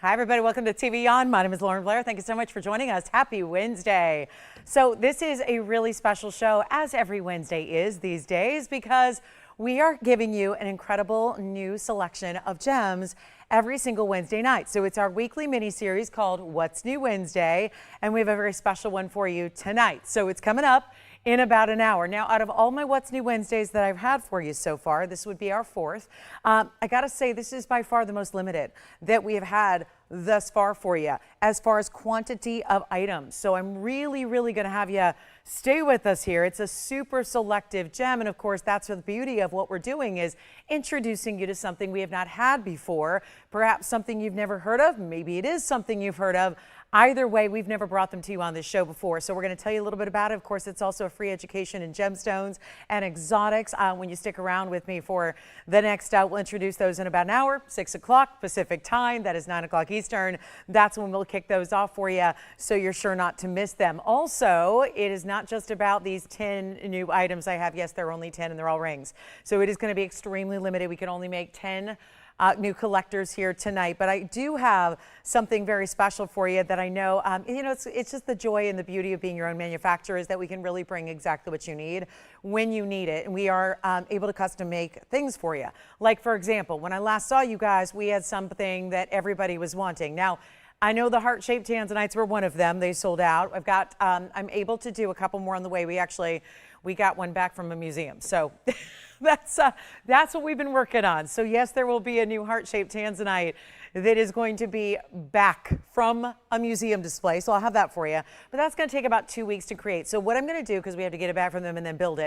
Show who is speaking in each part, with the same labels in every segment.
Speaker 1: Hi, everybody. Welcome to TVON. My name is Blair. Thank you so much for joining us. Happy Wednesday. So this is a really special show, as every Wednesday is these days, because we are giving you an incredible new selection of gems every single Wednesday night. So it's our weekly mini series called What's New Wednesday, and we have a very special one for you tonight. So it's coming up in about an hour. Now, out of all my What's New Wednesdays that I've had for you so far, this would be our fourth. I gotta say, this is by far the most limited that we have had thus far for you as far as quantity of items. So I'm really gonna have you stay with us here. It's a super selective gem, and of course that's the beauty of what we're doing, is introducing you to something we have not had before, perhaps something you've never heard of, maybe it is something you've heard of. Either way, we've never brought them to you on this show before, so we're going to tell you a little bit about it. Of course, it's also a free education in gemstones and exotics. When you stick around with me for the next, we'll introduce those in about an hour, 6 o'clock Pacific time. That is 9 o'clock Eastern. That's when we'll kick those off for you, so you're sure not to miss them. Also, it is not just about these 10 new items I have. Yes, there are only 10 and they're all rings. So it is going to be extremely limited. We can only make 10 new collectors here tonight, but I do have something very special for you that I know, it's just the joy and the beauty of being your own manufacturer, is that we can really bring exactly what you need when you need it. And we are able to custom make things for you. Like, for example, when I last saw you guys, we had something that everybody was wanting. Now, I know the heart-shaped Tanzanites were one of them. They sold out. I've got, I'm able to do a couple more on the way. We got one back from a museum. So that's what we've been working on. So yes, there will be a new heart-shaped Tanzanite that is going to be back from a museum display. So I'll have that for you. But that's going to take about 2 weeks to create. So what I'm going to do, because we have to get it back from them and then build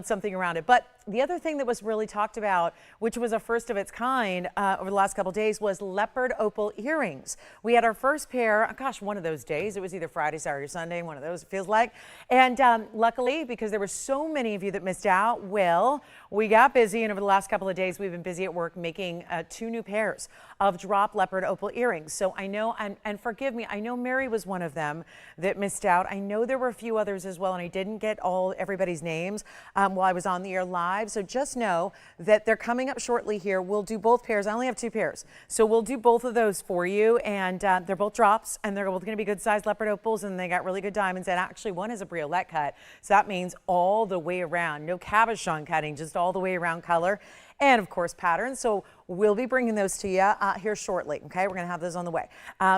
Speaker 1: something around it. But the other thing that was really talked about, which was a first of its kind over the last couple of days, was leopard opal earrings. We had our first pair, gosh, one of those days. It was either Friday, Saturday, or Sunday, one of those it feels like. And luckily, because there were so many of you that missed out, well, we got busy, and over the last couple of days, we've been busy at work making 2 new pairs of drop leopard opal earrings. So I know, and forgive me, I know Mary was one of them that missed out. I know there were a few others as well, and I didn't get everybody's names while I was on the air live. So just know that they're coming up shortly here. We'll do both pairs. I only have 2 pairs. So we'll do both of those for you, and they're both drops, and they're both going to be good sized leopard opals, and they got really good diamonds. And actually, one is a briolette cut. So that means all the way around. No cabochon cutting, just all the way around color. And of course patterns. So we'll be bringing those to you here shortly. Okay, we're gonna have those on the way.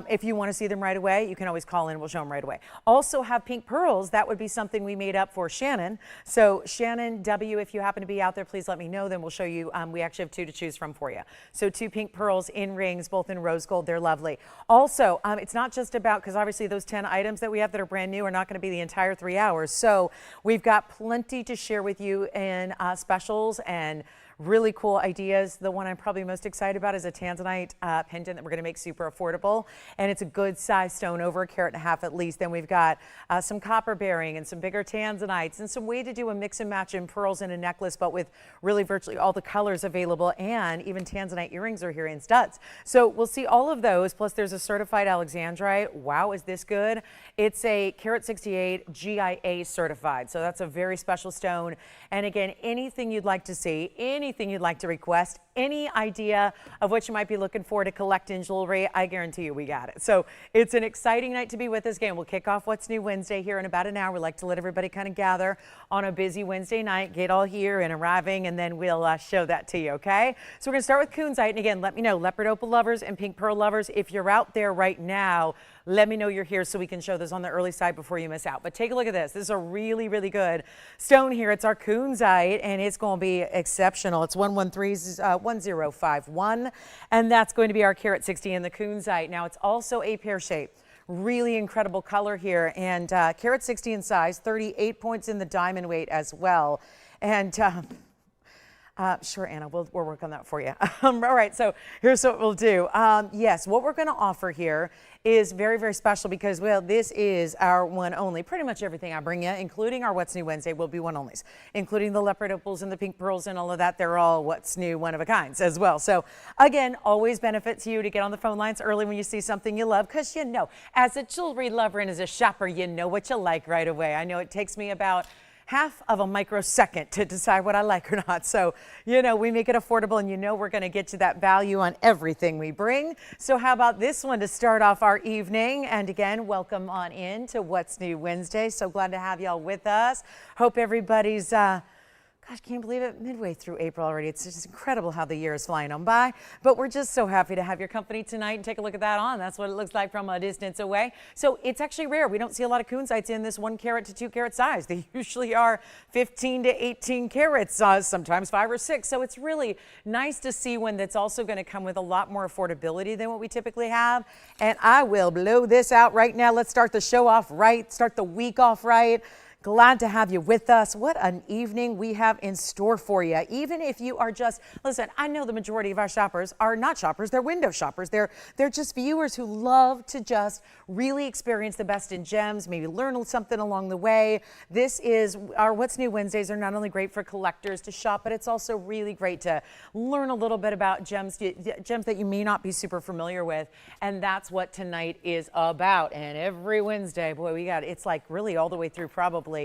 Speaker 1: If you want to see them right away, you can always call in and we'll show them right away. Also have pink pearls. That would be something we made up for Shannon. So Shannon W, if you happen to be out there, please let me know. Then we'll show you. We actually have 2 to choose from for you. So 2 pink pearls in rings, both in rose gold. They're lovely. Also, it's not just about, because obviously those 10 items that we have that are brand new are not going to be the entire 3 hours. So we've got plenty to share with you in specials and really cool ideas. The one I'm probably most excited about is a Tanzanite pendant that we're going to make super affordable, and it's a good size stone, over 1.5 carats at least. Then we've got some copper bearing and some bigger Tanzanites, and some way to do a mix and match in pearls in a necklace, but with really virtually all the colors available, and even Tanzanite earrings are here in studs. So we'll see all of those, plus there's a certified Alexandrite. Wow, is this good? It's a carat 68 GIA certified, so that's a very special stone. And again, anything you'd like to see, anything you'd like to request, any idea of what you might be looking for to collect in jewelry, I guarantee you we got it. So it's an exciting night to be with us. Again, we'll kick off What's New Wednesday here in about an hour. We like to let everybody kind of gather on a busy Wednesday night, get all here and arriving, and then we'll show that to you, okay? So we're going to start with Kunzite. And again, let me know, leopard opal lovers and pink pearl lovers, if you're out there right now, let me know you're here so we can show those on the early side before you miss out. But take a look at this. This is a really good stone here. It's our Kunzite, and it's going to be exceptional. It's 1051, and that's going to be our carat 60 in the Kunzite. Now, it's also a pear shape. Really incredible color here, and carat 60 in size, 38 points in the diamond weight as well. And sure, Anna, we'll work on that for you. All right, so here's what we'll do. Yes, what we're going to offer here is very special, because, well, this is our one only. Pretty much everything I bring you, including our What's New Wednesday, will be one onlys, including the leopard opals and the pink pearls and all of that. They're all What's New one of a kinds as well. So again, always benefits you to get on the phone lines early when you see something you love, because you know, as a jewelry lover and as a shopper, you know what you like right away. I know it takes me about half of a microsecond to decide what I like or not. So, you know, we make it affordable, and you know we're going to get you that value on everything we bring. So how about this one to start off our evening? And again, welcome on in to What's New Wednesday. So glad to have y'all with us. Hope everybody's gosh, can't believe it, midway through April already. It's just incredible how the year is flying on by. But we're just so happy to have your company tonight, and take a look at that on. That's what it looks like from a distance away. So it's actually rare. We don't see a lot of Kunzites in this 1 carat to 2 carat size. They usually are 15 to 18 carats, sometimes 5 or 6. So it's really nice to see one that's also going to come with a lot more affordability than what we typically have. And I will blow this out right now. Let's start the show off right, start the week off right. Glad to have you with us. What an evening we have in store for you. Even if you are just, listen, I know the majority of our shoppers are not shoppers, they're window shoppers. They're just viewers who love to just really experience the best in gems, maybe learn something along the way. This is our What's New Wednesdays are not only great for collectors to shop, but it's also really great to learn a little bit about gems that you may not be super familiar with. And that's what tonight is about. And every Wednesday, boy, it's like really all the way through probably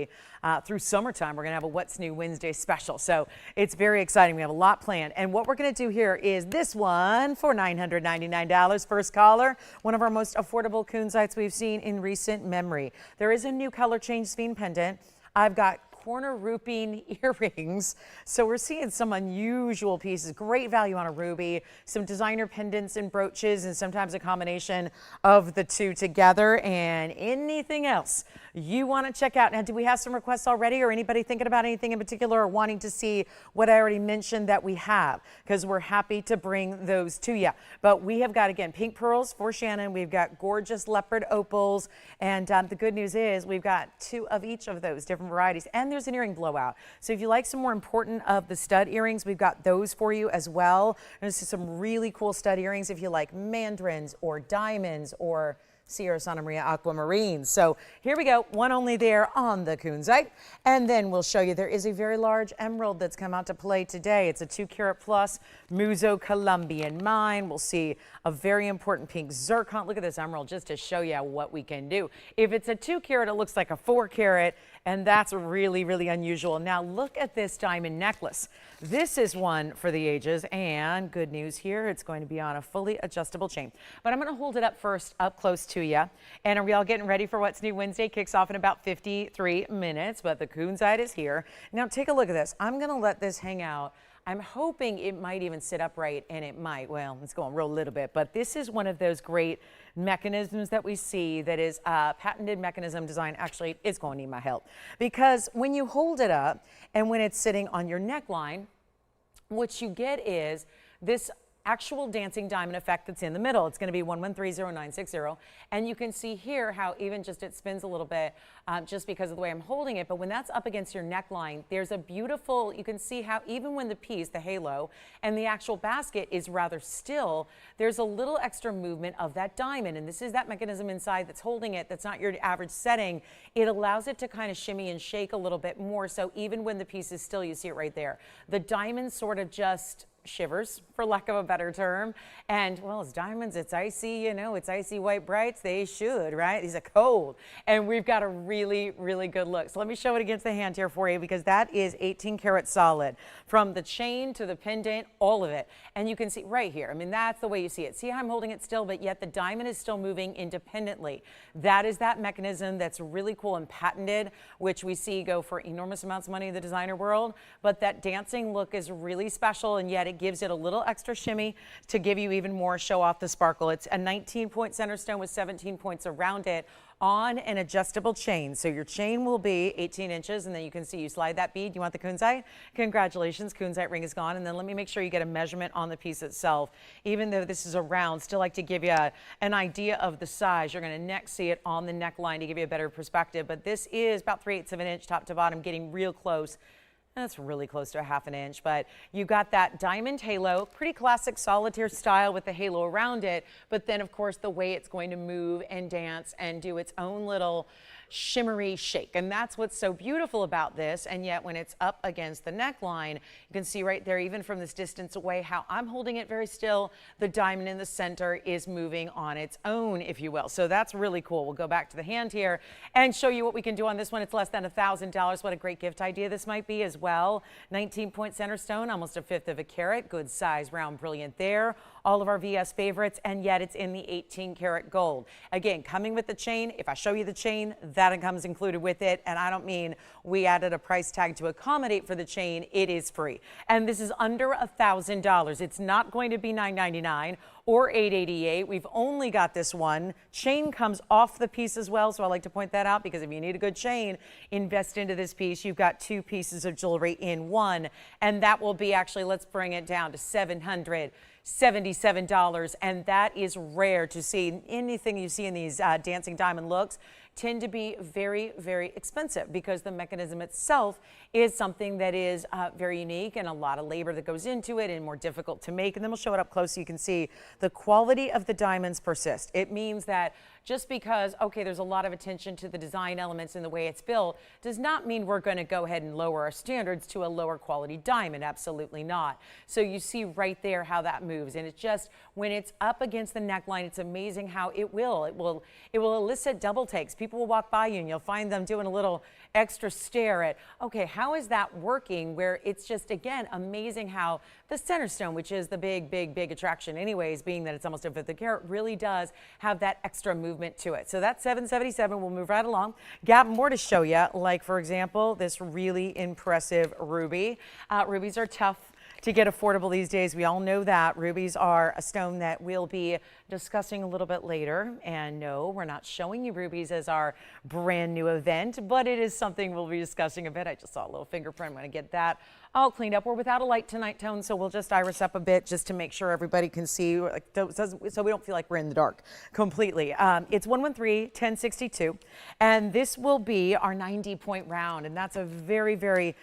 Speaker 1: through summertime, we're going to have a What's New Wednesday special. So it's very exciting. We have a lot planned. And what we're going to do here is this one for $999. First caller, one of our most affordable Kunzites we've seen in recent memory. There is a new color change sphene pendant. I've got Kornerupine earrings. So we're seeing some unusual pieces, great value on a ruby, some designer pendants and brooches, and sometimes a combination of the two together, and anything else you want to check out. Now, do we have some requests already, or anybody thinking about anything in particular or wanting to see what I already mentioned that we have? Because we're happy to bring those to you. But we have got, again, pink pearls for Shannon. We've got gorgeous leopard opals. And the good news is we've got 2 of each of those different varieties. And there's an earring blowout. So if you like some more important of the stud earrings, we've got those for you as well. And this is some really cool stud earrings if you like mandarins or diamonds or Sierra Santa Maria aquamarine. So here we go, one only there on the Kunzite. And then we'll show you there is a very large emerald that's come out to play today. It's a 2 carat plus Muzo Colombian mine. We'll see a very important pink zircon. Look at this emerald just to show you what we can do. If it's a 2 carat, it looks like a 4 carat. And that's really, really unusual. Now look at this diamond necklace. This is one for the ages, and good news here, it's going to be on a fully adjustable chain. But I'm gonna hold it up first, up close to you. And are we all getting ready for What's New Wednesday? Kicks off in about 53 minutes, but the Kunzite is here. Now take a look at this. I'm gonna let this hang out. I'm hoping it might even sit upright, and it might. Well, it's going real little bit, but this is one of those great mechanisms that we see that is a patented mechanism design. Actually, it's going to need my help, because when you hold it up and when it's sitting on your neckline, what you get is this actual dancing diamond effect that's in the middle. It's going to be 1130,960, and you can see here how even just it spins a little bit just because of the way I'm holding it. But when that's up against your neckline, there's a beautiful, you can see how even when the piece, the halo, and the actual basket is rather still, there's a little extra movement of that diamond. And this is that mechanism inside that's holding it, that's not your average setting. It allows it to kind of shimmy and shake a little bit more. So even when the piece is still, you see it right there. The diamond sort of just shivers, for lack of a better term. And well, it's diamonds, it's icy, you know, it's icy white brights. They should, right? These are cold. And we've got a really, really good look. So let me show it against the hand here for you, because that is 18 karat solid from the chain to the pendant, all of it. And you can see right here, I mean, that's the way you see it. See how I'm holding it still, but yet the diamond is still moving independently. That is that mechanism that's really cool and patented, which we see go for enormous amounts of money in the designer world. But that dancing look is really special, and yet it gives it a little extra shimmy to give you even more show off the sparkle. It's a 19-point center stone with 17 points around it on an adjustable chain. So your chain will be 18 inches, and then you can see you slide that bead. You want the Kunzite? Congratulations, Kunzite ring is gone. And then let me make sure you get a measurement on the piece itself. Even though this is a round, still like to give you an idea of the size. You're going to next see it on the neckline to give you a better perspective. But this is about 3/8 of an inch top to bottom, getting real close. That's really close to a ½ inch, but you got that diamond halo, pretty classic solitaire style with the halo around it. But then, of course, the way it's going to move and dance and do its own little shimmery shake. And that's what's so beautiful about this. And yet when it's up against the neckline, you can see right there, even from this distance away, how I'm holding it very still. The diamond in the center is moving on its own, if you will. So that's really cool. We'll go back to the hand here and show you what we can do on this one. It's less than $1,000. What a great gift idea this might be as well. 19-point center stone, almost 1/5 of a carat. Good size, round, brilliant there. All of our VS favorites, and yet it's in the 18-karat gold. Again, coming with the chain. If I show you the chain, that comes included with it, and I don't mean we added a price tag to accommodate for the chain. It is free, and this is under $1,000. It's not going to be $999 or $888. We've only got this one. Chain comes off the piece as well, so I like to point that out, because if you need a good chain, invest into this piece. You've got 2 pieces of jewelry in one, and that will be actually, let's bring it down to $777, and that is rare to see. Anything you see in these dancing diamond looks tend to be very, very expensive, because the mechanism itself is something that is very unique, and a lot of labor that goes into it and more difficult to make. And then we'll show it up close so you can see the quality of the diamonds persist. It means that just because, okay, there's a lot of attention to the design elements and the way it's built, does not mean we're going to go ahead and lower our standards to a lower quality diamond. Absolutely not. So you see right there how that moves, and it's just, when it's up against the neckline, it's amazing how it will elicit double takes. People will walk by you and you'll find them doing a little extra stare at, okay, how is that working? Where it's just, again, amazing how the center stone, which is the big attraction anyways, being that it's almost 1/5 of a carat, really does have that extra movement to it. So that's $777. We'll move right along. Got more to show you, like, for example, this really impressive ruby. Rubies are tough to get affordable these days. We all know that. Rubies are a stone that we'll be discussing a little bit later. And no, we're not showing you rubies as our brand new event, but it is something we'll be discussing a bit. I just saw a little fingerprint. I'm going to get that all cleaned up. We're without a light tonight, Tone, so we'll just iris up a bit just to make sure everybody can see, like, so we don't feel like we're in the dark completely. It's 113-1062, and this will be our 90-point round, and that's a very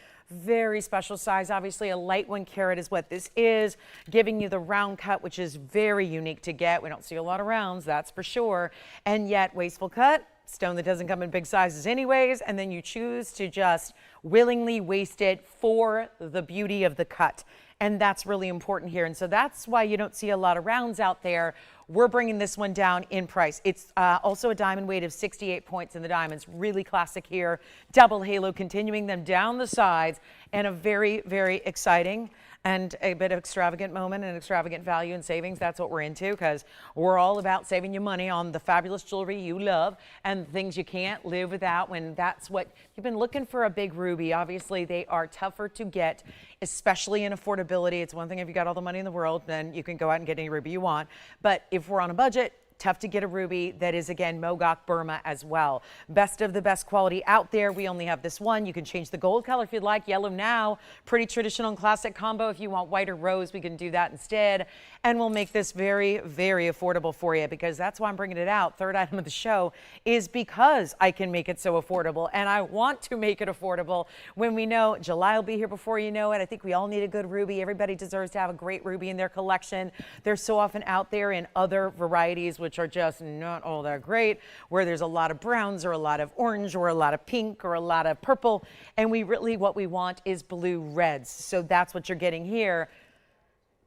Speaker 1: special size. Obviously, a light 1 carat is what this is, giving you the round cut, which is very unique to get. We don't see a lot of rounds, that's for sure. And yet, wasteful cut, stone that doesn't come in big sizes anyways, and then you choose to just willingly waste it for the beauty of the cut. And that's really important here. And so that's why you don't see a lot of rounds out there. We're bringing this one down in price. It's also a diamond weight of 68 points in the diamonds. Really classic here. Double halo, continuing them down the sides, and a very exciting and a bit of extravagant moment and extravagant value and savings. That's what we're into, because we're all about saving you money on the fabulous jewelry you love and things you can't live without, when that's what you've been looking for. A big ruby. Obviously, they are tougher to get, especially in affordability. It's one thing if you got all the money in the world, then you can go out and get any ruby you want. But if we're on a budget, tough to get a ruby that is, again, Mogok Burma as well. Best of the best quality out there. We only have this one. You can change the gold color if you'd like. Yellow now. Pretty traditional and classic combo. If you want white or rose, we can do that instead. And we'll make this very affordable for you, because that's why I'm bringing it out. Third item of the show is because I can make it so affordable, and I want to make it affordable when we know July will be here before you know it. I think we all need a good ruby. Everybody deserves to have a great ruby in their collection. They're so often out there in other varieties, which are just not all that great, where there's a lot of browns or a lot of orange or a lot of pink or a lot of purple, and what we want is blue reds. So that's what you're getting here,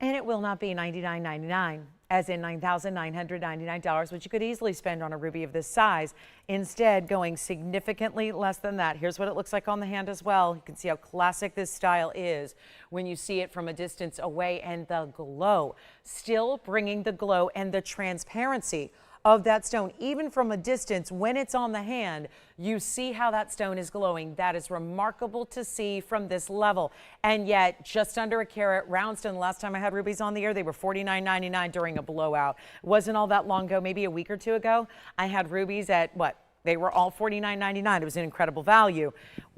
Speaker 1: and it will not be $99.99, as in $9,999, which you could easily spend on a ruby of this size. Instead, going significantly less than that. Here's what it looks like on the hand as well. You can see how classic this style is when you see it from a distance away, and the glow, still bringing the glow and the transparency of that stone. Even from a distance, when it's on the hand, you see how that stone is glowing. That is remarkable to see from this level. And yet, just under a carat, round stone. Last time I had rubies on the air, they were $49.99 during a blowout. It wasn't all that long ago, maybe a week or two ago. I had rubies at what? They were all $49.99. It was an incredible value.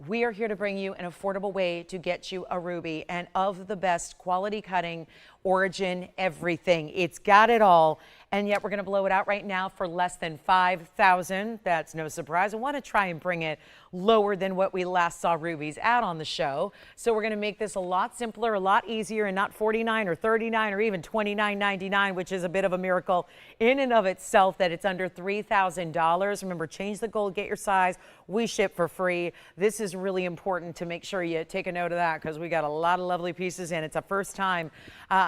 Speaker 1: We are here to bring you an affordable way to get you a ruby, and of the best quality cutting, origin, everything. It's got it all. and yet we're going to blow it out right now for less than $5,000. That's no surprise. I want to try and bring it lower than what we last saw rubies at on the show. So we're going to make this a lot simpler, a lot easier, and not $49 or $39 or even $29.99, which is a bit of a miracle in and of itself that it's under $3,000. Remember, change the gold, get your size. We ship for free. This is really important to make sure you take a note of that because we got a lot of lovely pieces in. It's a first time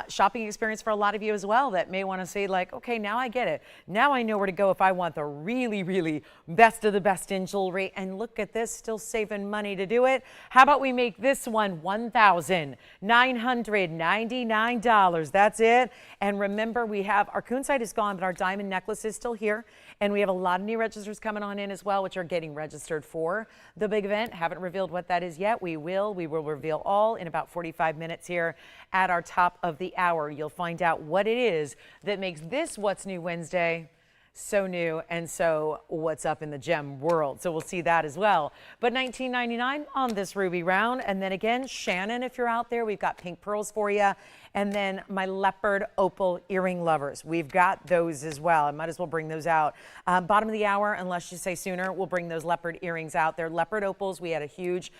Speaker 1: shopping experience for a lot of you as well that may want to say like, okay, now I get it. Now I know where to go if I want the really, really best of the best in jewelry. And look at this, still saving money to do it. How about we make this one $1,999. That's it. And remember, we have our Kunzite is gone, but our diamond necklace is still here. And we have a lot of new registers coming on in as well, which are getting registered for the big event. Haven't revealed what that is yet. We will reveal all in about 45 minutes here at our top of the hour. You'll find out what it is that makes this What's New Wednesday so new and so what's up in the gem world. So we'll see that as well. But $19.99 on this ruby round. And then again, Shannon, if you're out there, we've got pink pearls for you. And then my leopard opal earring lovers. We've got those as well. I might as well bring those out. Bottom of the hour, unless you say sooner, we'll bring those leopard earrings out. They're leopard opals. We had a huge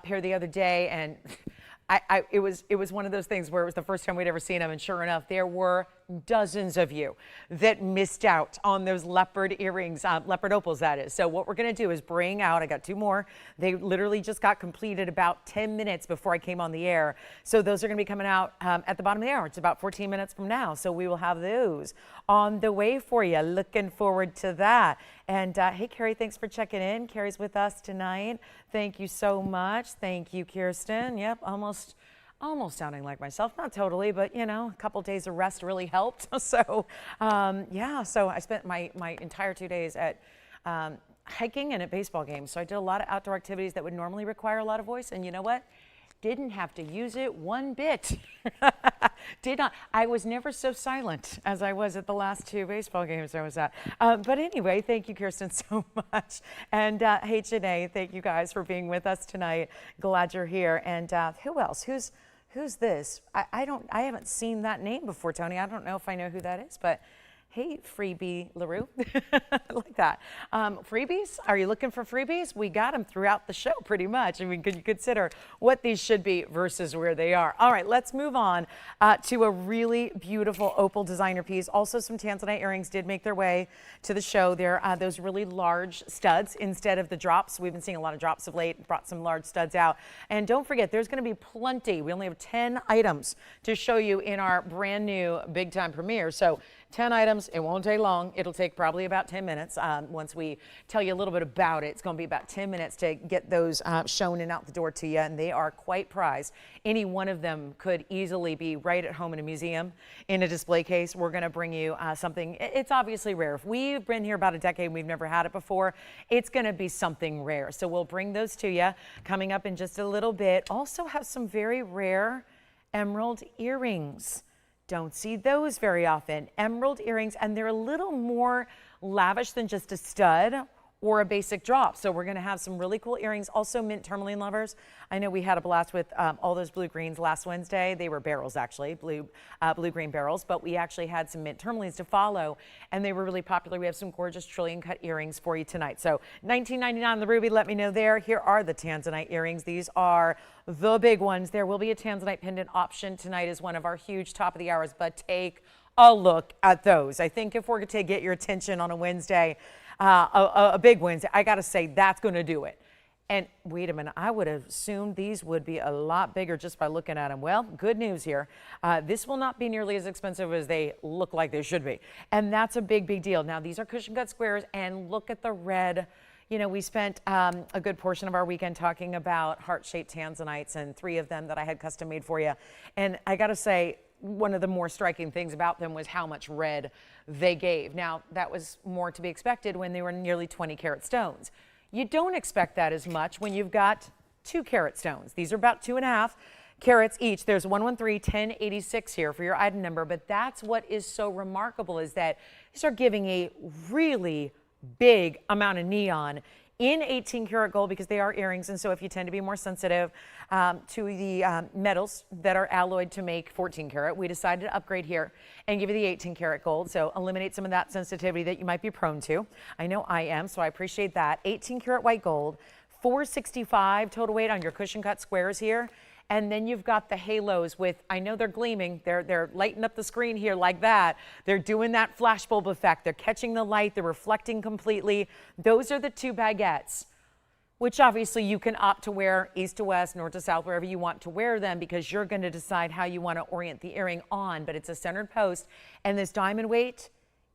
Speaker 1: pair the other day, and it was one of those things where it was the first time we'd ever seen them, and sure enough, there were dozens of you that missed out on those leopard earrings, leopard opals that is. So what we're going to do is bring out, I got two more. They literally just got completed about 10 minutes before I came on the air. So those are going to be coming out at the bottom of the hour. It's about 14 minutes from now. So we will have those on the way for you. Looking forward to that. And hey, Carrie, thanks for checking in. Carrie's with us tonight. Thank you so much. Thank you, Kirsten. Yep, almost sounding like myself, not totally, but you know, a couple days of rest really helped. So yeah, so I spent my entire 2 days at hiking and at baseball games. So I did a lot of outdoor activities that would normally require a lot of voice, and you know what? Didn't have to use it one bit. Did not. I was never so silent as I was at the last two baseball games I was at. But anyway, thank you, Kirsten, so much. And hey, Janae, thank you guys for being with us tonight. Glad you're here. And who else? Who's this? I haven't seen that name before, Tony. I don't know if I know who that is, but hey, Freebie LaRue. I like that. Freebies? Are you looking for freebies? We got them throughout the show pretty much. I mean, could you consider what these should be versus where they are? All right, let's move on to a really beautiful opal designer piece. Also, some Tanzanite earrings did make their way to the show. They're those really large studs instead of the drops. We've been seeing a lot of drops of late. Brought some large studs out. And don't forget, there's going to be plenty. We only have 10 items to show you in our brand new big time premiere. So 10 items, it won't take long. It'll take probably about 10 minutes. Once we tell you a little bit about it, it's going to be about 10 minutes to get those shown and out the door to you, and they are quite prized. Any one of them could easily be right at home in a museum, in a display case. We're going to bring you something, it's obviously rare. If we've been here about a decade and we've never had it before, it's going to be something rare. So we'll bring those to you coming up in just a little bit. Also have some very rare emerald earrings. Don't see those very often. Emerald earrings, and they're a little more lavish than just a stud or a basic drop. So we're going to have some really cool earrings. Also, mint tourmaline lovers. I know we had a blast with all those blue greens last Wednesday. They were barrels, actually, blue-green barrels, but we actually had some mint tourmalines to follow, and they were really popular. We have some gorgeous trillion cut earrings for you tonight. So $19.99 on the ruby, let me know there. Here are the Tanzanite earrings. These are the big ones. There will be a Tanzanite pendant option tonight as one of our huge top of the hours, but take a look at those. I think if we're going to get your attention on a Wednesday, a big Wednesday, I got to say that's going to do it. And wait a minute, I would have assumed these would be a lot bigger just by looking at them. Well, good news here. This will not be nearly as expensive as they look like they should be. And that's a big, big deal. Now, these are cushion cut squares, and look at the red. You know, we spent a good portion of our weekend talking about heart-shaped Tanzanites, and 3 of them that I had custom made for you. And I got to say, one of the more striking things about them was how much red they gave. Now, that was more to be expected when they were nearly 20 karat stones. You don't expect that as much when you've got 2 karat stones. These are about 2.5 carats each. There's 113, 1086 here for your item number, but that's what is so remarkable, is that these are giving a really big amount of neon in 18 karat gold because they are earrings. And so if you tend to be more sensitive to the metals that are alloyed to make 14 karat, we decided to upgrade here and give you the 18 karat gold. So eliminate some of that sensitivity that you might be prone to. I know I am, so I appreciate that. 18 karat white gold, 465 total weight on your cushion cut squares here. And then you've got the halos with, I know they're gleaming, they're lighting up the screen here like that. They're doing that flash bulb effect. They're catching the light, they're reflecting completely. Those are the two baguettes, which obviously you can opt to wear east to west, north to south, wherever you want to wear them, because you're going to decide how you want to orient the earring on. But it's a centered post, and this diamond weight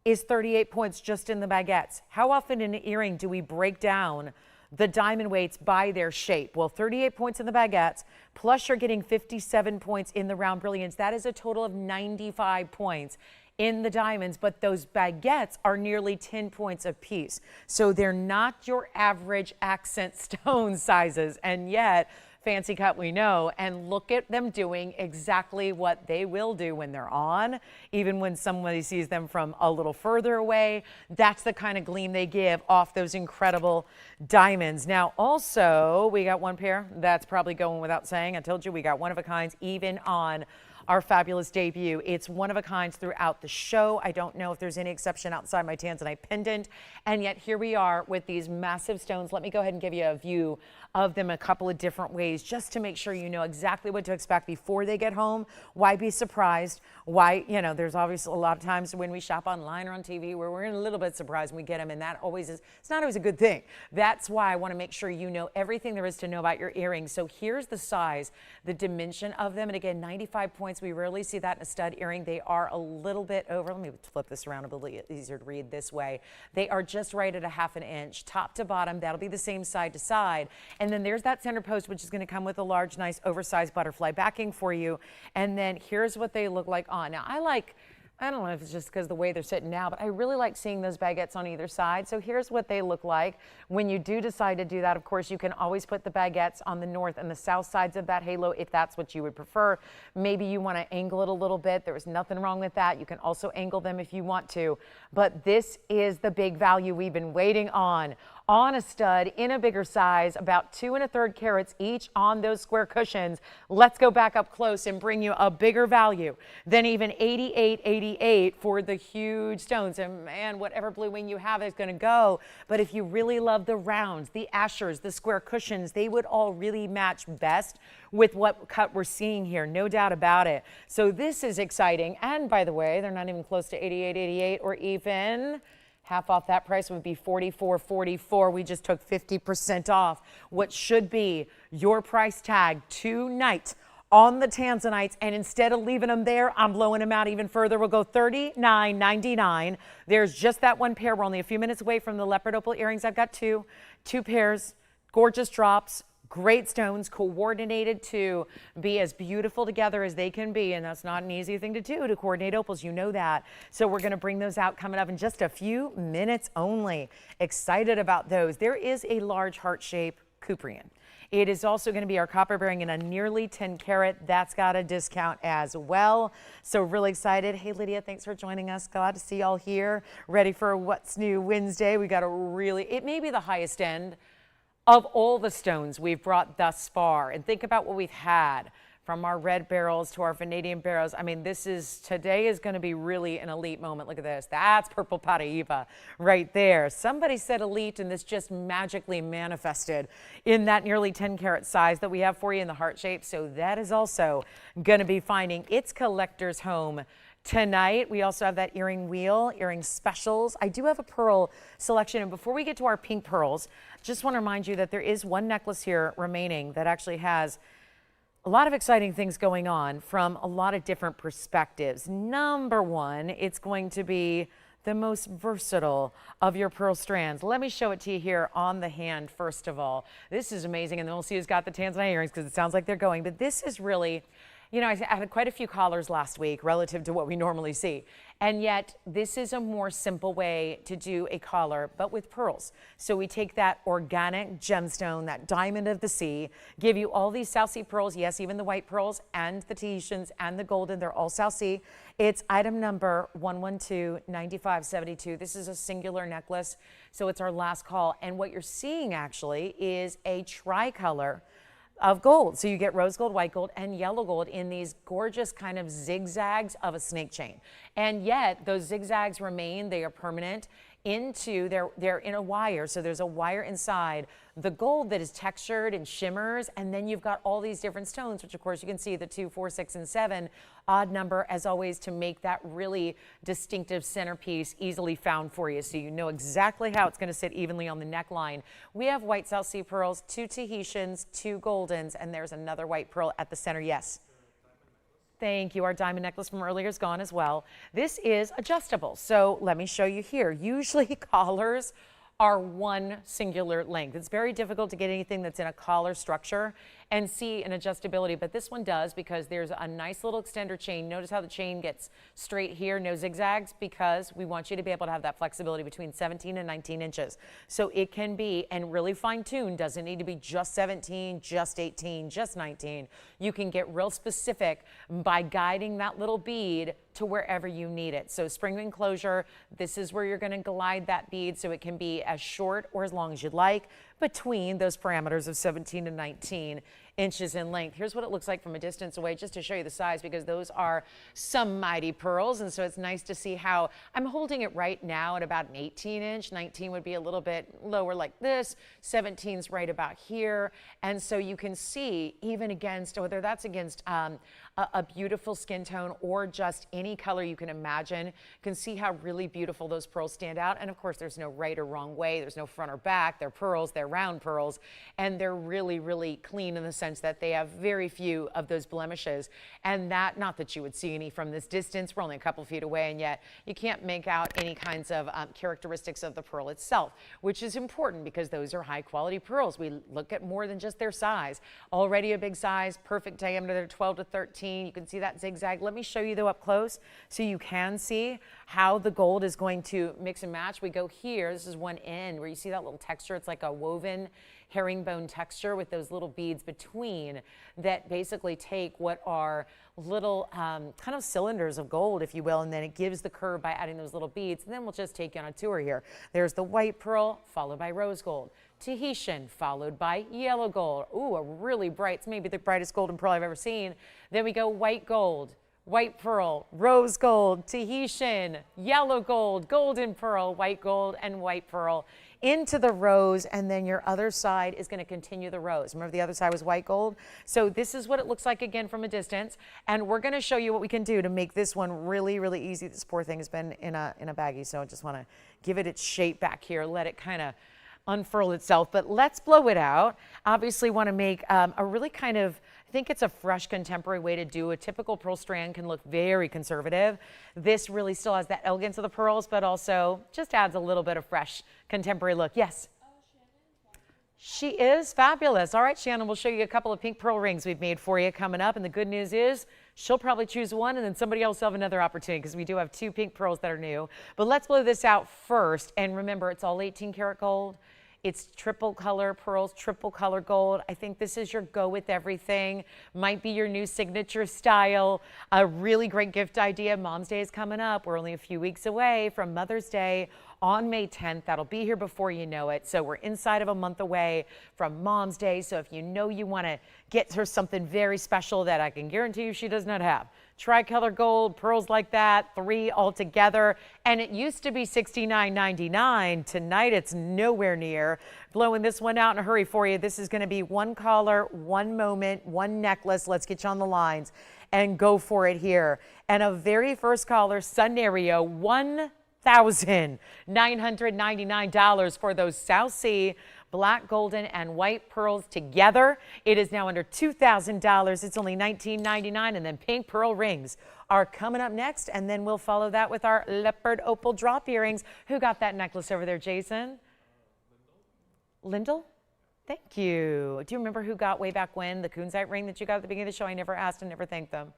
Speaker 1: is 38 points just in the baguettes. How often in an earring do we break down the diamond weights by their shape? Well, 38 points in the baguettes, plus you're getting 57 points in the round brilliance. That is a total of 95 points in the diamonds, but those baguettes are nearly 10 points apiece. So they're not your average accent stone sizes, and yet fancy cut we know, and look at them doing exactly what they will do when they're on, even when somebody sees them from a little further away. That's the kind of gleam they give off those incredible diamonds. Now also, we got one pair that's probably going without saying. I told you we got one of a kinds even on our fabulous debut. It's one of a kinds throughout the show. I don't know if there's any exception outside my Tanzanite pendant. And yet here we are with these massive stones. Let me go ahead and give you a view of them a couple of different ways just to make sure you know exactly what to expect before they get home. Why be surprised? Why, you know, there's obviously a lot of times when we shop online or on TV where we're a little bit surprised when we get them, and that always is, it's not always a good thing. That's why I want to make sure you know everything there is to know about your earrings. So here's the size, the dimension of them. And again, 95 points. We rarely see that in a stud earring. They are a little bit over. Let me flip this around a little easier to read this way. They are just right at a ½ an inch, top to bottom. That'll be the same side to side. And then there's that center post, which is going to come with a large, nice, oversized butterfly backing for you. And then here's what they look like on. Now, I don't know if it's just because the way they're sitting now, but I really like seeing those baguettes on either side. So here's what they look like. When you do decide to do that, of course, you can always put the baguettes on the north and the south sides of that halo if that's what you would prefer. Maybe you want to angle it a little bit. There is nothing wrong with that. You can also angle them if you want to. But this is the big value we've been waiting on a stud in a bigger size, about 2 1/3 carats each on those square cushions. Let's go back up close and bring you a bigger value than even $88.88 for the huge stones. And man, whatever blue wing you have is going to go. But if you really love the rounds, the ashers, the square cushions, they would all really match best with what cut we're seeing here, no doubt about it. So this is exciting. And by the way, they're not even close to $88.88, or even half off that price would be $44.44. We just took 50% off what should be your price tag tonight on the Tanzanites. And instead of leaving them there, I'm blowing them out even further. We'll go $39.99. There's just that one pair. We're only a few minutes away from the leopard opal earrings. I've got two pairs, gorgeous drops. Great stones, coordinated to be as beautiful together as they can be. And that's not an easy thing to do, to coordinate opals. You know that. So we're going to bring those out coming up in just a few minutes only. Excited about those. There is a large heart shape Kuprian. It is also going to be our copper bearing in a nearly 10 karat. That's got a discount as well. So really excited. Hey, Lydia, thanks for joining us. Glad to see y'all here. Ready for What's New Wednesday. We got it may be the highest end of all the stones we've brought thus far. And think about what we've had, from our red barrels to our vanadium barrels. I mean, today is going to be really an elite moment. Look at this. That's purple Paraiba right there. Somebody said elite, and this just magically manifested in that nearly 10 karat size that we have for you in the heart shape. So that is also going to be finding its collector's home tonight. We also have that earring wheel, earring specials. I do have a pearl selection. And before we get to our pink pearls, just want to remind you that there is one necklace here remaining that actually has a lot of exciting things going on from a lot of different perspectives. Number one, it's going to be the most versatile of your pearl strands. Let me show it to you here on the hand first of all. This is amazing, and then we'll see who's got the Tanzanite earrings because it sounds like they're going. But this is really You know, I had quite a few collars last week relative to what we normally see. And yet this is a more simple way to do a collar, but with pearls. So we take that organic gemstone, that diamond of the sea, give you all these South Sea pearls. Yes, even the white pearls and the Tahitians and the golden, they're all South Sea. It's item number 112-9572. This is a singular necklace, so it's our last call. And what you're seeing actually is a tricolor of gold. So you get rose gold, white gold, and yellow gold in these gorgeous kind of zigzags of a snake chain. And yet those zigzags remain, they are permanent into, they're in a wire. So there's a wire inside the gold that is textured and shimmers. And then you've got all these different stones, which of course you can see the 2, 4, 6, and 7 odd number as always to make that really distinctive centerpiece easily found for you. So you know exactly how it's going to sit evenly on the neckline. We have white South Sea pearls, 2 Tahitians, 2 goldens, and there's another white pearl at the center. Yes. Thank you. Our diamond necklace from earlier is gone as well. This is adjustable. So let me show you here. Usually collars are one singular length. It's very difficult to get anything that's in a collar structure and see an adjustability, but this one does because there's a nice little extender chain. Notice how the chain gets straight here, no zigzags, because we want you to be able to have that flexibility between 17 and 19 inches. So it can be, and really fine-tuned, doesn't need to be just 17, just 18, just 19. You can get real specific by guiding that little bead to wherever you need it. So spring enclosure, this is where you're going to glide that bead so it can be as short or as long as you'd like between those parameters of 17 and 19 inches in length. Here's what it looks like from a distance away, just to show you the size, because those are some mighty pearls. And so it's nice to see how I'm holding it right now at about an 18 inch. 19 would be a little bit lower like this. 17's right about here. And so you can see even against, whether that's against a beautiful skin tone or just any color you can imagine, you can see how really beautiful those pearls stand out. And of course, there's no right or wrong way. There's no front or back. They're pearls, they're round pearls, and they're really, really clean in the sense that they have very few of those blemishes. And that, not that you would see any from this distance, we're only a couple feet away, and yet you can't make out any kinds of characteristics of the pearl itself, which is important because those are high quality pearls. We look at more than just their size. Already a big size, perfect diameter, they're 12 to 13. You can see that zigzag. Let me show you though up close so you can see how the gold is going to mix and match. We go here, this is one end where you see that little texture. It's like a woven herringbone texture with those little beads between that basically take what are little kind of cylinders of gold, if you will, and then it gives the curve by adding those little beads. And then we'll just take you on a tour here. There's the white pearl followed by rose gold, Tahitian followed by yellow gold. Ooh, a really bright, it's maybe the brightest golden pearl I've ever seen. Then we go white gold, white pearl, rose gold, Tahitian, yellow gold, golden pearl, white gold, and white pearl into the rose, and then your other side is going to continue the rose. Remember the other side was white gold? So this is what it looks like again from a distance, and we're going to show you what we can do to make this one really, really easy. This poor thing has been in a baggie, so I just want to give it its shape back here, let it kind of unfurl itself, but let's blow it out. Obviously want to make a really kind of, I think it's a fresh contemporary way to do a typical pearl strand can look very conservative. This really still has that elegance of the pearls, but also just adds a little bit of fresh contemporary look. Yes? She is fabulous. All right, Shannon, we'll show you a couple of pink pearl rings we've made for you coming up. And the good news is she'll probably choose one and then somebody else will have another opportunity because we do have 2 pink pearls that are new. But let's blow this out first. And remember, it's all 18 karat gold. It's triple color pearls, triple color gold. I think this is your go with everything. Might be your new signature style. A really great gift idea. Mom's Day is coming up. We're only a few weeks away from Mother's Day on May 10th. That'll be here before you know it. So we're inside of a month away from Mom's Day. So if you know you want to get her something very special that I can guarantee you she does not have. Tricolor gold, pearls like that, 3 altogether. And it used to be $69.99. Tonight it's nowhere near. Blowing this one out in a hurry for you. This is going to be 1 collar, 1 moment, 1 necklace. Let's get you on the lines and go for it here. And a very first caller, scenario, $1,999 for those South Sea black, golden, and white pearls together. It is now under $2,000. It's only $19.99, and then pink pearl rings are coming up next, and then we'll follow that with our leopard opal drop earrings. Who got that necklace over there, Jason? Lindell? Thank you. Do you remember who got way back when the Kunzite ring that you got at the beginning of the show? I never asked and never thanked them.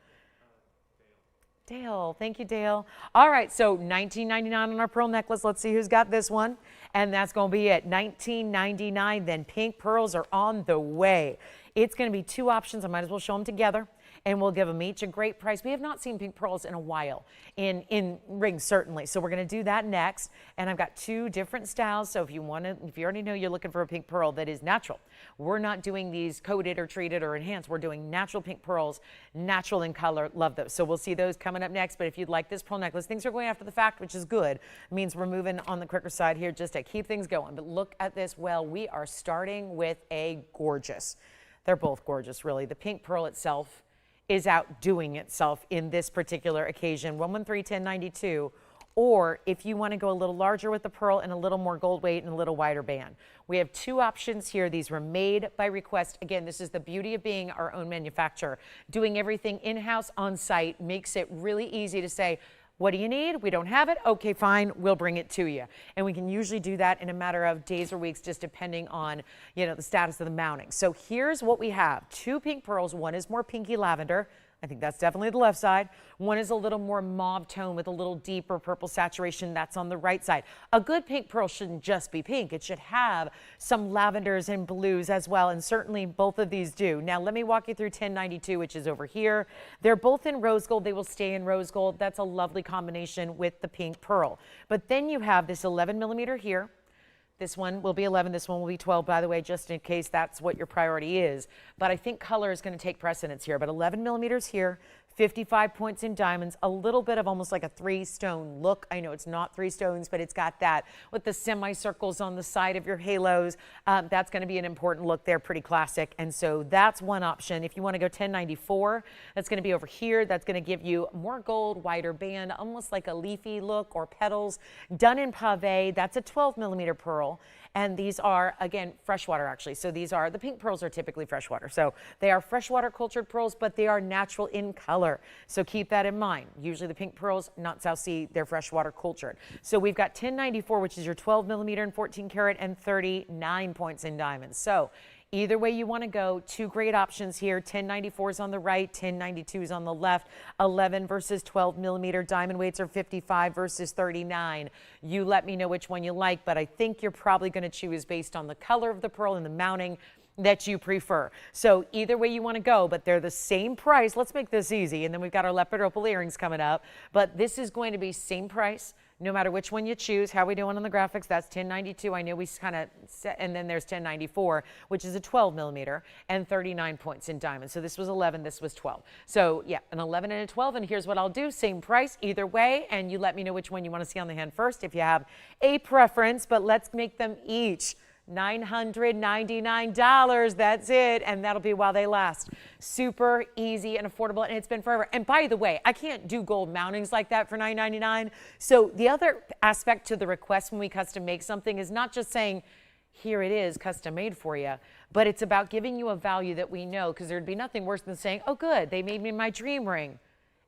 Speaker 1: Dale. Thank you, Dale. All right, so $19.99 on our pearl necklace. Let's see who's got this one. And that's going to be it, $19.99. Then pink pearls are on the way. It's going to be two options. I might as well show them together, and we'll give them each a great price. We have not seen pink pearls in a while in rings, certainly. So we're going to do that next. And I've got two different styles. So if you already know you're looking for a pink pearl that is natural, we're not doing these coated or treated or enhanced. We're doing natural pink pearls, natural in color. Love those. So we'll see those coming up next. But if you'd like this pearl necklace, things are going after the fact, which is good. It means we're moving on the quicker side here just to keep things going. But look at this. Well, we are starting with a gorgeous. They're both gorgeous, really. The pink pearl itself is outdoing itself in this particular occasion, 113-1092, or if you want to go a little larger with the pearl and a little more gold weight and a little wider band. We have two options here. These were made by request. Again, this is the beauty of being our own manufacturer. Doing everything in-house on site makes it really easy to say, what do you need? We don't have it. Okay, fine. We'll bring it to you. And we can usually do that in a matter of days or weeks, just depending on, the status of the mounting. So here's what we have. Two pink pearls. One is more pinky lavender. I think that's definitely the left side. One is a little more mauve tone with a little deeper purple saturation. That's on the right side. A good pink pearl shouldn't just be pink. It should have some lavenders and blues as well, and certainly both of these do. Now let me walk you through 1092, which is over here. They're both in rose gold. They will stay in rose gold. That's a lovely combination with the pink pearl. But then you have this 11 millimeter here. This one will be 11, this one will be 12, by the way, just in case that's what your priority is. But I think color is going to take precedence here. But 11 millimeters here, 55 points in diamonds, a little bit of almost like a 3-stone look. I know it's not 3 stones, but it's got that with the semicircles on the side of your halos. That's going to be an important look there, pretty classic. And so that's one option. If you want to go 1094, that's going to be over here. That's going to give you more gold, wider band, almost like a leafy look or petals done in pave. That's a 12 millimeter pearl. And these are, again, freshwater actually. So these are, the pink pearls are typically freshwater. So they are freshwater cultured pearls, but they are natural in color. So keep that in mind. Usually the pink pearls, not South Sea, they're freshwater cultured. So we've got 1094, which is your 12 millimeter and 14 karat and 39 points in diamonds. So either way you want to go, two great options here. 1094 is on the right, 1092 is on the left. 11 versus 12 millimeter. Diamond weights are 55 versus 39. You let me know which one you like, but I think you're probably going to choose based on the color of the pearl and the mounting that you prefer. So either way you want to go, but they're the same price. Let's make this easy. And then we've got our leopard opal earrings coming up, but this is going to be same price no matter which one you choose. How are we doing on the graphics? That's 1092. I know we kind of set, and then there's 1094, which is a 12 millimeter and 39 points in diamonds. So this was 11, this was 12. So yeah, an 11 and a 12. And here's what I'll do. Same price either way. And you let me know which one you want to see on the hand first if you have a preference, but let's make them each $999. That's it. And that'll be while they last. Super easy and affordable. And it's been forever. And by the way, I can't do gold mountings like that for $999. So the other aspect to the request when we custom make something is not just saying, here it is custom made for you, but it's about giving you a value that we know, because there'd be nothing worse than saying, oh good, they made me my dream ring.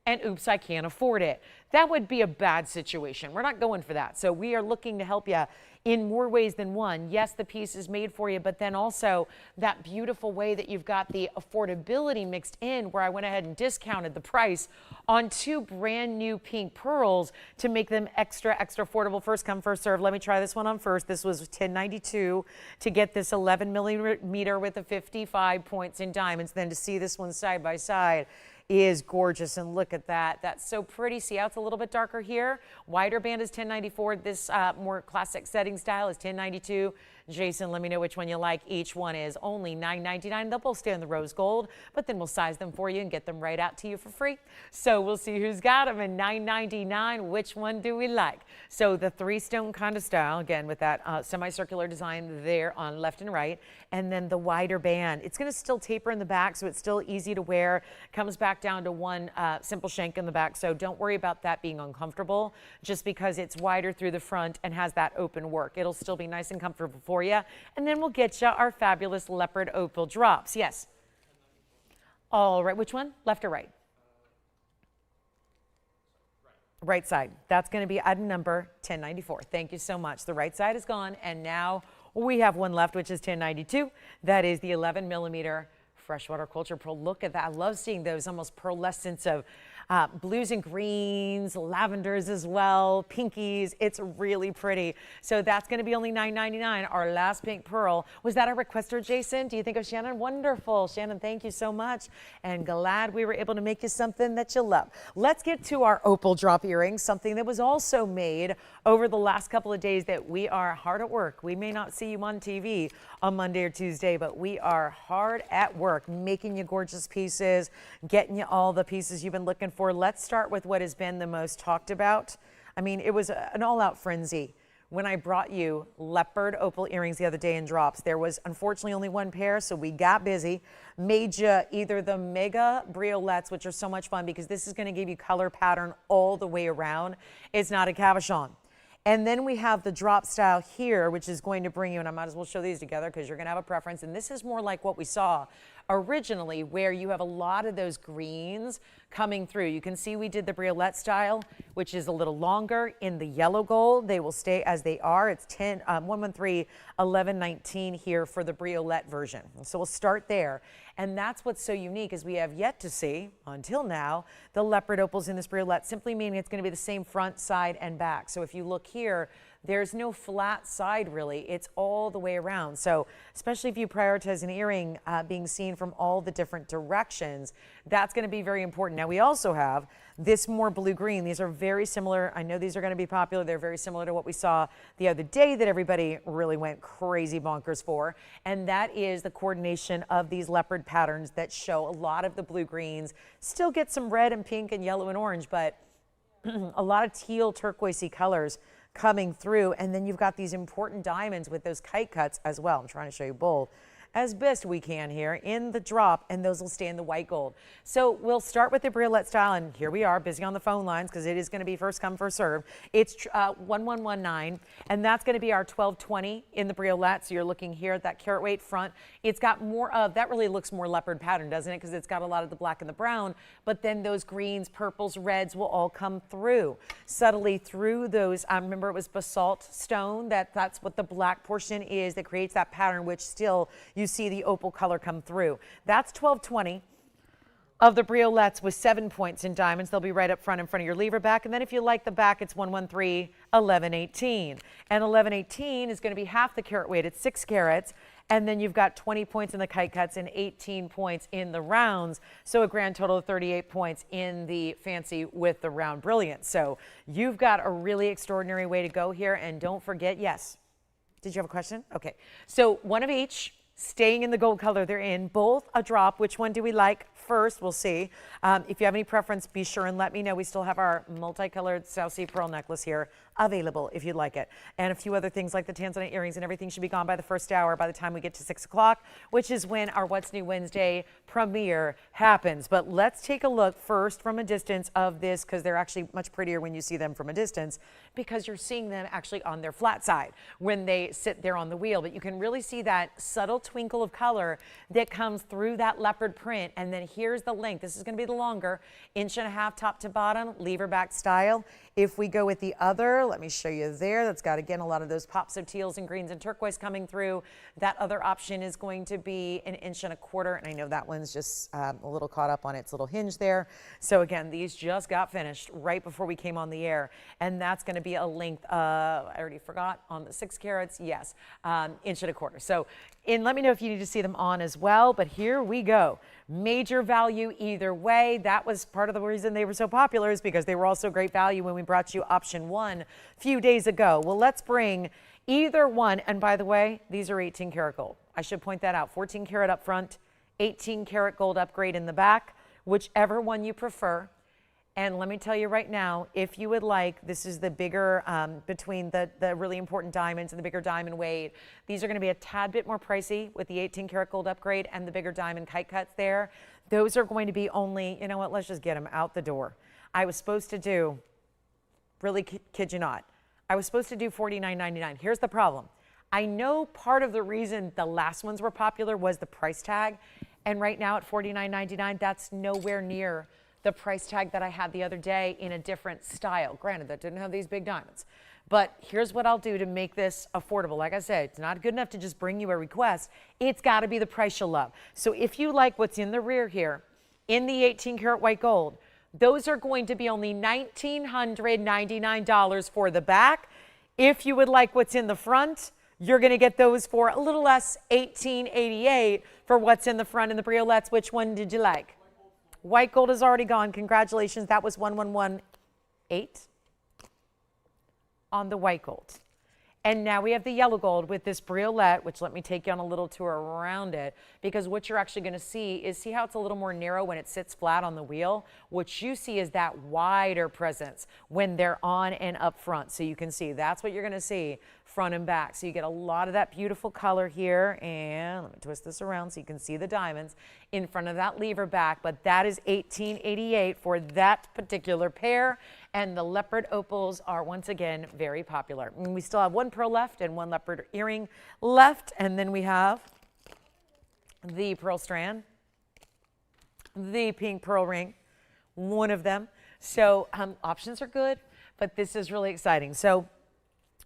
Speaker 1: And oops, I can't afford it. That would be a bad situation. We're not going for that. So we are looking to help you in more ways than one. Yes, the piece is made for you, but then also that beautiful way that you've got the affordability mixed in, where I went ahead and discounted the price on two brand new pink pearls to make them extra affordable. First come, first serve. Let me try this one on first. This was $10.92 to get this 11 millimeter with the 55 points in diamonds. Then to see this one side by side is gorgeous. And look at that. That's so pretty. See how it's a little bit darker here? Wider band is 1094. This more classic setting style is 1092. Jason, let me know which one you like. Each one is only $9.99. They'll both stay in the rose gold, but then we'll size them for you and get them right out to you for free. So we'll see who's got them in $9.99. Which one do we like? So the 3-stone kind of style, again, with that semicircular design there on left and right, and then the wider band. It's going to still taper in the back, so it's still easy to wear. Comes back down to one simple shank in the back, so don't worry about that being uncomfortable just because it's wider through the front and has that open work. It'll still be nice and comfortable for you. And then we'll get you our fabulous leopard opal drops. Yes. All right. Which one? Left or right? Right side. That's going to be item number 1094. Thank you so much. The right side is gone. And now We have one left, which is 1092. That is the 11 millimeter freshwater culture pearl. Look at that. I love seeing those almost pearlescence of blues and greens, lavenders as well, pinkies. It's really pretty. So that's going to be only $9.99. Our last pink pearl. Was that a requester, Jason? Do you think of Shannon? Wonderful. Shannon, thank you so much. And glad we were able to make you something that you love. Let's get to our opal drop earrings, something that was also made over the last couple of days that we are hard at work. We may not see you on TV on Monday or Tuesday, but we are hard at work making you gorgeous pieces, getting you all the pieces you've been looking for. Let's start with what has been the most talked about. I mean, it was an all-out frenzy when I brought you leopard opal earrings the other day in drops. There was unfortunately only one pair, so we got busy. Made you either the mega briolettes, which are so much fun because this is going to give you color pattern all the way around. It's not a cabochon. And then we have the drop style here, which is going to bring you, and I might as well show these together because you're going to have a preference. And this is more like what we saw originally, where you have a lot of those greens coming through. You can see we did the briolette style, which is a little longer in the yellow gold. They will stay as they are. It's 113, 1119 here for the briolette version. So we'll start there. And that's what's so unique is we have yet to see, until now, the leopard opals in this briolette, simply meaning it's going to be the same front, side, and back. So if you look here, there's no flat side really. It's all the way around. So especially if you prioritize an earring being seen from all the different directions, that's going to be very important. Now we also have this more blue-green. These are very similar. I know these are going to be popular. They're very similar to what we saw the other day that everybody really went crazy bonkers for. And that is the coordination of these leopard patterns that show a lot of the blue-greens. Still get some red and pink and yellow and orange, but a lot of teal turquoisey colors coming through. And then you've got these important diamonds with those kite cuts as well. I'm trying to show you both as best we can here in the drop, and those will stay in the white gold. So we'll start with the briolette style, and here we are busy on the phone lines because it is going to be first come, first serve. It's 1119, and that's going to be our 1220 in the briolette. So you're looking here at that carat weight front. It's got more of, that really looks more leopard pattern, doesn't it? Because it's got a lot of the black and the brown, but then those greens, purples, reds will all come through subtly through those. Remember it was basalt stone, that's what the black portion is that creates that pattern, which still you see the opal color come through. That's 1220 of the briolettes with 7 points in diamonds. They'll be right up front in front of your lever back. And then if you like the back, it's 113, 1118. And 1118 is going to be half the carat weight. It's 6 carats. And then you've got 20 points in the kite cuts and 18 points in the rounds. So a grand total of 38 points in the fancy with the round brilliance. So you've got a really extraordinary way to go here. And don't forget, yes. Did you have a question? Okay. So one of each. Staying in the gold color they're in, both a drop. Which one do we like first? We'll see. If you have any preference, be sure and let me know. We still have our multicolored South Sea pearl necklace here available if you'd like it. And a few other things like the Tanzanite earrings, and everything should be gone by the first hour by the time we get to 6 o'clock, which is when our What's New Wednesday premiere happens. But let's take a look first from a distance of this, because they're actually much prettier when you see them from a distance, because you're seeing them actually on their flat side when they sit there on the wheel. But you can really see that subtle twinkle of color that comes through that leopard print. And then here's the length. This is going to be the longer, 1.5 inches top to bottom, lever back style. If we go with the other, let me show you there. That's got, again, a lot of those pops of teals and greens and turquoise coming through. That other option is going to be 1.25 inches. And I know that one's just a little caught up on its little hinge there. So again, these just got finished right before we came on the air. And that's going to be a length of, I already forgot, on the 6 carats, yes, 1.25 inches. So, and let me know if you need to see them on as well. But here we go. Major value either way. That was part of the reason they were so popular, is because they were also great value when we brought you option 1 a few days ago. Well, let's bring either one. And by the way, these are 18 karat gold. I should point that out. 14 karat up front, 18 karat gold upgrade in the back, whichever one you prefer. And let me tell you right now, if you would like, this is the bigger, between the really important diamonds and the bigger diamond weight. These are going to be a tad bit more pricey with the 18 karat gold upgrade and the bigger diamond kite cuts there. Those are going to be only, you know what, let's just get them out the door. I was supposed to do, really kid you not, I was supposed to do $49.99. Here's the problem. I know part of the reason the last ones were popular was the price tag. And right now at $49.99, that's nowhere near the price tag that I had the other day in a different style. Granted, that didn't have these big diamonds. But here's what I'll do to make this affordable. Like I said, it's not good enough to just bring you a request. It's got to be the price you'll love. So if you like what's in the rear here, in the 18 karat white gold, those are going to be only $1,999 for the back. If you would like what's in the front, you're going to get those for a little less, $1,888 for what's in the front. And the briolettes, which one did you like? White gold is already gone. Congratulations. That was 1118 on the white gold. And now we have the yellow gold with this briolette, which let me take you on a little tour around it, because what you're actually going to see how it's a little more narrow when it sits flat on the wheel. What you see is that wider presence when they're on and up front. So you can see that's what you're going to see front and back. So you get a lot of that beautiful color here. And let me twist this around so you can see the diamonds in front of that lever back. But that is $1,888 for that particular pair. And the leopard opals are once again very popular. And we still have one pearl left and one leopard earring left. And then we have the pearl strand, the pink pearl ring, one of them. So options are good, but this is really exciting. So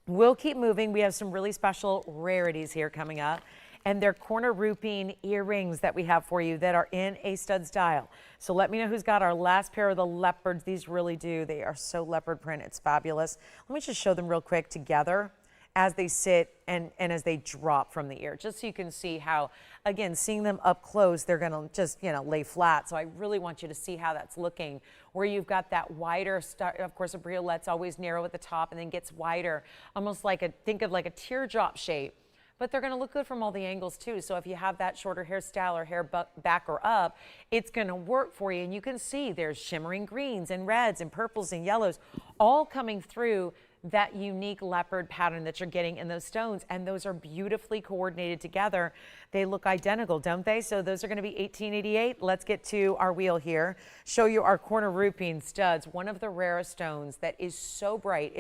Speaker 1: we'll keep moving. We have some really special rarities here coming up. And they're Kornerupine earrings that we have for you that are in a stud style. So let me know who's got our last pair of the leopards. These really do. They are so leopard print. It's fabulous. Let me just show them real quick together as they sit and as they drop from the ear, just so you can see how, again, seeing them up close, they're going to just, lay flat. So I really want you to see how that's looking, where you've got that wider, of course, a briolette's always narrow at the top and then gets wider, almost like think of like a teardrop shape. But they're going to look good from all the angles too. So if you have that shorter hairstyle or hair back or up, it's going to work for you. And you can see there's shimmering greens and reds and purples and yellows all coming through that unique leopard pattern that you're getting in those stones. And those are beautifully coordinated together. They look identical, don't they? So those are going to be $1,888. Let's get to our wheel here. Show you our Kornerupine studs, one of the rarest stones that is so bright.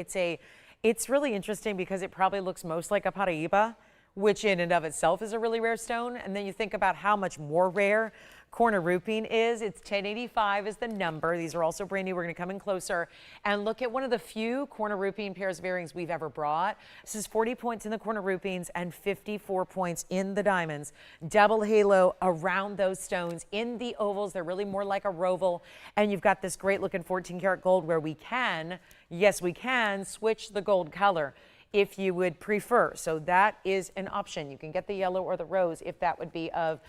Speaker 1: It's really interesting because it probably looks most like a Paraíba, which in and of itself is a really rare stone. And then you think about how much more rare Kornerupine is. It's 1085 is the number. These are also brand new. We're going to come in closer and look at one of the few Kornerupine pairs of earrings we've ever brought. This is 40 points in the Kornerupines and 54 points in the diamonds. Double halo around those stones in the ovals. They're really more like a roval. And you've got this great looking 14 karat gold where we can, yes, we can switch the gold color if you would prefer. So that is an option. You can get the yellow or the rose if that would be of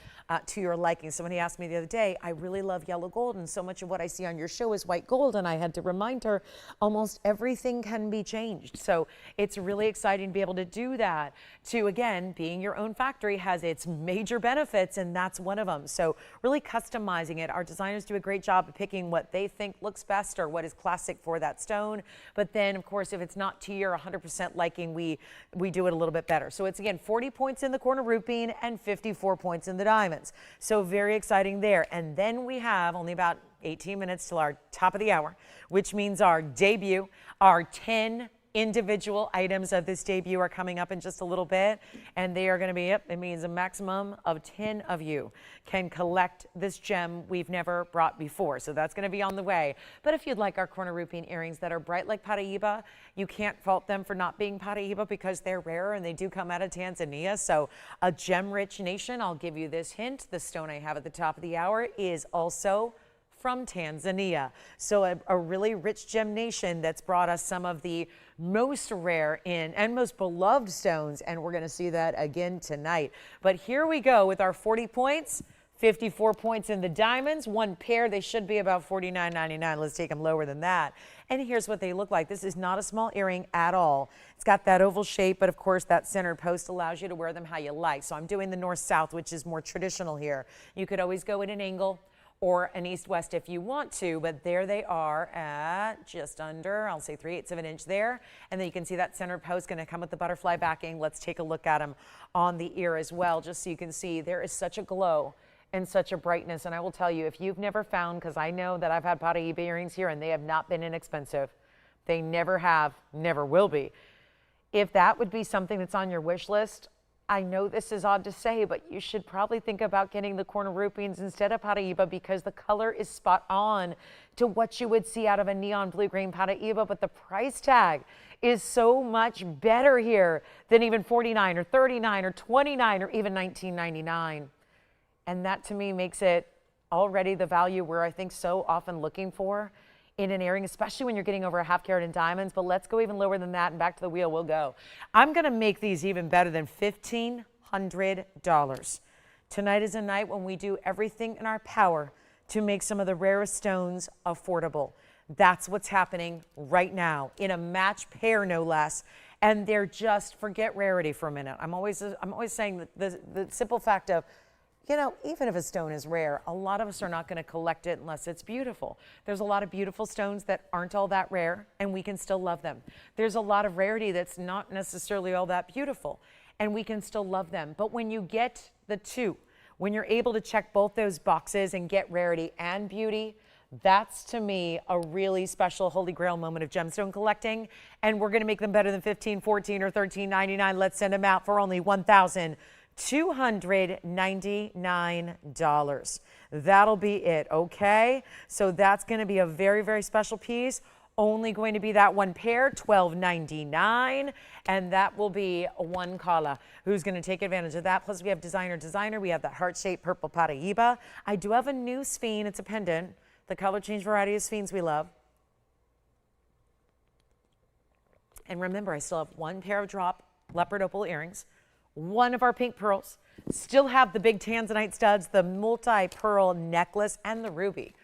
Speaker 1: to your liking. Somebody asked me the other day, I really love yellow gold and so much of what I see on your show is white gold. And I had to remind her almost everything can be changed. So it's really exciting to be able to do that. To again, being your own factory has its major benefits, and that's one of them. So really customizing it. Our designers do a great job of picking what they think looks best or what is classic for that stone. But then of course, if it's not to your 100% liking, we do it a little bit better. So it's again 40 points in the Kornerupine and 54 points in the diamonds. So very exciting there. And then we have only about 18 minutes till our top of the hour, which means our debut. Our 10 individual items of this debut are coming up in just a little bit, and they are going to be up. It means a maximum of 10 of you can collect this gem we've never brought before. So that's going to be on the way. But if you'd like our Kornerupine earrings that are bright like Paraíba, you can't fault them for not being Paraíba because they're rare and they do come out of Tanzania. So a gem-rich nation. I'll give you this hint. The stone I have at the top of the hour is also from Tanzania. So a really rich gem nation that's brought us some of the most rare and most beloved stones, and we're going to see that again tonight. But here we go with our 40 points, 54 points in the diamonds, one pair. They should be about $49.99. Let's take them lower than that. And here's what they look like. This is not a small earring at all. It's got that oval shape, but of course that center post allows you to wear them how you like. So I'm doing the north-south, which is more traditional here. You could always go at an angle or an east-west if you want to, but there they are at just under, I'll say 3/8 of an inch there. And then you can see that center post going to come with the butterfly backing. Let's take a look at them on the ear as well, just so you can see there is such a glow and such a brightness. And I will tell you, if you've never found, because I know that I've had Paraíba earrings here and they have not been inexpensive. They never have, never will be. If that would be something that's on your wish list, I know this is odd to say, but you should probably think about getting the Kornerupines instead of Paraiba because the color is spot on to what you would see out of a neon blue-green Paraiba, but the price tag is so much better here than even $49 or $39 or $29 or even $19.99. And that to me makes it already the value we're, I think, so often looking for in an earring, especially when you're getting over a half carat in diamonds. But let's go even lower than that, and back to the wheel we'll go. I'm going to make these even better than $1,500. Tonight is a night when we do everything in our power to make some of the rarest stones affordable. That's what's happening right now in a match pair, no less. And they're just, forget rarity for a minute. I'm always saying that the simple fact of, you know, even if a stone is rare, a lot of us are not going to collect it unless it's beautiful. There's a lot of beautiful stones that aren't all that rare, and we can still love them. There's a lot of rarity that's not necessarily all that beautiful, and we can still love them. But when you get the two, when you're able to check both those boxes and get rarity and beauty, that's to me a really special holy grail moment of gemstone collecting. And we're going to make them better than $15, $14, or $13.99. Let's send them out for only $1,299. That'll be it, okay? So that's going to be a very, very special piece. Only going to be that one pair, $12.99, and that will be one caller who's going to take advantage of that. Plus, we have designer. We have that heart-shaped purple Paraiba. I do have a new sphene. It's a pendant. The color change variety of sphenes we love. And remember, I still have one pair of drop leopard opal earrings, one of our pink pearls, still have the big Tanzanite studs, the multi-pearl necklace, and the ruby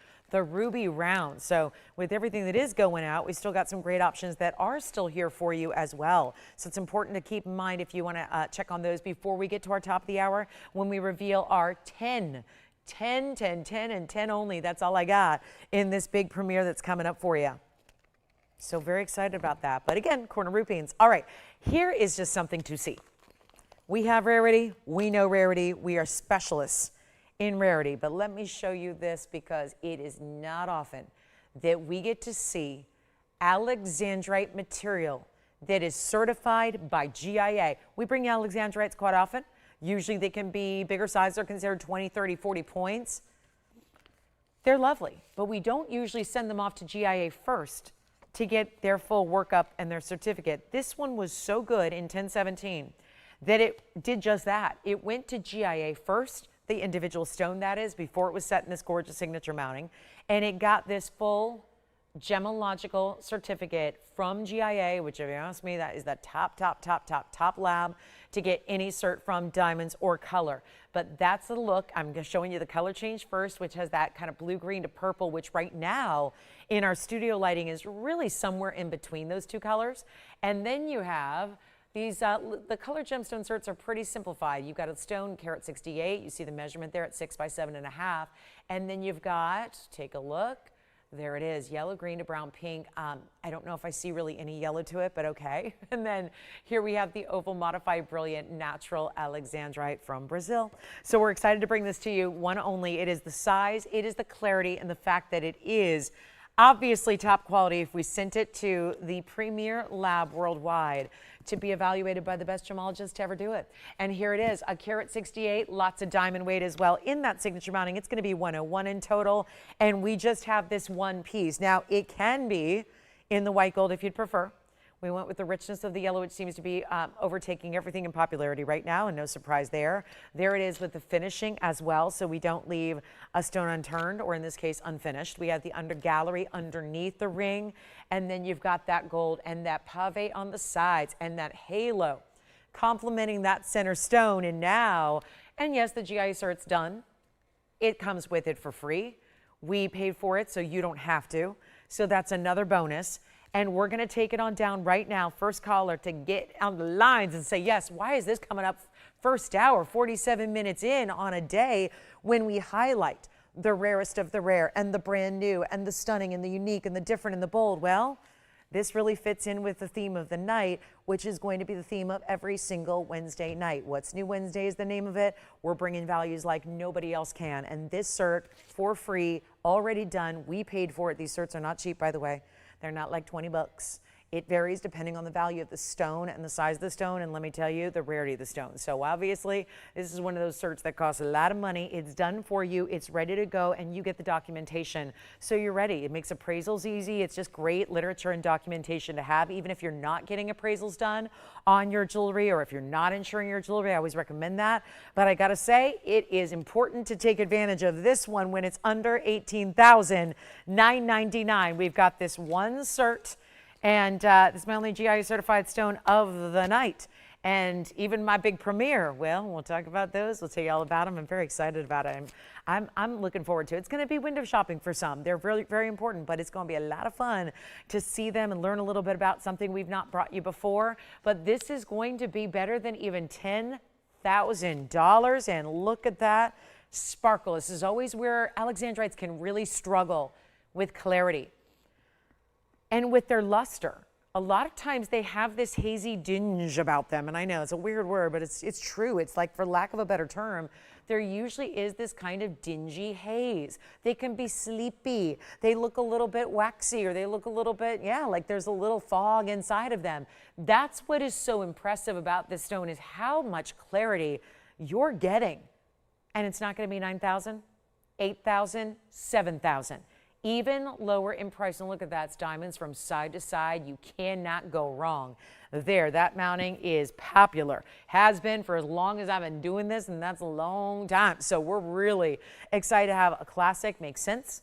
Speaker 1: round. So with everything that is going out, we still got some great options that are still here for you as well. So it's important to keep in mind if you want to check on those before we get to our top of the hour when we reveal our 10, and 10 only. That's all I got in this big premiere that's coming up for you. So very excited about that. But again, Kornerupines. All right, here is just something to see. We have rarity. We know rarity. We are specialists in rarity. But let me show you this because it is not often that we get to see Alexandrite material that is certified by GIA. We bring Alexandrites quite often. Usually they can be bigger size. They're considered 20, 30, 40 points. They're lovely, but we don't usually send them off to GIA first to get their full workup and their certificate. This one was so good in 1017 that it did just that. It went to GIA first, the individual stone that is, before it was set in this gorgeous signature mounting, and it got this full gemological certificate from GIA, which if you ask me, that is the top lab to get any cert from, diamonds or color. But that's the look. I'm just showing you the color change first, which has that kind of blue-green to purple, which right now in our studio lighting is really somewhere in between those two colors. And then you have these, the color gemstone certs are pretty simplified. You've got a stone, carat 68. You see the measurement there at 6 by 7.5. And then you've got, take a look, there it is, yellow, green to brown, pink. I don't know if I see really any yellow to it, but okay. And then here we have the oval modified brilliant natural Alexandrite from Brazil. So we're excited to bring this to you, one only. It is the size, it is the clarity, and the fact that it is obviously top quality if we sent it to the premier lab worldwide to be evaluated by the best gemologists to ever do it. And here it is, a carat 68, lots of diamond weight as well in that signature mounting. It's going to be 101 in total, and we just have this one piece. Now, it can be in the white gold if you'd prefer. We went with the richness of the yellow, which seems to be overtaking everything in popularity right now, and no surprise there. There it is with the finishing as well, so we don't leave a stone unturned, or in this case, unfinished. We have the under gallery underneath the ring, and then you've got that gold and that pave on the sides and that halo complementing that center stone. And now, and yes, the GIA cert's done. It comes with it for free. We paid for it, so you don't have to. So that's another bonus. And we're going to take it on down right now. First caller to get on the lines and say, yes, why is this coming up first hour, 47 minutes in on a day when we highlight the rarest of the rare and the brand new and the stunning and the unique and the different and the bold? Well, this really fits in with the theme of the night, which is going to be the theme of every single Wednesday night. What's New Wednesday is the name of it. We're bringing values like nobody else can. And this cert for free, already done. We paid for it. These certs are not cheap, by the way. They're not like 20 bucks. It varies depending on the value of the stone and the size of the stone, and let me tell you, the rarity of the stone. So obviously, this is one of those certs that costs a lot of money. It's done for you, it's ready to go, and you get the documentation. So you're ready. It makes appraisals easy. It's just great literature and documentation to have, even if you're not getting appraisals done on your jewelry, or if you're not insuring your jewelry. I always recommend that. But I gotta say, it is important to take advantage of this one when it's under $18,999. We've got this one cert, and this is my only GIA certified stone of the night. And even my big premiere, well, we'll talk about those. We'll tell you all about them. I'm very excited about it. I'm looking forward to it. It's going to be window shopping for some. They're really very important, but it's going to be a lot of fun to see them and learn a little bit about something we've not brought you before. But this is going to be better than even $10,000. And look at that sparkle. This is always where Alexandrites can really struggle with clarity and with their luster. A lot of times they have this hazy dinge about them, and I know it's a weird word, but it's true. It's like, for lack of a better term, there usually is this kind of dingy haze. They can be sleepy. They look a little bit waxy, or they look a little bit, yeah, like there's a little fog inside of them. That's what is so impressive about this stone, is how much clarity you're getting. And it's not going to be 9,000, 8,000, 7,000. Even lower in price. And look at that, it's diamonds from side to side. You cannot go wrong there. That mounting is popular, has been for as long as I've been doing this, and that's a long time. So we're really excited to have a classic. Makes sense.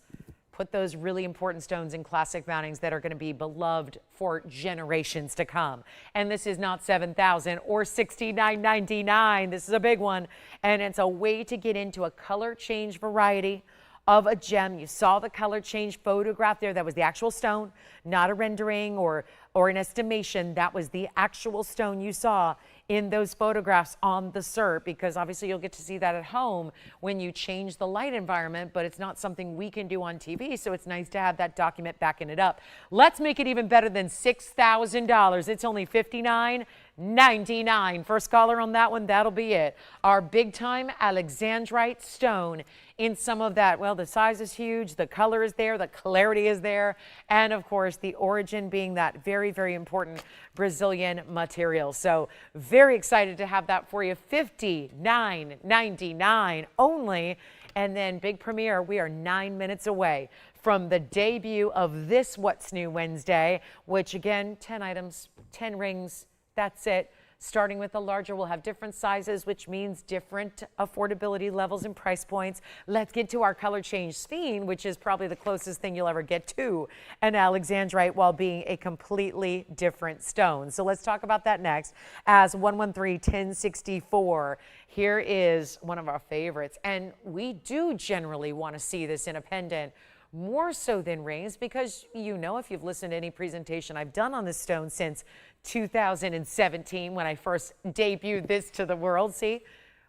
Speaker 1: Put those really important stones in classic mountings that are going to be beloved for generations to come. And this is not 7,000 or $69.99. This is a big one, and it's a way to get into a color change variety of a gem. You saw the color change photograph there. That was the actual stone, not a rendering or an estimation. That was the actual stone you saw in those photographs on the cert, because obviously you'll get to see that at home when you change the light environment, but it's not something we can do on TV, so it's nice to have that document backing it up. Let's make it even better than $6,000. It's only $59.99. First caller on that one, that'll be it. Our big time Alexandrite stone in some of that, well, the size is huge, the color is there, the clarity is there, and of course the origin being that very, very important Brazilian material. So very excited to have that for you. $59.99 only. And then big premiere, we are 9 minutes away from the debut of this What's New Wednesday, which again, 10 items, 10 rings, that's it. Starting with the larger, we'll have different sizes, which means different affordability levels and price points. Let's get to our color change sphene, which is probably the closest thing you'll ever get to an Alexandrite while being a completely different stone. So let's talk about that next. As 113-1064, here is one of our favorites. And we do generally want to see this in a pendant, more so than rings, because you know, if you've listened to any presentation I've done on this stone since 2017, when I first debuted this to the world. See,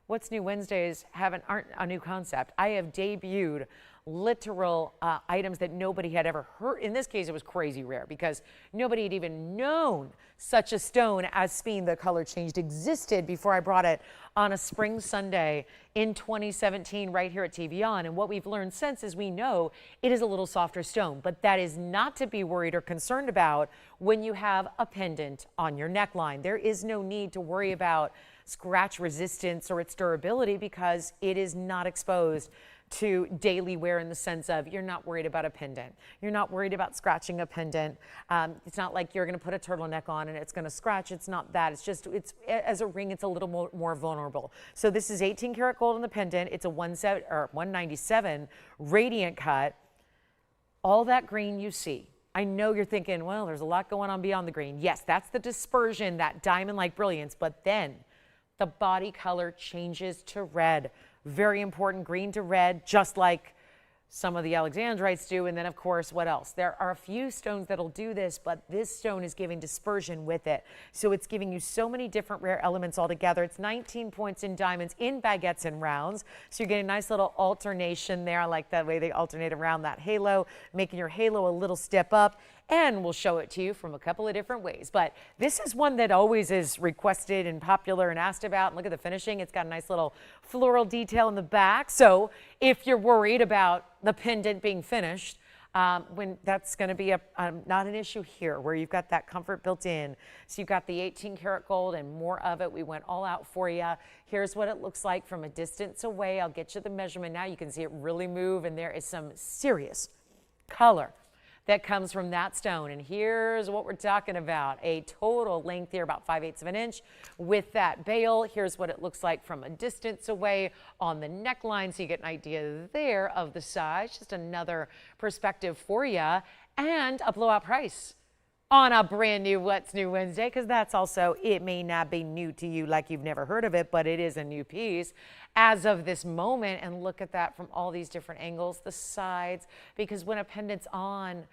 Speaker 1: What's New Wednesdays aren't a new concept. I have debuted literal items that nobody had ever heard. In this case, it was crazy rare because nobody had even known such a stone as sphene, the color changed, existed before I brought it on a spring Sunday in 2017 right here at TVON. And what we've learned since is we know it is a little softer stone, but that is not to be worried or concerned about when you have a pendant on your neckline. There is no need to worry about scratch resistance or its durability because it is not exposed to daily wear, in the sense of you're not worried about a pendant. You're not worried about scratching a pendant. It's not like you're going to put a turtleneck on and it's going to scratch. It's not that. It's just, as a ring, it's a little more vulnerable. So this is 18 karat gold in the pendant. It's a 197 radiant cut. All that green you see, I know you're thinking, well, there's a lot going on beyond the green. Yes, that's the dispersion, that diamond-like brilliance, but then the body color changes to red. Very important, green to red, just like some of the Alexandrites do. And then, of course, what else? There are a few stones that'll do this, but this stone is giving dispersion with it. So it's giving you so many different rare elements all together. It's 19 points in diamonds, in baguettes and rounds. So you're getting a nice little alternation there. I like that way they alternate around that halo, making your halo a little step up. And we'll show it to you from a couple of different ways. But this is one that always is requested and popular and asked about. And look at the finishing. It's got a nice little floral detail in the back. So if you're worried about the pendant being finished, when that's going to be not an issue here, where you've got that comfort built in. So you've got the 18 karat gold and more of it. We went all out for you. Here's what it looks like from a distance away. I'll get you the measurement now. You can see it really move, and there is some serious color that comes from that stone. And here's what we're talking about. A total length here, about 5/8 of an inch with that bail. Here's what it looks like from a distance away on the neckline, so you get an idea there of the size. Just another perspective for you. And a blowout price on a brand new What's New Wednesday, because that's also, it may not be new to you like you've never heard of it, but it is a new piece as of this moment. And look at that from all these different angles, the sides, because when a pendant's on,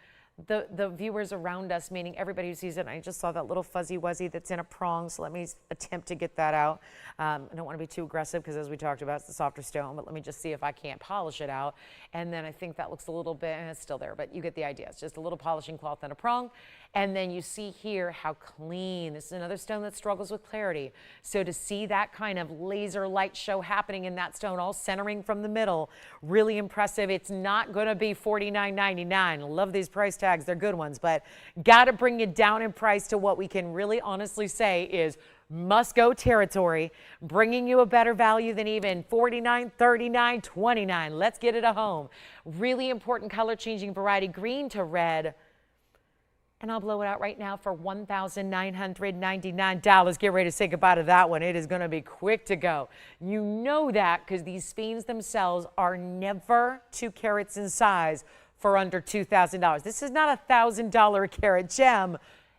Speaker 1: the viewers around us, meaning everybody who sees it, and I just saw that little fuzzy wuzzy that's in a prong, so let me attempt to get that out. I don't want to be too aggressive because, as we talked about, it's the softer stone, but let me just see if I can't polish it out. And then I think that looks a little bit, and it's still there, but you get the idea. It's just a little polishing cloth and a prong. And then you see here how clean. This is another stone that struggles with clarity. So to see that kind of laser light show happening in that stone, all centering from the middle, really impressive. It's not going to be $49.99. Love these price tags. They're good ones, but got to bring it down in price to what we can really honestly say is must-go territory, bringing you a better value than even $49, $39, $29. Let's get it a home. Really important color-changing variety, green to red. And I'll blow it out right now for $1,999. Get ready to say goodbye to that one. It is going to be quick to go. You know that because these sphenes themselves are never 2 carats in size for under $2,000. This is not a $1,000 a carat gem,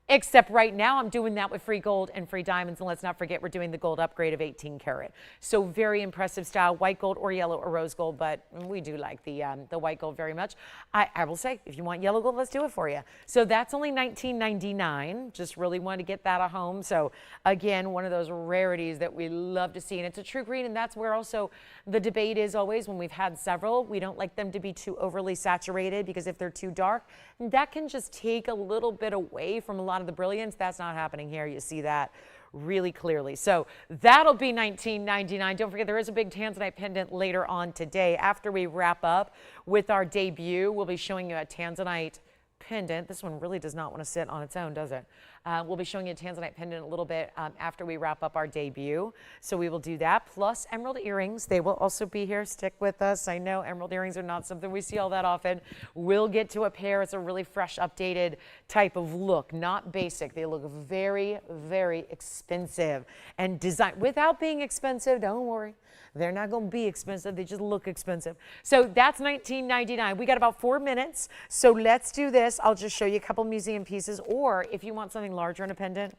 Speaker 1: except right now I'm doing that with free gold and free diamonds. And let's not forget, we're doing the gold upgrade of 18 karat. So very impressive style, white gold or yellow or rose gold, but we do like the white gold very much. I will say, if you want yellow gold, let's do it for you. So that's only $19.99. Just really want to get that at home. So again, one of those rarities that we love to see, and it's a true green, and that's where also the debate is always when we've had several. We don't like them to be too overly saturated, because if they're too dark, that can just take a little bit away from a lot of the brilliance. That's not happening here. You see that really clearly. So that'll be $19.99. Don't forget, there is a big Tanzanite pendant later on today. After we wrap up with our debut, we'll be showing you a Tanzanite pendant. This one really does not want to sit on its own, does it? We'll be showing you a Tanzanite pendant a little bit after we wrap up our debut. So we will do that, plus emerald earrings. They will also be here. Stick with us. I know emerald earrings are not something we see all that often. We'll get to a pair. It's a really fresh, updated type of look, not basic. They look very, very expensive and designed without being expensive. Don't worry. They're not going to be expensive. They just look expensive. So that's $19.99. We got about 4 minutes. So let's do this. I'll just show you a couple museum pieces, or if you want something larger in a pendant,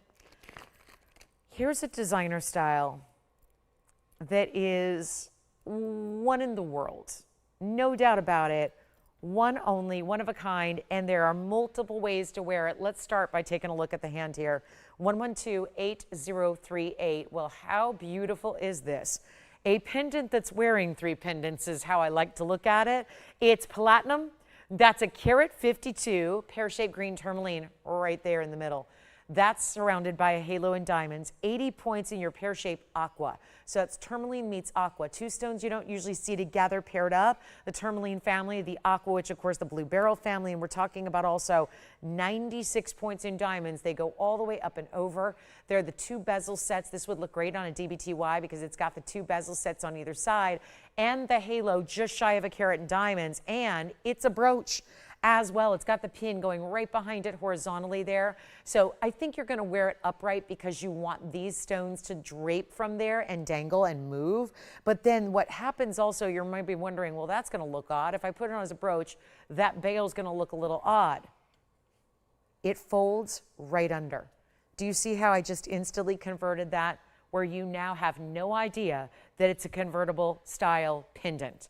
Speaker 1: here's a designer style that is one in the world. No doubt about it. One only, one of a kind, and there are multiple ways to wear it. Let's start by taking a look at the hand here. 112-8038. Well, how beautiful is this? A pendant that's wearing 3 pendants is how I like to look at it. It's platinum. That's a carat 52 pear-shaped green tourmaline right there in the middle. That's surrounded by a halo in diamonds. 80 points in your pear-shaped aqua. So that's tourmaline meets aqua. 2 stones you don't usually see together paired up. The tourmaline family, the aqua, which of course the blue beryl family, and we're talking about also 96 points in diamonds. They go all the way up and over. They're the 2 bezel sets. This would look great on a DBTY because it's got the 2 bezel sets on either side and the halo just shy of a carat in diamonds, and it's a brooch as well. It's got the pin going right behind it horizontally there. So I think you're going to wear it upright because you want these stones to drape from there and dangle and move. But then what happens also, you might be wondering, well, that's going to look odd. If I put it on as a brooch, that bail is going to look a little odd. It folds right under. Do you see how I just instantly converted that, where you now have no idea that it's a convertible style pendant?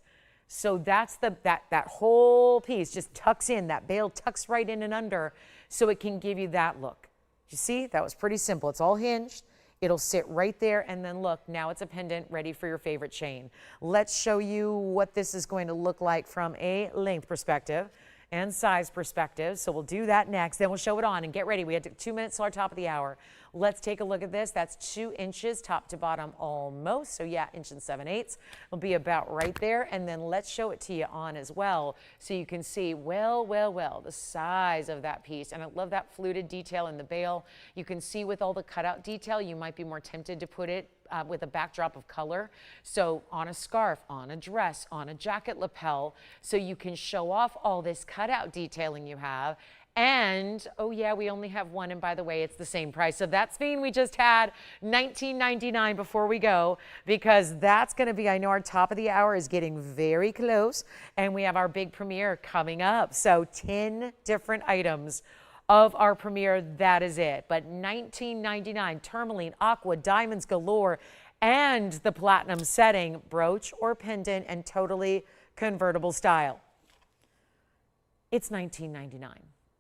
Speaker 1: So that's that whole piece just tucks in, that bail tucks right in and under, so it can give you that look. You see, that was pretty simple. It's all hinged. It'll sit right there, and then look, now it's a pendant ready for your favorite chain. Let's show you what this is going to look like from a length perspective. and size perspective. So we'll do that next. Then we'll show it on and get ready. We had 2 minutes till our top of the hour. Let's take a look at this. That's 2 inches top to bottom almost. So yeah, 1 7/8. It'll be about right there. And then let's show it to you on as well. So you can see well, the size of that piece. And I love that fluted detail in the bail. You can see with all the cutout detail, you might be more tempted to put it with a backdrop of color. So on a scarf, on a dress, on a jacket lapel, so you can show off all this cutout detailing you have. And, oh yeah, we only have one, and by the way, it's the same price. So that sphene we just had, $19.99 before we go, because that's gonna be, I know our top of the hour is getting very close, and we have our big premiere coming up. So 10 different items of our premiere, that is it. But $19.99, tourmaline, aqua, diamonds galore, and the platinum setting, brooch or pendant, and totally convertible style. It's $19.99.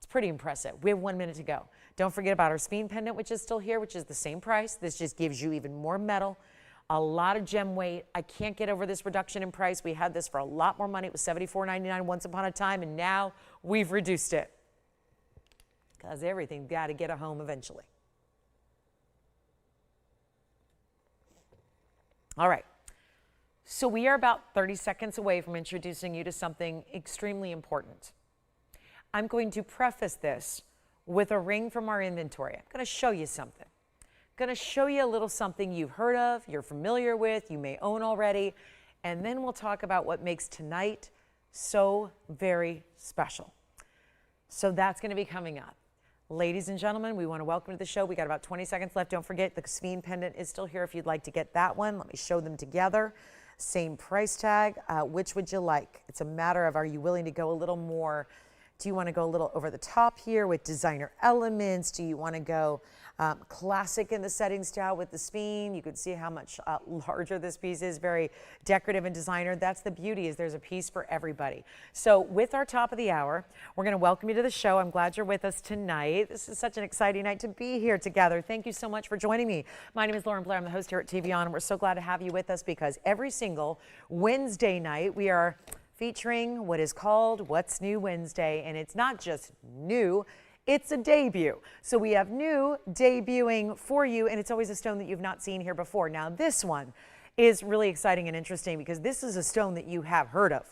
Speaker 1: Pretty impressive. We have 1 minute to go. Don't forget about our sphene pendant, which is still here, which is the same price. This just gives you even more metal, a lot of gem weight. I can't get over this reduction in price. We had this for a lot more money. It was $74.99 once upon a time, and now we've reduced it because everything's got to get a home eventually. All right. So we are about 30 seconds away from introducing you to something extremely important. I'm going to preface this with a ring from our inventory. I'm going to show you something. I'm going to show you a little something you've heard of, you're familiar with, you may own already, and then we'll talk about what makes tonight so very special. So that's going to be coming up. Ladies and gentlemen, we want to welcome to the show. We got about 20 seconds left. Don't forget the sphene pendant is still here if you'd like to get that one. Let me show them together. Same price tag. Which would you like? It's a matter of, are you willing to go a little more? Do you want to go a little over the top here with designer elements? Do you want to go classic in the setting style with the sphene? You can see how much larger this piece is, very decorative and designer. That's the beauty, is there's a piece for everybody. So with our top of the hour, we're going to welcome you to the show. I'm glad you're with us tonight. This is such an exciting night to be here together. Thank you so much for joining me. My name is Lauren Blair. I'm the host here at TVON, and we're so glad to have you with us because every single Wednesday night we are featuring what is called What's New Wednesday, and it's not just new, it's a debut. So we have new debuting for you, and it's always a stone that you've not seen here before. Now this one is really exciting and interesting because this is a stone that you have heard of.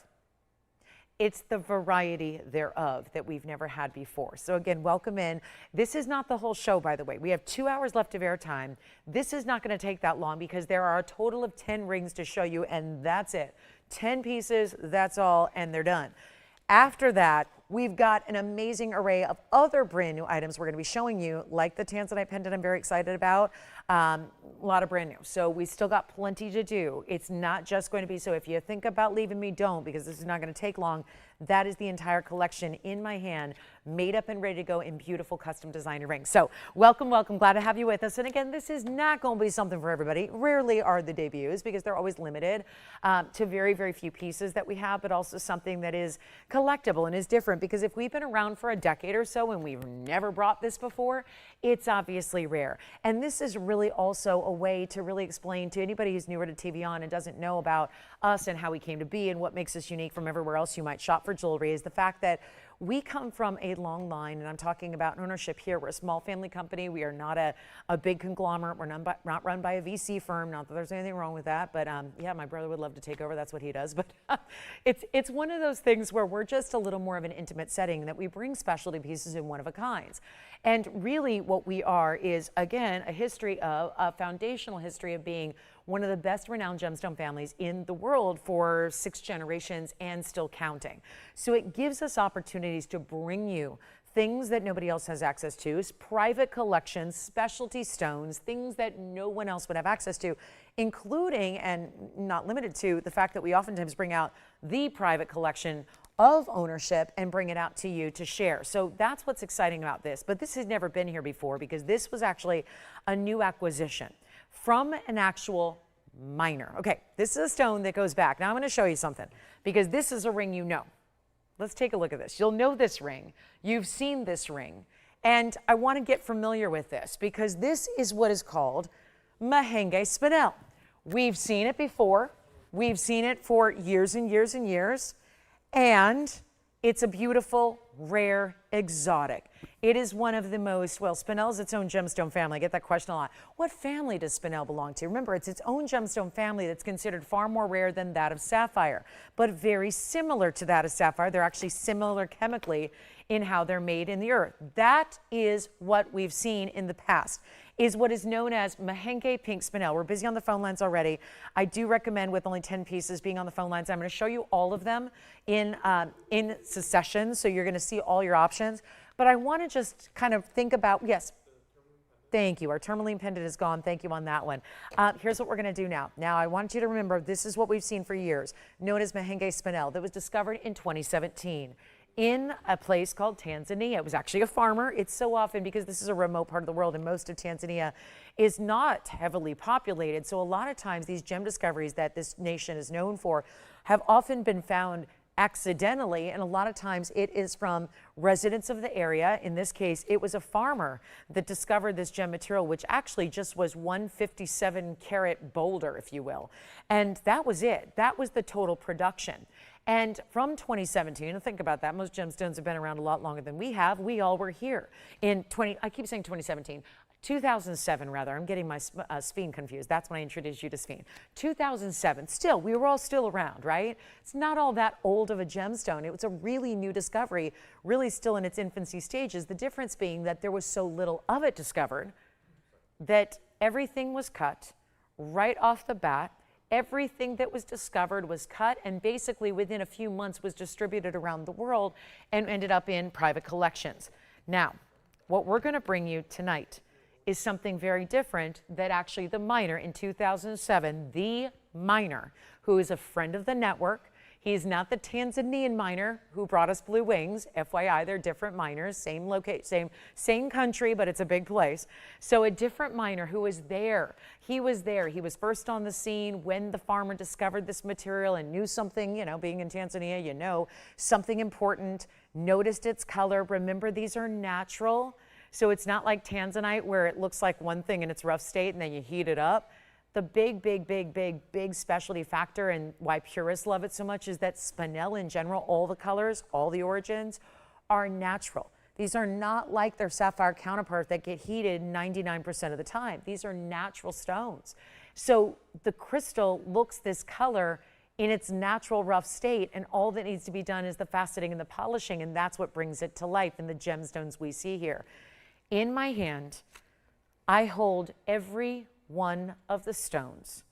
Speaker 1: It's the variety thereof that we've never had before. So again, welcome in. This is not the whole show, by the way. We have 2 hours left of airtime. This is not going to take that long because there are a total of 10 rings to show you, and that's it. 10 pieces, that's all, and they're done. After that, we've got an amazing array of other brand new items we're going to be showing you, like the Tanzanite pendant I'm very excited about. A lot of brand new. So we still got plenty to do. It's not just going to be, so if you think about leaving me, don't, because this is not going to take long. That is the entire collection in my hand, made up and ready to go in beautiful custom designer rings. So welcome, welcome. Glad to have you with us. And again, this is not going to be something for everybody. Rarely are the debuts because they're always limited to very, very few pieces that we have, but also something that is collectible and is different, because if we've been around for a decade or so and we've never brought this before, it's obviously rare. And this is really also a way to really explain to anybody who's newer to TVON and doesn't know about us and how we came to be and what makes us unique from everywhere else you might shop for jewelry, is the fact that we come from a long line, and I'm talking about ownership here. We're a small family company. We are not a big conglomerate. We're not run by a VC firm. Not that there's anything wrong with that, but yeah, my brother would love to take over. That's what he does. But it's one of those things where we're just a little more of an intimate setting, that we bring specialty pieces in one of a kinds. And really what we are is, again, a foundational history of being one of the best renowned gemstone families in the world for 6 generations and still counting. So it gives us opportunities to bring you things that nobody else has access to, private collections, specialty stones, things that no one else would have access to, including and not limited to the fact that we oftentimes bring out the private collection of ownership and bring it out to you to share. So that's what's exciting about this. But this has never been here before because this was actually a new acquisition from an actual miner. Okay, this is a stone that goes back. Now I'm going to show you something because this is a ring you know. Let's take a look at this. You'll know this ring. You've seen this ring. And I want to get familiar with this because this is what is called Mahenge spinel. We've seen it before. We've seen it for years and years and years. And It's a beautiful, rare, exotic. It is one of the most, well, spinel is its own gemstone family. I get that question a lot. What family does spinel belong to? Remember, it's its own gemstone family that's considered far more rare than that of sapphire, but very similar to that of sapphire. They're actually similar chemically in how they're made in the earth. That is what we've seen in the past, is what is known as Mahenge pink spinel. We're busy on the phone lines already. I do recommend, with only 10 pieces, being on the phone lines. I'm going to show you all of them in succession, so you're going to see all your options. But I want to just kind of think about, yes, thank you. Our Tourmaline pendant is gone. Thank you on that one. Here's what we're going to do now. Now, I want you to remember, this is what we've seen for years, known as Mahenge spinel, that was discovered in 2017. In a place called Tanzania. It was actually a farmer. It's so often, because this is a remote part of the world and most of Tanzania is not heavily populated. So a lot of times these gem discoveries that this nation is known for have often been found accidentally, and a lot of times it is from residents of the area. In this case, it was a farmer that discovered this gem material, which actually just was 157 carat boulder, if you will. And that was it. That was the total production. And from 2017, think about that, most gemstones have been around a lot longer than we have. We all were here in I keep saying 2017. 2007, rather. I'm getting my sphene confused. That's when I introduced you to sphene. 2007, still, we were all still around, right? It's not all that old of a gemstone. It was a really new discovery, really still in its infancy stages. The difference being that there was so little of it discovered that everything was cut right off the bat. Everything that was discovered was cut and basically within a few months was distributed around the world and ended up in private collections. Now, what we're going to bring you tonight is something very different that actually the miner in 2007, the miner, who is a friend of the network, he's not the Tanzanian miner who brought us blue wings. FYI, they're different miners, same location, same country, but it's a big place. So a different miner who was there. He was there. He was first on the scene when the farmer discovered this material and knew something, you know, being in Tanzania, you know, something important, noticed its color. Remember, these are natural. So it's not like Tanzanite where it looks like one thing in its rough state and then you heat it up. The big specialty factor and why purists love it so much is that spinel in general, all the colors, all the origins are natural. These are not like their sapphire counterpart that get heated 99% of the time. These are natural stones. So the crystal looks this color in its natural rough state, and all that needs to be done is the faceting and the polishing, and that's what brings it to life in the gemstones we see here. In my hand, I hold every one of the stones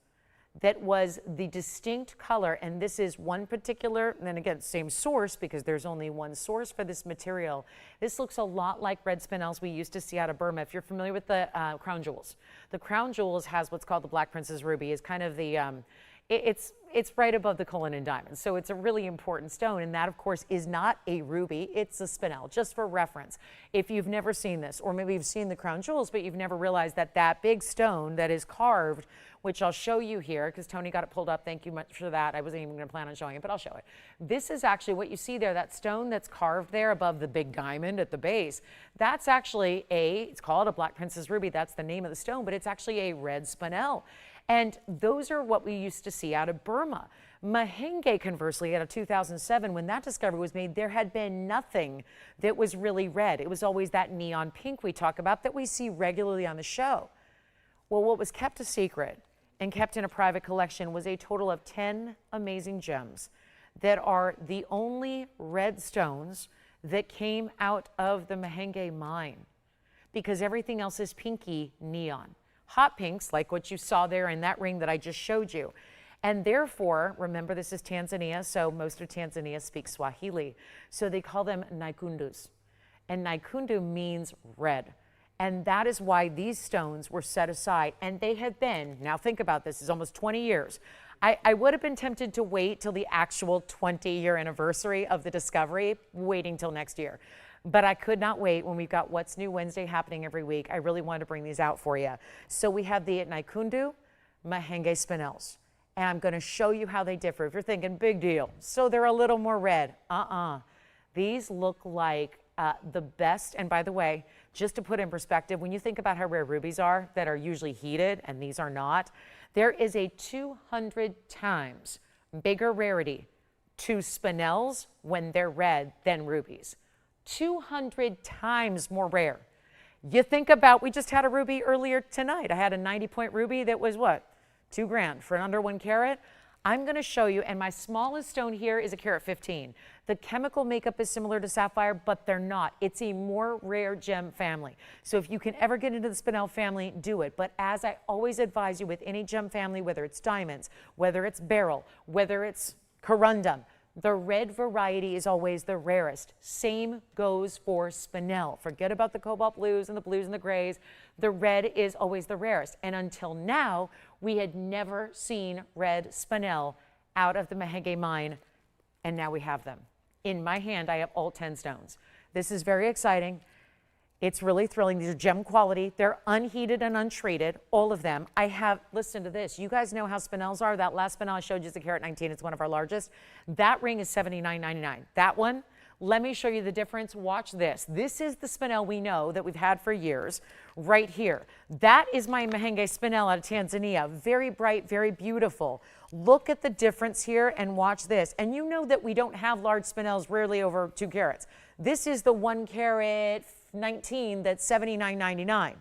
Speaker 1: that was the distinct color, and this is one particular, and then again, same source because there's only one source for this material. This looks a lot like red spinels we used to see out of Burma. If you're familiar with the crown jewels, the crown jewels has what's called the Black Princess Ruby, is kind of the, it's right above the Cullinan diamond. So it's a really important stone, and that of course is not a ruby, it's a spinel, just for reference. If you've never seen this, or maybe you've seen the crown jewels, but you've never realized that that big stone that is carved, which I'll show you here, because Tony got it pulled up, thank you much for that. I wasn't even gonna plan on showing it, but I'll show it. This is actually what you see there, that stone that's carved there above the big diamond at the base. That's actually it's called a Black Princess Ruby, that's the name of the stone, but it's actually a red spinel. And those are what we used to see out of Burma. Mahenge, conversely, out of 2007, when that discovery was made, there had been nothing that was really red. It was always that neon pink we talk about that we see regularly on the show. Well, what was kept a secret and kept in a private collection was a total of 10 amazing gems that are the only red stones that came out of the Mahenge mine, because everything else is pinky neon. Hot pinks, like what you saw there in that ring that I just showed you. And therefore, remember this is Tanzania, so most of Tanzania speaks Swahili. So they call them Naikundus. And Naikundu means red. And that is why these stones were set aside. And they have been, now think about this, it's almost 20 years. I would have been tempted to wait till the actual 20-year anniversary of the discovery, waiting till next year. But I could not wait when we've got What's New Wednesday happening every week. I really wanted to bring these out for you. So we have the Naikundu Mahenge spinels. And I'm going to show you how they differ. If you're thinking, big deal, so they're a little more red. These look like the best. And by the way, just to put in perspective, when you think about how rare rubies are that are usually heated, and these are not, there is a 200 times bigger rarity to spinels when they're red than rubies. 200 times more rare. You think about, we just had a ruby earlier tonight. I had a 90-point ruby that was what? $2,000 for under 1 carat. I'm going to show you, and my smallest stone here is a carat 15. The chemical makeup is similar to sapphire, but they're not. It's a more rare gem family. So if you can ever get into the spinel family, do it. But as I always advise you with any gem family, whether it's diamonds, whether it's beryl, whether it's corundum, the red variety is always the rarest. Same goes for spinel. Forget about the cobalt blues and the grays. The red is always the rarest. And until now, we had never seen red spinel out of the Mahenge mine, and now we have them. In my hand, I have all 10 stones. This is very exciting. It's really thrilling. These are gem quality. They're unheated and untreated, all of them. I have, listen to this. You guys know how spinels are. That last spinel I showed you is a carat 19. It's one of our largest. That ring is $79.99. That one, let me show you the difference. Watch this. This is the spinel we know that we've had for years right here. That is my Mahenge spinel out of Tanzania. Very bright, very beautiful. Look at the difference here and watch this. And you know that we don't have large spinels, rarely over 2 carats. This is the 1 carat 19 that's $79.99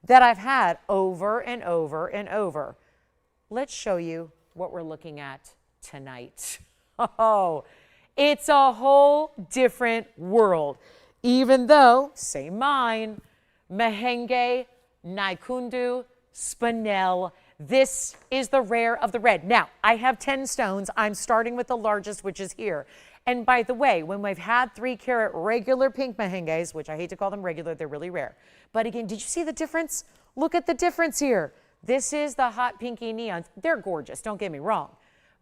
Speaker 1: that I've had over and over and over. Let's show you what we're looking at tonight. Oh, it's a whole different world. Even though, same mine, Mahenge, Naikundu, spinel. This is the rare of the red. Now, I have 10 stones. I'm starting with the largest, which is here. And by the way, when we've had 3 carat regular pink Mahenges, which I hate to call them regular, they're really rare. But again, did you see the difference? Look at the difference here. This is the hot pinky neons. They're gorgeous, don't get me wrong.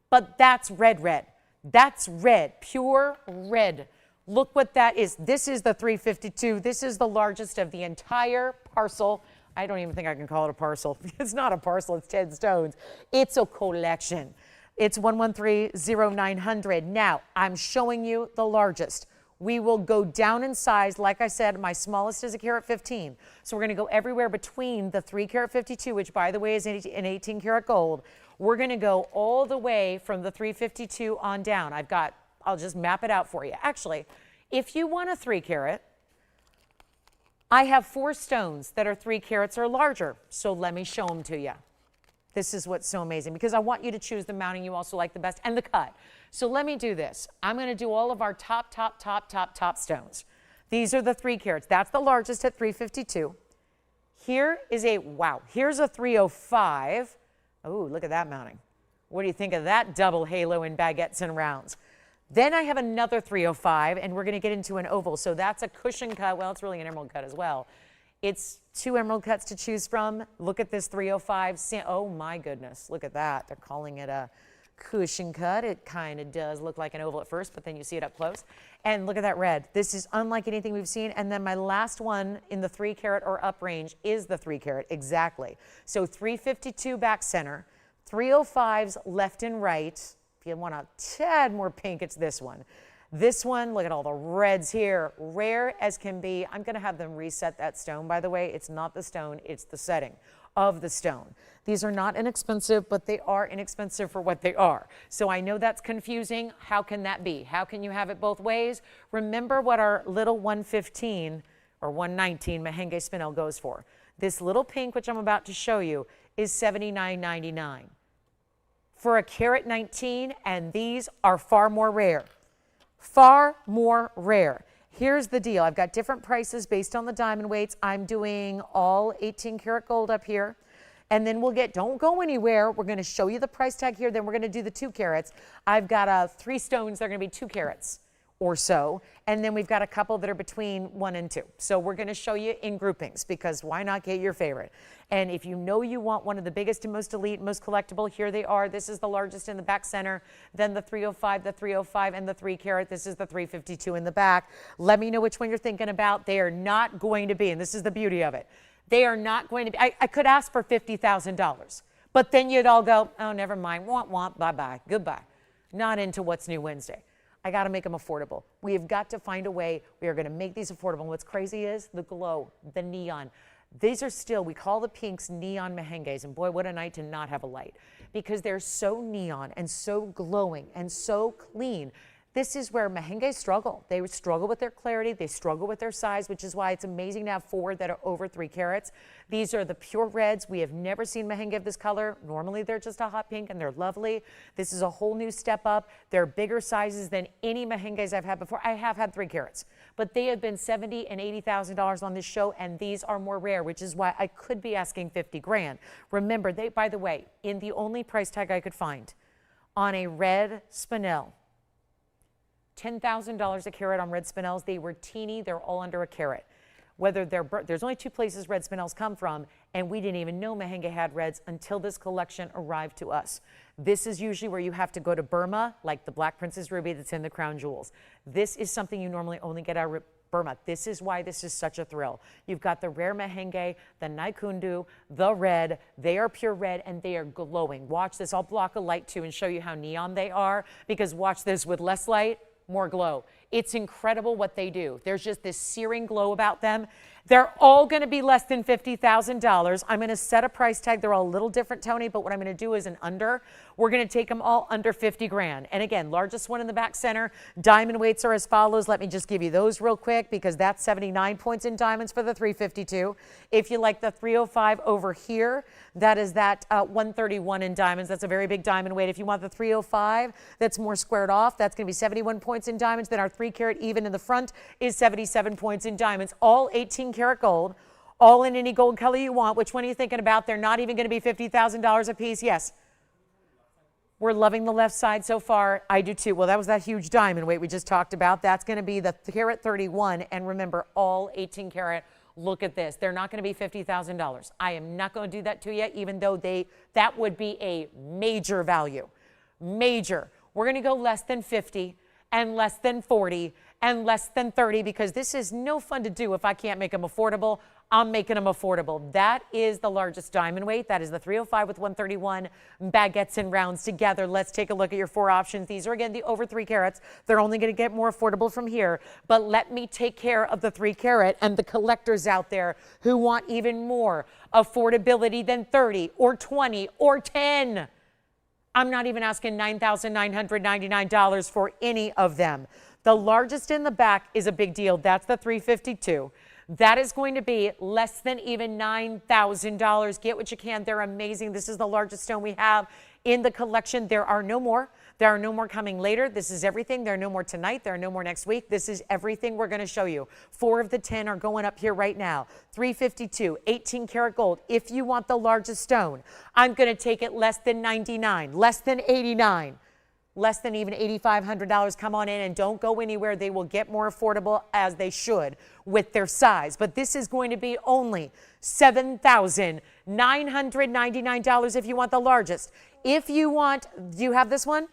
Speaker 1: But that's red, red. That's red, pure red. Look what that is. This is the 352. This is the largest of the entire parcel. I don't even think I can call it a parcel. It's not a parcel, it's 10 stones. It's a collection. It's 1130900. Now, I'm showing you the largest. We will go down in size. Like I said, my smallest is a carat 15. So we're going to go everywhere between the 3 carat 52, which by the way is an 18 karat gold. We're going to go all the way from the 352 on down. I'll just map it out for you. Actually, if you want a 3 carat, I have 4 stones that are 3 carats or larger. So let me show them to you. This is what's so amazing because I want you to choose the mounting you also like the best and the cut. So let me do this. I'm going to do all of our top stones. These are the 3 carats. That's the largest at 352. Here is here's a 305. Oh, look at that mounting. What do you think of that double halo in baguettes and rounds? Then I have another 305, and we're going to get into an oval. So that's a cushion cut. Well, it's really an emerald cut as well. It's 2 emerald cuts to choose from. Look at this 305. Oh my goodness, look at that. They're calling it a cushion cut. It kind of does look like an oval at first, but then you see it up close. And look at that red. This is unlike anything we've seen. And then my last one in the 3 carat or up range is the 3 carat, exactly. So 352 back center, 305s left and right. If you want a tad more pink, it's this one. This one, look at all the reds here, rare as can be. I'm going to have them reset that stone, by the way. It's not the stone, it's the setting of the stone. These are not inexpensive, but they are inexpensive for what they are. So I know that's confusing. How can that be? How can you have it both ways? Remember what our little 115 or 119 Mahenge spinel goes for. This little pink, which I'm about to show you, is $79.99 for a carat 19, and these are far more rare. Far more rare. Here's the deal. I've got different prices based on the diamond weights. I'm doing all 18 karat gold up here. And then we'll don't go anywhere. We're going to show you the price tag here. Then we're going to do the 2 carats. I've got 3 stones. They're going to be 2 carats or so. And then we've got a couple that are between 1 and 2. So we're going to show you in groupings because why not get your favorite? And if you know you want one of the biggest and most elite, most collectible, here they are. This is the largest in the back center. Then the 305, and the 3 carat. This is the 352 in the back. Let me know which one you're thinking about. They are not going to be, and this is the beauty of it, they are not going to be, I could ask for $50,000, but then you'd all go, oh, never mind, want, bye-bye, goodbye. Not into What's New Wednesday. I got to make them affordable. We have got to find a way. We are going to make these affordable. And what's crazy is the glow, the neon. These are still, we call the pinks neon Mahenges. And boy, what a night to not have a light. because they're so neon and so glowing and so clean. This is where mehenges struggle. They struggle with their clarity. They struggle with their size, which is why it's amazing to have 4 that are over 3 carats. These are the pure reds. We have never seen mehenge of this color. Normally, they're just a hot pink, and they're lovely. This is a whole new step up. They're bigger sizes than any mehenges I've had before. I have had 3 carats, but they have been $70,000 and $80,000 on this show, and these are more rare, which is why I could be asking 50 grand. Remember, they, by the way, in the only price tag I could find on a red spinel, $10,000 a carat on red spinels. They were teeny. They're all under a carat. Whether there's only 2 places red spinels come from, and we didn't even know mehenge had reds until this collection arrived to us. This is usually where you have to go to Burma, like the Black Princess Ruby that's in the crown jewels. This is something you normally only get out of Burma. This is why this is such a thrill. You've got the rare mehenge, the naikundu, the red. They are pure red, and they are glowing. Watch this. I'll block a light too and show you how neon they are, because watch this with less light, more glow. It's incredible what they do. There's just this searing glow about them. They're all going to be less than $50,000. I'm going to set a price tag. They're all a little different, Tony, but what I'm going to do is an under. We're going to take them all under 50 grand. And again, largest one in the back center. Diamond weights are as follows. Let me just give you those real quick, because that's 79 points in diamonds for the 352. If you like the 305 over here, that is that 131 in diamonds. That's a very big diamond weight. If you want the 305, that's more squared off. That's going to be 71 points in diamonds. Then our 3 carat even in the front is 77 points in diamonds. All 18 karat gold, all in any gold color you want. Which one are you thinking about? They're not even going to be $50,000 a piece. Yes. We're loving the left side so far. I do too. Well, that was that huge diamond weight we just talked about. That's going to be the carat 31. And remember, all 18 karat. Look at this. They're not going to be $50,000. I am not going to do that to you, even though that would be a major value. Major. We're going to go less than 50 and less than 40 and less than 30, because this is no fun to do if I can't make them affordable. I'm making them affordable. That is the largest diamond weight. That is the 305 with 131 baguettes and rounds together. Let's take a look at your 4 options. These are, again, the over 3 carats. They're only going to get more affordable from here. But let me take care of the 3 carat and the collectors out there who want even more affordability than 30 or 20 or 10. I'm not even asking $9,999 for any of them. The largest in the back is a big deal. That's the 352. That is going to be less than even $9,000. Get what you can. They're amazing. This is the largest stone we have in the collection. There are no more. There are no more coming later. This is everything. There are no more tonight. There are no more next week. This is everything we're going to show you. 4 of the 10 are going up here right now. 352, 18 karat gold. If you want the largest stone, I'm going to take it less than 99, less than 89. Less than even $8,500. Come on in and don't go anywhere. They will get more affordable, as they should, with their size. But this is going to be only $7,999 if you want the largest. If you want, do you have this one?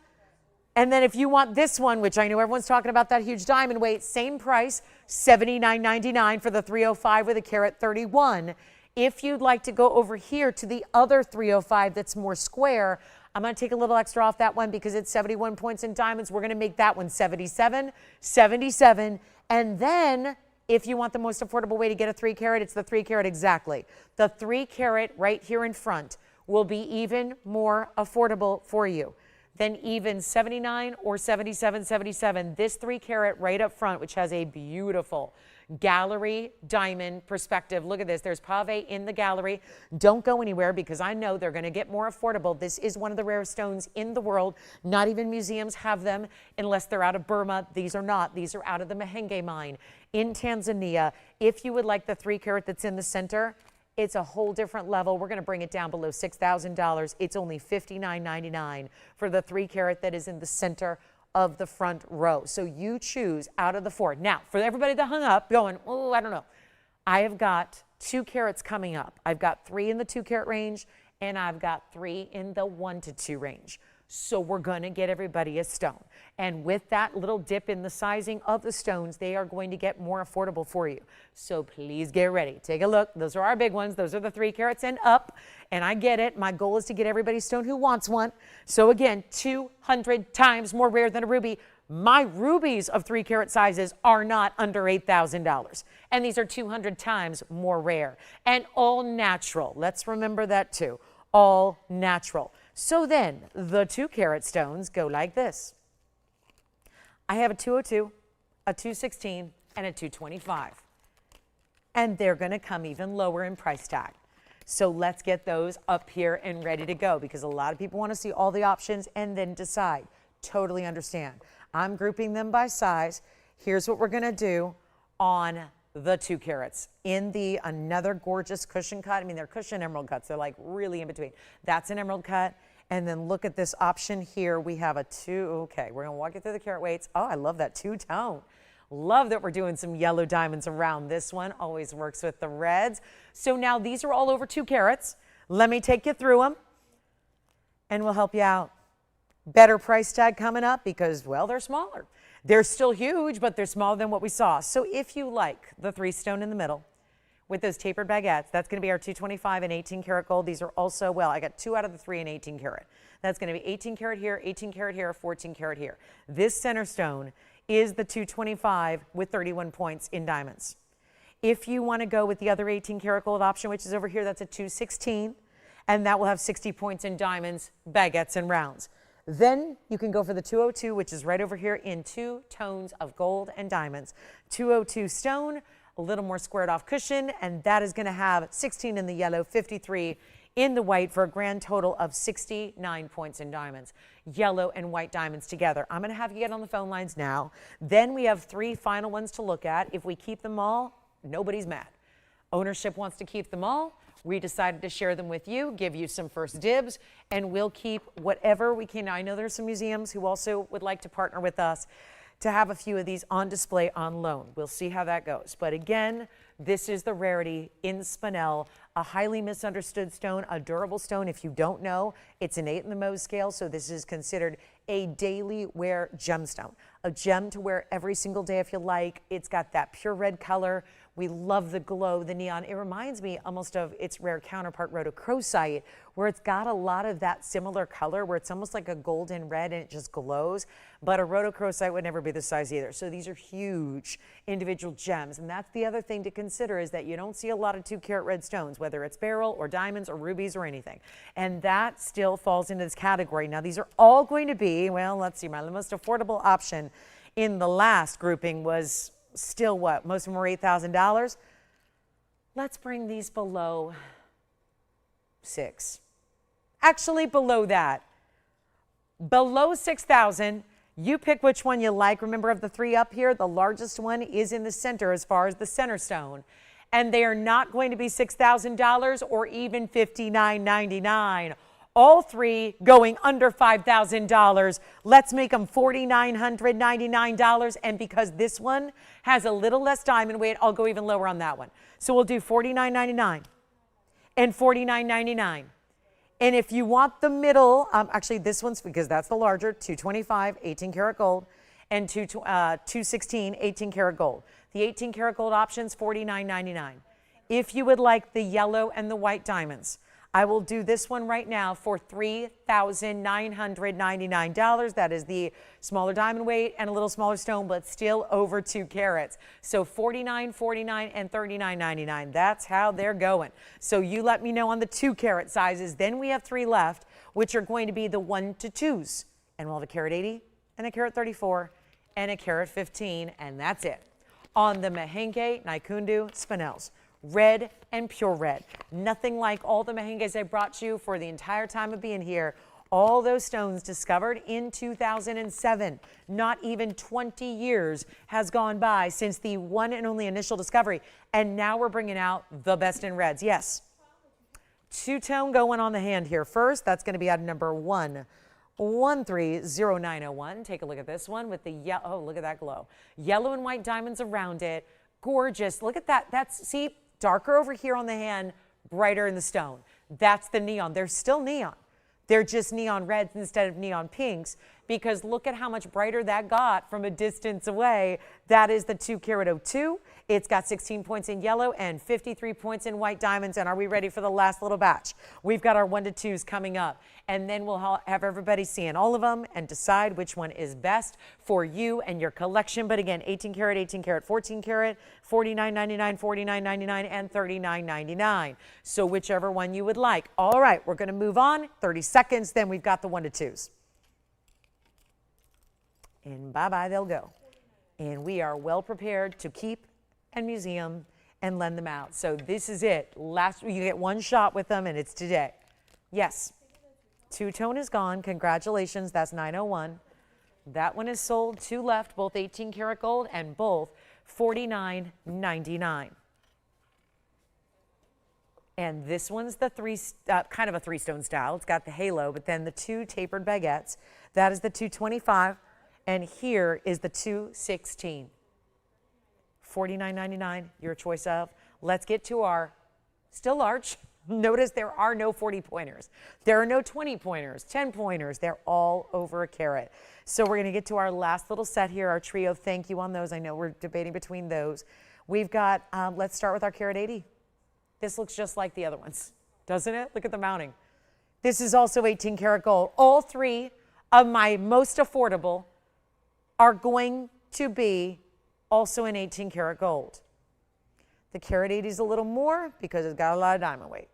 Speaker 1: And then if you want this one, which I know everyone's talking about, that huge diamond weight, same price, $79.99 for the 305 with a carat 31. If you'd like to go over here to the other 305 that's more square, I'm going to take a little extra off that one because it's 71 points in diamonds. We're going to make that one 77, 77. And then if you want the most affordable way to get a 3 carat, it's the 3 carat exactly. The 3 carat right here in front will be even more affordable for you than even 79 or 77, 77. This 3 carat right up front, which has a beautiful gallery diamond perspective. Look at this. There's pave in the gallery. Don't go anywhere, because I know they're going to get more affordable. This is one of the rarest stones in the world. Not even museums have them unless they're out of Burma. These are not. These are out of the Mehenge mine in Tanzania. If you would like the 3 carat that's in the center, it's a whole different level. We're going to bring it down below $6,000. It's only $59.99 for the 3 carat that is in the center of the front row. So you choose out of the 4. Now, for everybody that hung up going, oh, I don't know, I have got 2 carats coming up. I've got 3 in the 2 carat range, and I've got 3 in the 1 to 2 range. So we're going to get everybody a stone. And with that little dip in the sizing of the stones, they are going to get more affordable for you. So please get ready. Take a look. Those are our big ones. Those are the 3 carats and up. And I get it. My goal is to get everybody stone who wants one. So again, 200 times more rare than a ruby. My rubies of 3 carat sizes are not under $8,000. And these are 200 times more rare and all natural. Let's remember that too. All natural. So then the 2 carat stones go like this. I have a 202, a 216, and a 225. And they're going to come even lower in price tag. So let's get those up here and ready to go, because a lot of people want to see all the options and then decide. Totally understand. I'm grouping them by size. Here's what we're going to do on the 2 carats in the another gorgeous cushion cut. I mean, they're cushion emerald cuts. They're like really in between. That's an emerald cut. And then look at this option here. We have a 2. Okay, we're going to walk you through the carat weights. Oh, I love that 2-tone. Love that we're doing some yellow diamonds around this one. Always works with the reds. So now these are all over 2 carats. Let me take you through them and we'll help you out. Better price tag coming up because, well, they're smaller. They're still huge, but they're smaller than what we saw. So if you like the 3 stone in the middle with those tapered baguettes, that's going to be our 225 and 18 karat gold. These are also, well, I got 2 out of the 3 in 18 karat. That's going to be 18 karat here, 18 karat here, 14 karat here. This center stone is the 225 with 31 points in diamonds. If you want to go with the other 18 karat gold option, which is over here, that's a 216, and that will have 60 points in diamonds, baguettes, and rounds. Then you can go for the 202, which is right over here in 2 tones of gold and diamonds. 202 stone, a little more squared off cushion, and that is going to have 16 in the yellow, 53 in the white for a grand total of 69 points in diamonds. Yellow and white diamonds together. I'm going to have you get on the phone lines now. Then we have 3 final ones to look at. If we keep them all, nobody's mad. Ownership wants to keep them all. We decided to share them with you, give you some first dibs, and we'll keep whatever we can. I know there's some museums who also would like to partner with us to have a few of these on display on loan. We'll see how that goes. But again, this is the rarity in spinel, a highly misunderstood stone, a durable stone. If you don't know, it's an 8 in the Mohs scale, so this is considered a daily wear gemstone. A gem to wear every single day if you like. It's got that pure red color. We love the glow, the neon. It reminds me almost of its rare counterpart, rhodochrosite, where it's got a lot of that similar color, where it's almost like a golden red and it just glows. But a rhodochrosite would never be this size either. So these are huge individual gems. And that's the other thing to consider, is that you don't see a lot of 2 carat red stones, whether it's beryl or diamonds or rubies or anything. And that still falls into this category. Now, these are all going to be, well, let's see, my most affordable option in the last grouping was still what? Most of them were $8,000. Let's bring these below 6. Actually, below that. Below 6,000, you pick which one you like. Remember, of the 3 up here, the largest one is in the center as far as the center stone. And they are not going to be $6,000 or even $59.99. All 3 going under $5,000. Let's make them $4,999. And because this one has a little less diamond weight, I'll go even lower on that one. So we'll do $49.99 and $49.99. And if you want the middle, actually this one's, because that's the larger, 225, 18 karat gold, and 216, 18 karat gold. The 18 karat gold option's $49.99. If you would like the yellow and the white diamonds, I will do this one right now for $3,999. That is the smaller diamond weight and a little smaller stone, but still over 2 carats. So $49, $49, and $39.99. That's how they're going. So you let me know on the 2 carat sizes. Then we have 3 left, which are going to be the 1 to 2s. And we'll have a carat 80 and a carat 34 and a carat 15, and that's it. On the Mahenge Naikundu spinels. Red and pure red. Nothing like all the Mahenges I brought you for the entire time of being here. All those stones discovered in 2007. Not even 20 years has gone by since the one and only initial discovery. And now we're bringing out the best in reds. Yes. 2-tone going on the hand here first. That's going to be out of number 1130901. Take a look at this one with the yellow. Oh, look at that glow. Yellow and white diamonds around it. Gorgeous. Look at that. That's, see, darker over here on the hand, brighter in the stone. That's the neon. They're still neon. They're just neon reds instead of neon pinks because look at how much brighter that got from a distance away. That is the 2 carat 02. It's got 16 points in yellow and 53 points in white diamonds. And are we ready for the last little batch? We've got our 1 to 2s coming up. And then we'll have everybody seeing all of them and decide which one is best for you and your collection. But again, 18 karat, 14 karat, $49.99, $49.99, and $39.99. So whichever one you would like. All right, we're going to move on. 30 seconds, then we've got the 1 to 2s. And bye-bye, they'll go. And we are well prepared to keep and museum and lend them out. So this is it. You get one shot with them, and it's today. Yes. Two-tone is gone. Congratulations. That's 901. That one is sold. 2 left, both 18 karat gold and both $49.99. And this one's the kind of a 3-stone style. It's got the halo, but then the 2 tapered baguettes. That is the 225, and here is the 216. $49.99, your choice of. Let's get to our still large. Notice there are no 40-pointers. There are no 20-pointers, 10-pointers. They're all over a carat. So we're going to get to our last little set here, our trio. Thank you on those. I know we're debating between those. We've got, let's start with our carat 80. This looks just like the other ones, doesn't it? Look at the mounting. This is also 18 karat gold. All 3 of my most affordable are going to be also in 18 karat gold. The carat 80 is a little more because it's got a lot of diamond weight.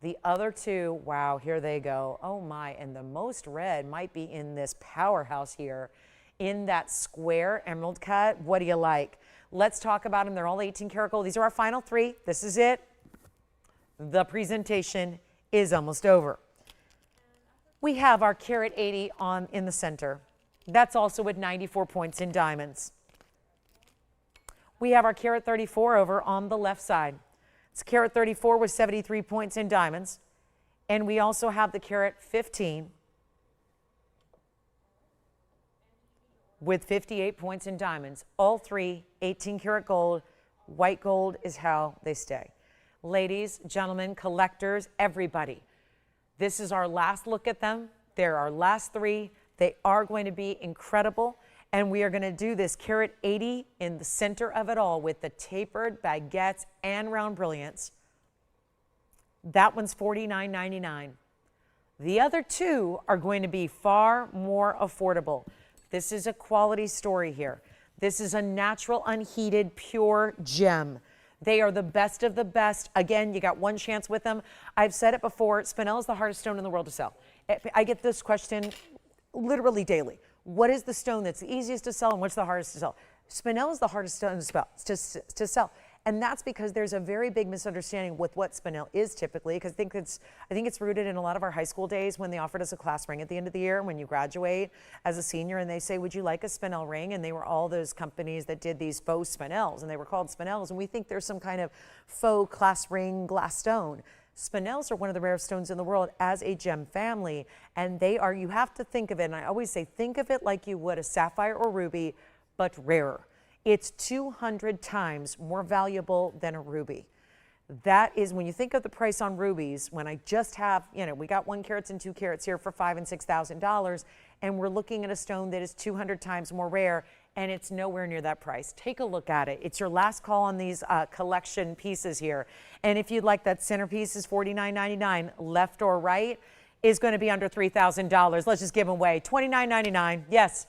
Speaker 1: The other 2, wow, here they go. Oh my, and the most red might be in this powerhouse here in that square emerald cut. What do you like? Let's talk about them. They're all 18 karat gold. These are our final 3. This is it. The presentation is almost over. We have our carat 80 in the center. That's also with 94 points in diamonds. We have our carat 34 over on the left side. It's carat 34 with 73 points in diamonds. And we also have the carat 15 with 58 points in diamonds. All 3, 18 karat gold. White gold is how they stay. Ladies, gentlemen, collectors, everybody, this is our last look at them. They're our last 3. They are going to be incredible. And we are going to do this carat 80 in the center of it all with the tapered baguettes and round brilliants. That one's $49.99. The other 2 are going to be far more affordable. This is a quality story here. This is a natural, unheated, pure gem. They are the best of the best. Again, you got one chance with them. I've said it before, spinel is the hardest stone in the world to sell. I get this question literally daily. What is the stone that's the easiest to sell and what's the hardest to sell? Spinel is the hardest stone to sell. And that's because there's a very big misunderstanding with what spinel is typically, because I think it's rooted in a lot of our high school days when they offered us a class ring at the end of the year when you graduate as a senior, and they say, would you like a spinel ring? And they were all those companies that did these faux spinels, and they were called spinels, and we think there's some kind of faux class ring glass stone. Spinels are one of the rarest stones in the world as a gem family, and they are, you have to think of it, and I always say, think of it like you would a sapphire or ruby, but rarer. It's 200 times more valuable than a ruby. That is, when you think of the price on rubies, when I just have, we got 1 carats and 2 carats here for $5,000 and $6,000, and we're looking at a stone that is 200 times more rare, and it's nowhere near that price. Take a look at it. It's your last call on these collection pieces here. And if you'd like, that centerpiece is $49.99. Left or right is going to be under $3,000. Let's just give them away. $29.99. Yes.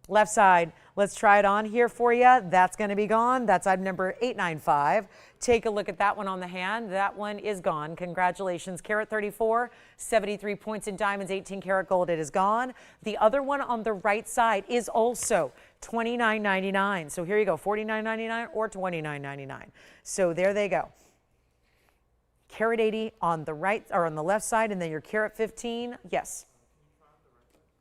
Speaker 1: Left side. Let's try it on here for you. That's going to be gone. That's item number 895. Take a look at that one on the hand. That one is gone. Congratulations. Carat 34, 73 points in diamonds, 18 karat gold. It is gone. The other one on the right side is also $29.99. So here you go, $49.99 or $29.99. So there they go. Carat 80 on the right or on the left side, and then your carat 15. Yes.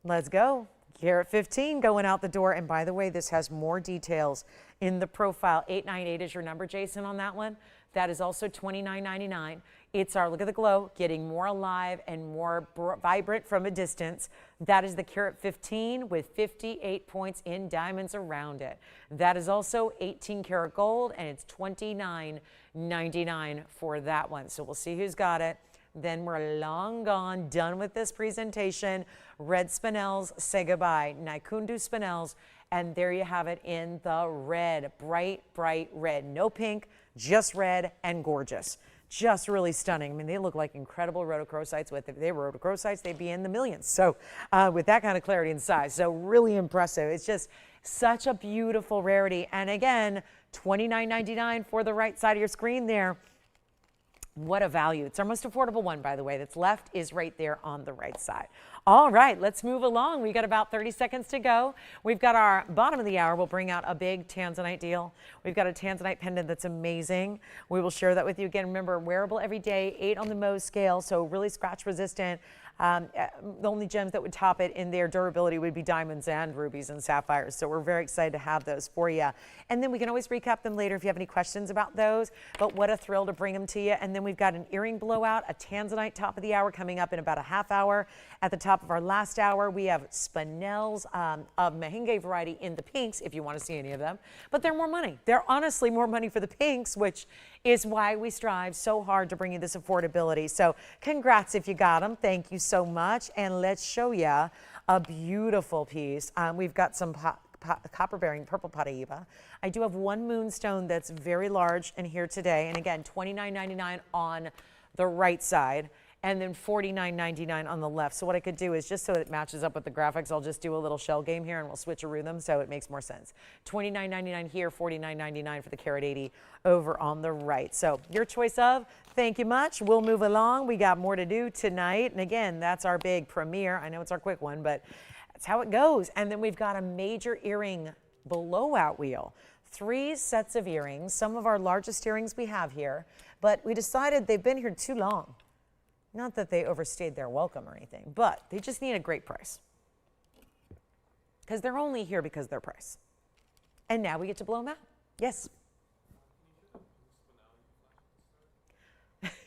Speaker 1: Let's go. Carat 15 going out the door. And by the way, this has more details in the profile. 898 is your number, Jason, on that one. That is also $29.99. It's our, look at the glow, getting more alive and more vibrant from a distance. That is the carat 15 with 58 points in diamonds around it. That is also 18 karat gold, and it's $29.99 for that one. So we'll see who's got it. Then we're long gone, done with this presentation. red spinels, say goodbye. Naikundu spinels, and there you have it in the red, bright, bright red. No pink, just red and gorgeous. Just really stunning. I mean, they look like incredible rhodochrosites. If they were rhodochrosites, they'd be in the millions. So with that kind of clarity and size, so really impressive. It's just such a beautiful rarity. And again, $29.99 for the right side of your screen there. What a value. It's our most affordable one, by the way, that's left is right there on the right side. All right, let's move along. We got about 30 seconds to go. We've got our bottom of the hour. We'll bring out a big Tanzanite deal. We've got a Tanzanite pendant that's amazing. We will share that with you again. Remember, wearable every day, 8 on the Mohs scale, so really scratch resistant. The only gems that would top it in their durability would be diamonds and rubies and sapphires. So we're very excited to have those for you. And then we can always recap them later if you have any questions about those. But what a thrill to bring them to you. And then we've got an earring blowout, a Tanzanite top of the hour coming up in about a half hour. At the top of our last hour, we have spinels of Mahenge variety in the pinks, if you want to see any of them. But they're more money. They're honestly more money for the pinks, which is why we strive so hard to bring you this affordability. So congrats if you got them. Thank you so much. And let's show you a beautiful piece. We've got some copper bearing purple Paraiba. I do have one moonstone that's very large in here today. And again, $29.99 on the right side, and then $49.99 on the left. So what I could do is, just so it matches up with the graphics, I'll just do a little shell game here and we'll switcheroo them so it makes more sense. $29.99 here, $49.99 for the carat 80 over on the right. So your choice of, thank you much. We'll move along. We got more to do tonight. And again, that's our big premiere. I know it's our quick one, but that's how it goes. And then we've got a major earring blowout wheel. 3 sets of earrings, some of our largest earrings we have here, but we decided they've been here too long. Not that they overstayed their welcome or anything, but they just need a great price. Because they're only here because of their price. And now we get to blow them out. Yes?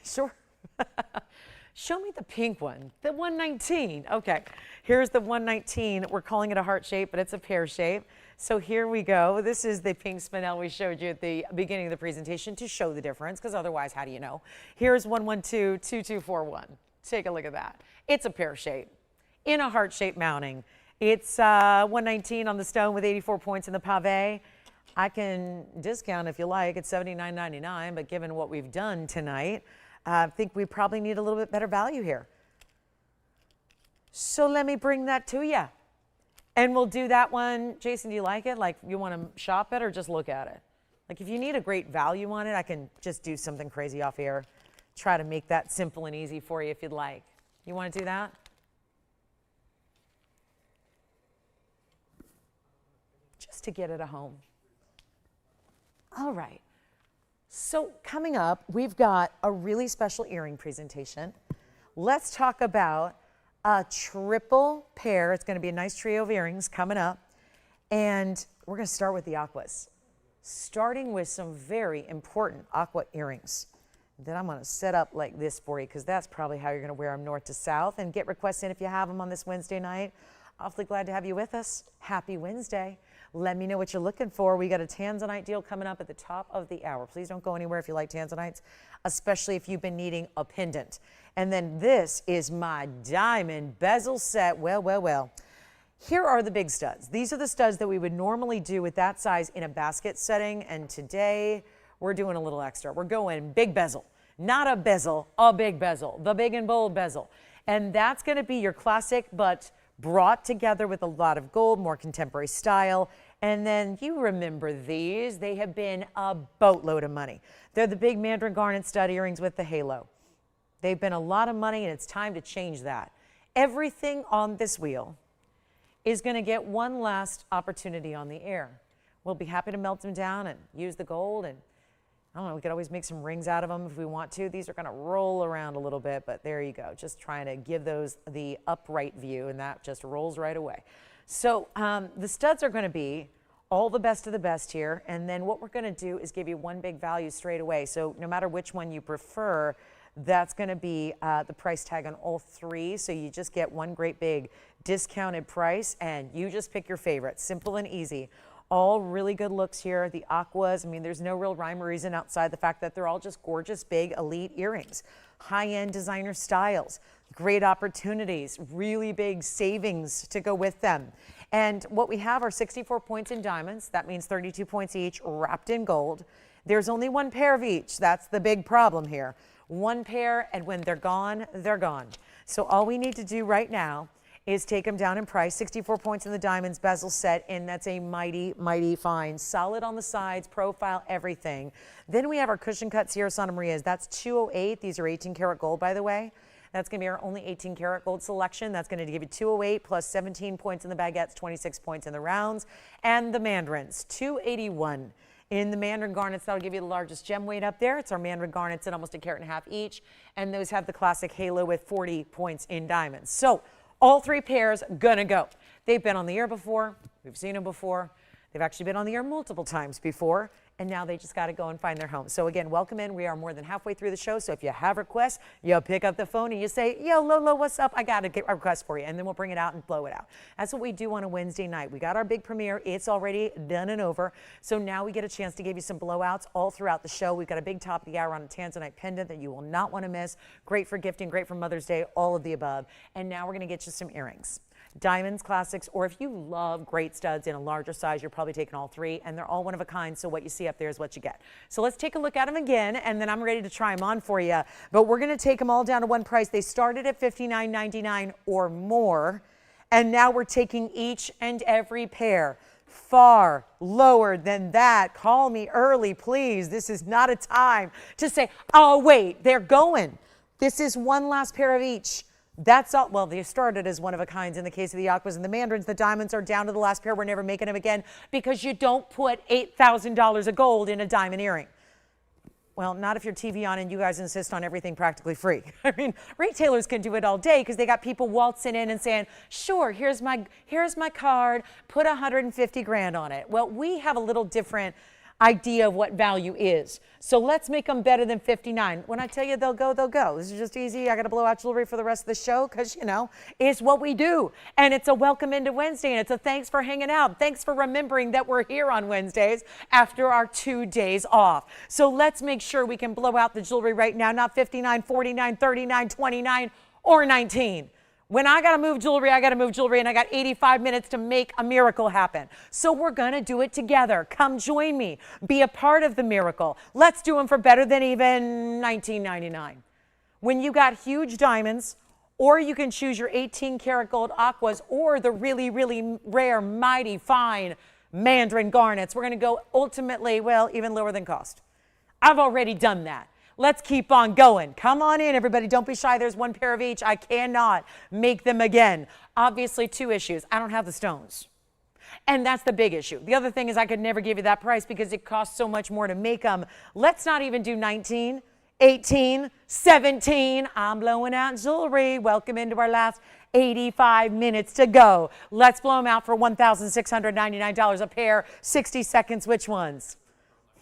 Speaker 1: Sure. Show me the pink one, the 119. Okay, here's the 119. We're calling it a heart shape, but it's a pear shape. So here we go. This is the pink spinel we showed you at the beginning of the presentation to show the difference, because otherwise, how do you know? Here's 112-2241. Take a look at that. It's a pear shape in a heart shape mounting. It's 119 on the stone with 84 points in the pave. I can discount if you like. It's $79.99, but given what we've done tonight, I think we probably need a little bit better value here. So let me bring that to you. And we'll do that one. Jason, do you like it? Like, you want to shop it or just look at it? Like, if you need a great value on it, I can just do something crazy off here. Try to make that simple and easy for you if you'd like. You want to do that? Just to get it a home. All right. So coming up, we've got a really special earring presentation. Let's talk about a triple pair. It's going to be a nice trio of earrings coming up. And we're going to start with the aquas, starting with some very important aqua earrings that I'm going to set up like this for you, because that's probably how you're going to wear them north to south. And get requests in if you have them on this Wednesday night. Awfully glad to have you with us. Happy Wednesday. Let me know what you're looking for. We got a Tanzanite deal coming up at the top of the hour. Please don't go anywhere if you like Tanzanites, especially if you've been needing a pendant. And then this is my diamond bezel set. Well. Here are the big studs. These are the studs that we would normally do with that size in a basket setting. And today we're doing a little extra. We're going big bezel, not a bezel, a big bezel, the big and bold bezel. And that's going to be your classic, but brought together with a lot of gold, more contemporary style. And then you remember these. They have been a boatload of money. They're the big mandarin garnet stud earrings with the halo. They've been a lot of money, and it's time to change that. Everything on this wheel is going to get one last opportunity on the air. We'll be happy to melt them down and use the gold, and I don't know, we could always make some rings out of them if we want to. These are going to roll around a little bit, but there you go. Just trying to give those the upright view, and that just rolls right away. So the studs are going to be all the best of the best here, and then what we're going to do is give you one big value straight away. So no matter which one you prefer, that's going to be the price tag on all 3. So you just get one great big discounted price, and you just pick your favorite. Simple and easy. All really good looks here. The aquas, I mean, there's no real rhyme or reason outside the fact that they're all just gorgeous, big, elite earrings. High-end designer styles. Great opportunities, really big savings to go with them. And what we have are 64 points in diamonds. That means 32 points each wrapped in gold. There's only one pair of each. That's the big problem here. One pair, and when they're gone, they're gone. So all we need to do right now is take them down in price. 64 points in the diamonds, bezel set, and that's a mighty, mighty fine. Solid on the sides, profile, everything. Then we have our cushion cut Sierra Santa Marias. That's 208. These are 18 karat gold, by the way. That's going to be our only 18 karat gold selection. That's going to give you 208 plus 17 points in the baguettes, 26 points in the rounds. And the mandarins, 281. In the mandarin garnets, that'll give you the largest gem weight up there. It's our mandarin garnets at almost 1.5 carats each. And those have the classic halo with 40 points in diamonds. So all three pairs gonna go. They've been on the air before. We've seen them before. They've actually been on the air multiple times before. And now they just got to go and find their home. So again, welcome in. We are more than halfway through the show. So if you have requests, you pick up the phone and you say, yo, Lolo, what's up? I got a request for you. And then we'll bring it out and blow it out. That's what we do on a Wednesday night. We got our big premiere. It's already done and over. So now we get a chance to give you some blowouts all throughout the show. We've got a big top of the hour on a Tanzanite pendant that you will not want to miss. Great for gifting, great for Mother's Day, all of the above. And now we're going to get you some earrings. Diamonds, classics, or if you love great studs in a larger size, you're probably taking all three, and they're all one of a kind, so what you see up there is what you get. So let's take a look at them again, and then I'm ready to try them on for you. But we're going to take them all down to one price. They started at $59.99 or more, and now we're taking each and every pair far lower than that. Call me early, please. This is not a time to say, oh, wait, they're going. This is one last pair of each. That's all. Well, they started as one of a kinds in the case of the aquas and the mandarins. The diamonds are down to the last pair. We're never making them again because you don't put $8,000 of gold in a diamond earring. Well, not if you're TVON and you guys insist on everything practically free. I mean, retailers can do it all day because they got people waltzing in and saying, sure, here's my card, put 150 grand on it. Well, we have a little different idea of what value is. So let's make them better than 59. When I tell you they'll go, they'll go. This is just easy. I got to blow out jewelry for the rest of the show because, you know, it's what we do. And it's a welcome into Wednesday, and it's a thanks for hanging out. Thanks for remembering that we're here on Wednesdays after our 2 days off. So let's make sure we can blow out the jewelry right now, not 59, 49, 39, 29, or 19. When I got to move jewelry, I got to move jewelry, and I got 85 minutes to make a miracle happen. So we're going to do it together. Come join me. Be a part of the miracle. Let's do them for better than even $19.99. When you got huge diamonds, or you can choose your 18 karat gold aquas, or the really, really rare, mighty, fine mandarin garnets. We're going to go ultimately, well, even lower than cost. I've already done that. Let's keep on going. Come on in, everybody. Don't be shy. There's one pair of each. I cannot make them again. Obviously, two issues. I don't have the stones. And that's the big issue. The other thing is I could never give you that price because it costs so much more to make them. Let's not even do 19, 18, 17. I'm blowing out jewelry. Welcome into our last 85 minutes to go. Let's blow them out for $1,699 a pair. 60 seconds. Which ones?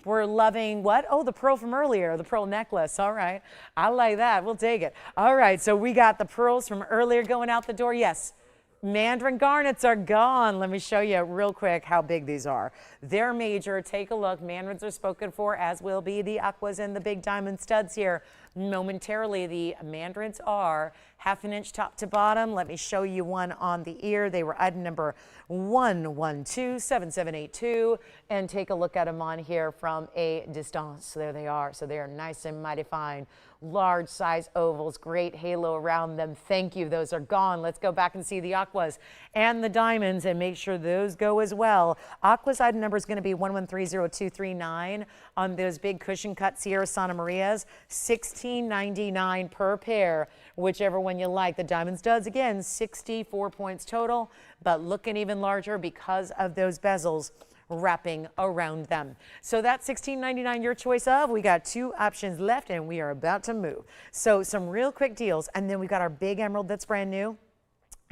Speaker 1: We're loving what? Oh, the pearl from earlier, the pearl necklace. All right. I like that. We'll take it. All right. So we got the pearls from earlier going out the door. Yes. Mandarin garnets are gone. Let me show you real quick how big these are. They're major. Take a look. Mandarins are spoken for, as will be the aquas and the big diamond studs here. Momentarily, the mandarins are 1/2 inch top to bottom. Let me show you one on the ear. They were item number 1127782. And take a look at them on here from a distance. There they are. So they are nice and mighty fine. Large size ovals, great halo around them. Thank you. Those are gone. Let's go back and see the aquas and the diamonds and make sure those go as well. Aqua's item number is going to be 1130239 on those big cushion cut Sierra Santa Marias. $16.99 per pair, whichever one you like. The diamond studs, again, 64 points total, but looking even larger because of those bezels wrapping around them. So that's $16.99 your choice of. We got two options left and we are about to move. So some real quick deals, and then we got our big emerald that's brand new.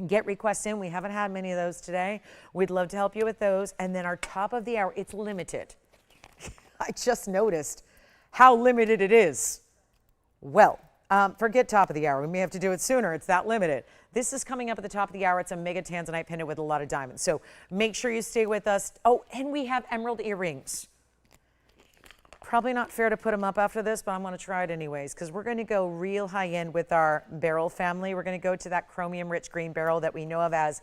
Speaker 1: Get requests in. We haven't had many of those today. We'd love to help you with those. And then our top of the hour, it's limited. I just noticed how limited it is. Well, forget top of the hour. We may have to do it sooner. It's that limited. This is coming up at the top of the hour. It's a mega Tanzanite pendant with a lot of diamonds. So make sure you stay with us. Oh, and we have emerald earrings. probably not fair to put them up after this, but I'm going to try it anyways because we're going to go real high end with our beryl family. We're going to go to that chromium rich green beryl that we know of as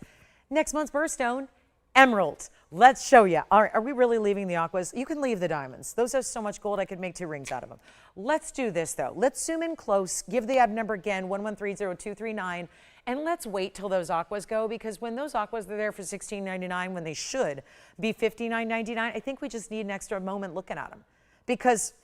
Speaker 1: next month's birthstone, emerald. Let's show you. Are we really leaving the aquas? You can leave the diamonds. Those have so much gold I could make 2 rings out of them. Let's do this though. Let's zoom in close, give the ad number again, 1130239, and let's wait till those aquas go, because when those aquas are there for $16.99 when they should be $59.99, I think we just need an extra moment looking at them, because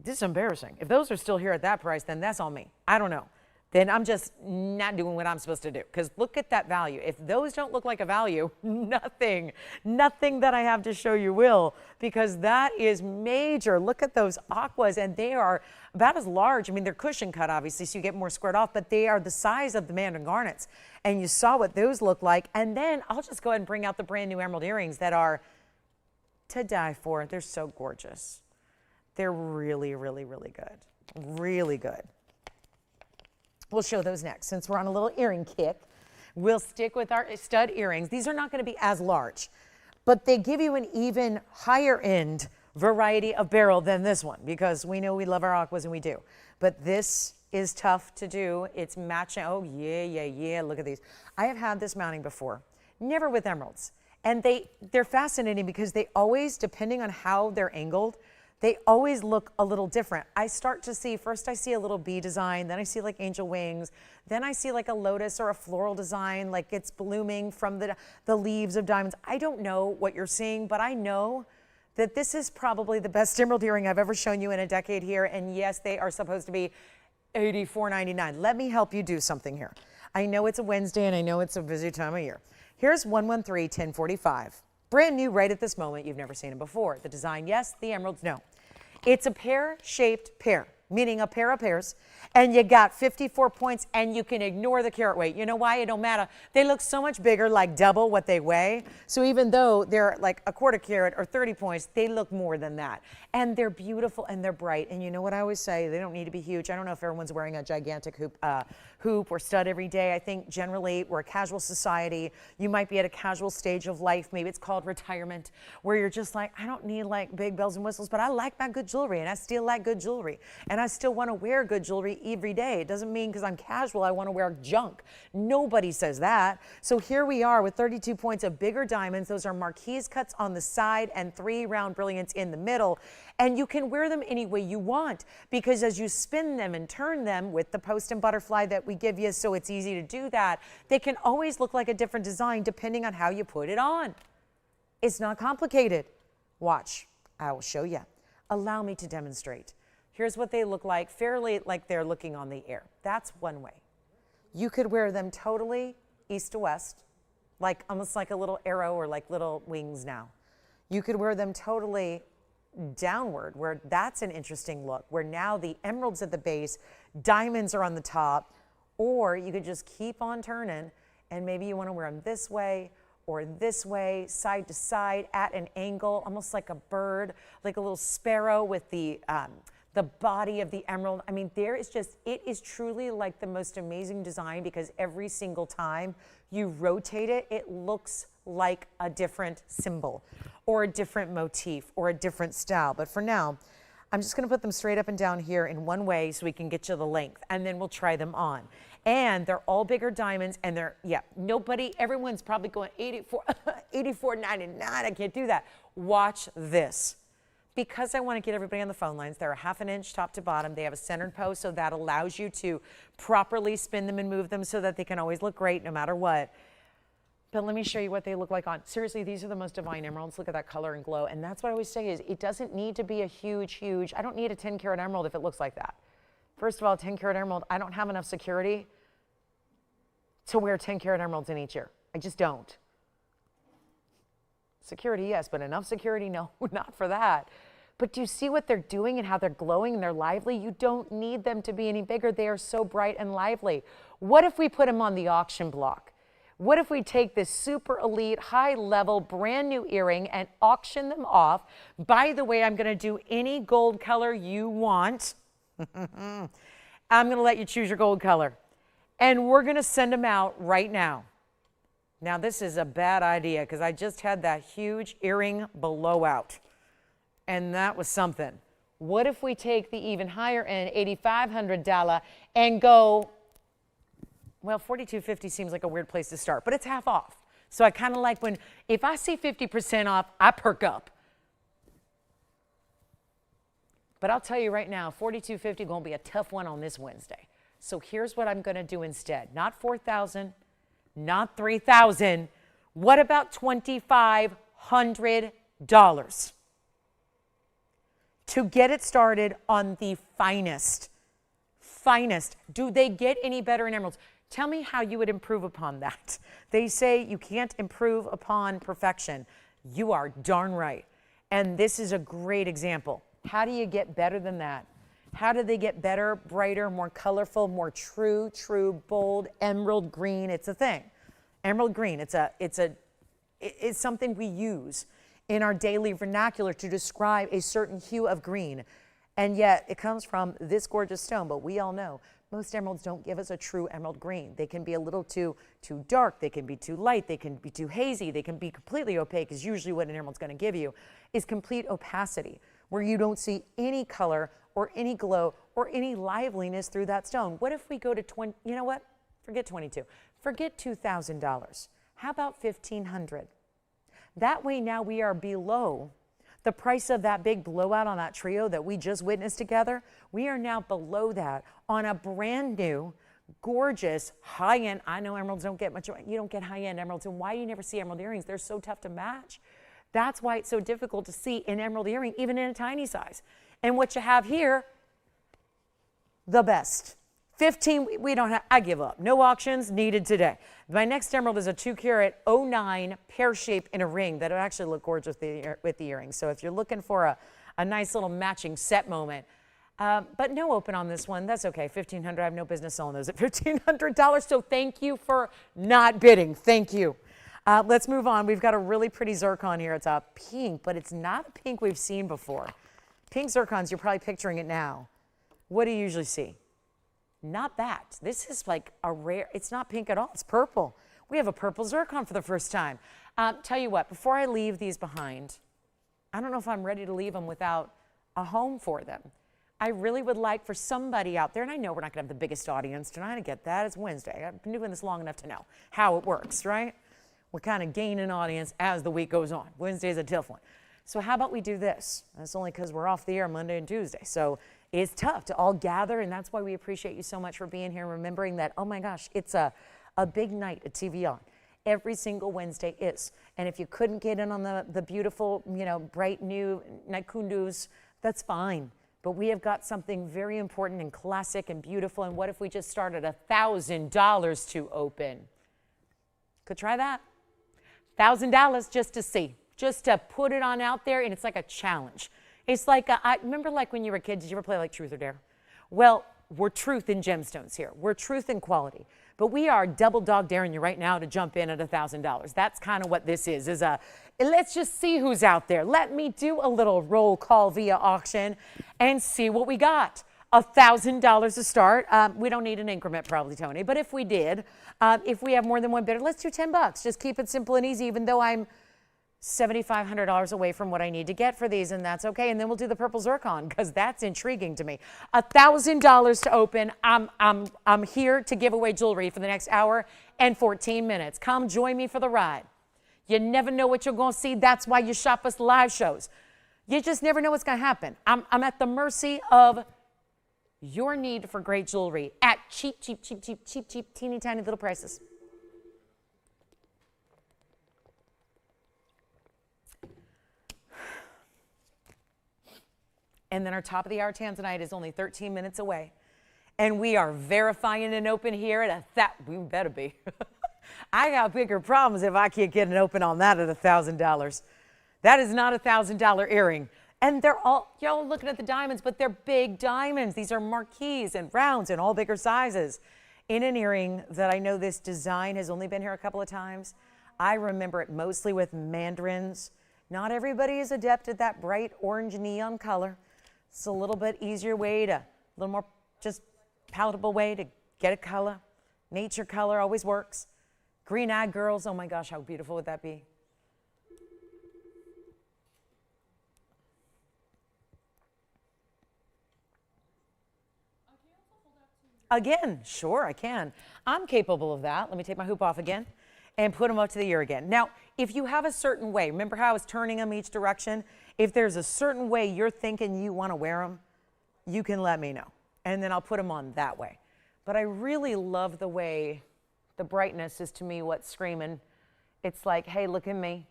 Speaker 1: this is embarrassing. If those are still here at that price, then that's on me. I don't know. Then I'm just not doing what I'm supposed to do, because look at that value. If those don't look like a value, nothing that I have to show you will, because that is major. Look at those aquas, and they are about as large. I mean, they're cushion cut, obviously, so you get more squared off, but they are the size of the mandarin garnets, and you saw what those look like. And then I'll just go ahead and bring out the brand new emerald earrings that are to die for. They're so gorgeous. They're really, really, really good. Really good. We'll show those next. Since we're on a little earring kick, we'll stick with our stud earrings. These are not going to be as large, but they give you an even higher end variety of beryl than this one, because we know we love our aquas, and we do. But this is tough to do. It's matching. Oh, yeah. Look at these. I have had this mounting before, never with emeralds. And they're fascinating because they always, depending on how they're angled, they always look a little different. I start to see, first I see a little bee design, then I see like angel wings, then I see like a lotus or a floral design, like it's blooming from the leaves of diamonds. I don't know what you're seeing, but I know that this is probably the best emerald earring I've ever shown you in a decade here. And yes, they are supposed to be $84.99. Let me help you do something here. I know it's a Wednesday and I know it's a busy time of year. Here's 113-1045. Brand new right at this moment. You've never seen it before. The design, yes. The emeralds, no. It's a pear-shaped pear, meaning a pair of pears, and you got 54 points, and you can ignore the carat weight. You know why? It don't matter. They look so much bigger, like double what they weigh. So even though they're like a quarter carat or 30 points, they look more than that. And they're beautiful and they're bright. And you know what I always say? They don't need to be huge. I don't know if everyone's wearing a gigantic hoop or stud every day. I think generally we're a casual society. You might be at a casual stage of life. Maybe it's called retirement, where you're just like, I don't need like big bells and whistles, but I like my good jewelry, and I still like good jewelry, and I still want to wear good jewelry every day. It doesn't mean because I'm casual I want to wear junk. Nobody says that. So here we are with 32 points of bigger diamonds. Those are marquise cuts on the side and 3 round brilliants in the middle. And you can wear them any way you want, because as you spin them and turn them with the post and butterfly that we give you, so it's easy to do that, they can always look like a different design depending on how you put it on. It's not complicated. Watch, I will show you. Allow me to demonstrate. Here's what they look like, fairly like they're looking on the air. That's one way. You could wear them totally east to west, like almost like a little arrow or like little wings now. You could wear them totally downward, where that's an interesting look, where now the emeralds at the base, diamonds are on the top, or you could just keep on turning, and maybe you want to wear them this way or this way, side to side, at an angle, almost like a bird, like a little sparrow with the body of the emerald. I mean, it is truly like the most amazing design, because every single time you rotate it, it looks like a different symbol or a different motif or a different style. But for now, I'm just going to put them straight up and down here in one way so we can get you the length, and then we'll try them on. And they're all bigger diamonds, and everyone's probably going $84.99. I can't do that. Watch this. Because I want to get everybody on the phone lines, they're a ½ inch top to bottom. They have a centered post, so that allows you to properly spin them and move them so that they can always look great no matter what. But let me show you what they look like on. Seriously, these are the most divine emeralds. Look at that color and glow. And that's what I always say is it doesn't need to be a huge, I don't need a 10 karat emerald if it looks like that. First of all, 10 karat emerald, I don't have enough security to wear 10 karat emeralds in each ear. I just don't. Security, yes, but enough security, no, not for that. But do you see what they're doing and how they're glowing and they're lively? You don't need them to be any bigger. They are so bright and lively. What if we put them on the auction block? What if we take this super elite, high level, brand new earring and auction them off? By the way, I'm going to do any gold color you want. I'm going to let you choose your gold color. And we're going to send them out right now. Now, this is a bad idea because I just had that huge earring blowout. And that was something. What if we take the even higher end, $8,500, and go, well, $4,250 seems like a weird place to start, but it's half off. So I kind of like when, if I see 50% off, I perk up. But I'll tell you right now, $4,250 going to be a tough one on this Wednesday. So here's what I'm going to do instead. Not $4,000, not $3,000. What about $2,500 to get it started on the finest? Do they get any better in emeralds? Tell me how you would improve upon that. They say you can't improve upon perfection. You are darn right. And this is a great example. How do you get better than that? How do they get better, brighter, more colorful, more true, bold, emerald green? It's a thing. Emerald green, it's something we use in our daily vernacular to describe a certain hue of green. And yet it comes from this gorgeous stone, but we all know most emeralds don't give us a true emerald green. They can be a little too dark, they can be too light, they can be too hazy, they can be completely opaque, is usually what an emerald's gonna give you, is complete opacity, where you don't see any color or any glow or any liveliness through that stone. What if we go to you know what? Forget 22. Forget $2,000. How about $1,500? That way now we are below the price of that big blowout on that trio that we just witnessed together. We are now below that on a brand new, gorgeous, high-end. I know emeralds don't get much, you don't get high-end emeralds. And why do you never see emerald earrings? They're so tough to match. That's why it's so difficult to see an emerald earring, even in a tiny size. And what you have here, the best. 15, we don't have, I give up. No auctions needed today. My next emerald is a 2-carat 09 pear shape in a ring that would actually look gorgeous with the earrings. So if you're looking for a nice little matching set moment, but no open on this one, that's okay. $1,500, I have no business selling those at $1,500. So thank you for not bidding. Thank you. Let's move on. We've got a really pretty zircon here. It's a pink, but it's not a pink we've seen before. Pink zircons, you're probably picturing it now. What do you usually see? Not that. This is like a rare, it's not pink at all, it's purple. We have a purple zircon for the first time. Tell you what, before I leave these behind, I don't know if I'm ready to leave them without a home for them. I really would like for somebody out there, and I know we're not gonna have the biggest audience tonight, I get that, it's Wednesday. I've been doing this long enough to know how it works, right? We're kind of gaining audience as the week goes on. Wednesday's a tough one. So how about we do this? That's only because we're off the air Monday and Tuesday. So it's tough to all gather, and that's why we appreciate you so much for being here and remembering that, oh my gosh, it's a big night at TVON. Every single Wednesday is. And if you couldn't get in on the beautiful, bright new Nikundus, that's fine. But we have got something very important and classic and beautiful. And what if we just started $1,000 to open? Could try that. $1,000 just to see, just to put it on out there, and it's like a challenge. It's like, I remember like when you were a kid, did you ever play like Truth or Dare? Well, we're truth in gemstones here. We're truth in quality. But we are double dog daring you right now to jump in at $1,000. That's kind of what this is let's just see who's out there. Let me do a little roll call via auction and see what we got. $1,000 to start. We don't need an increment probably, Tony, but if we did, if we have more than one bidder, let's do $10. Just keep it simple and easy, even though I'm $7,500 away from what I need to get for these, and that's okay. And then we'll do the purple zircon because that's intriguing to me. $1,000 to open. I'm here to give away jewelry for the next hour and 14 minutes. Come join me for the ride. You never know what you're going to see. That's why you shop us live shows. You just never know what's going to happen. I'm at the mercy of your need for great jewelry at cheap, teeny tiny little prices. And then our top of the hour Tanzanite is only 13 minutes away. And we are verifying an open here at we better be. I got bigger problems if I can't get an open on that at $1,000. That is not a $1,000 earring. And they're all, y'all looking at the diamonds, but they're big diamonds. These are marquise and rounds and all bigger sizes. In an earring that I know this design has only been here a couple of times. I remember it mostly with mandarins. Not everybody is adept at that bright orange neon color. It's a little bit easier way a little more just palatable way to get a color. Nature color always works. Green-eyed girls, oh my gosh, how beautiful would that be? Again, sure, I can. I'm capable of that. Let me take my hoop off again and put them up to the ear again. Now, if you have a certain way, remember how I was turning them each direction? If there's a certain way you're thinking you want to wear them, you can let me know, and then I'll put them on that way. But I really love the way the brightness is, to me, what's screaming. It's like, hey, look at me.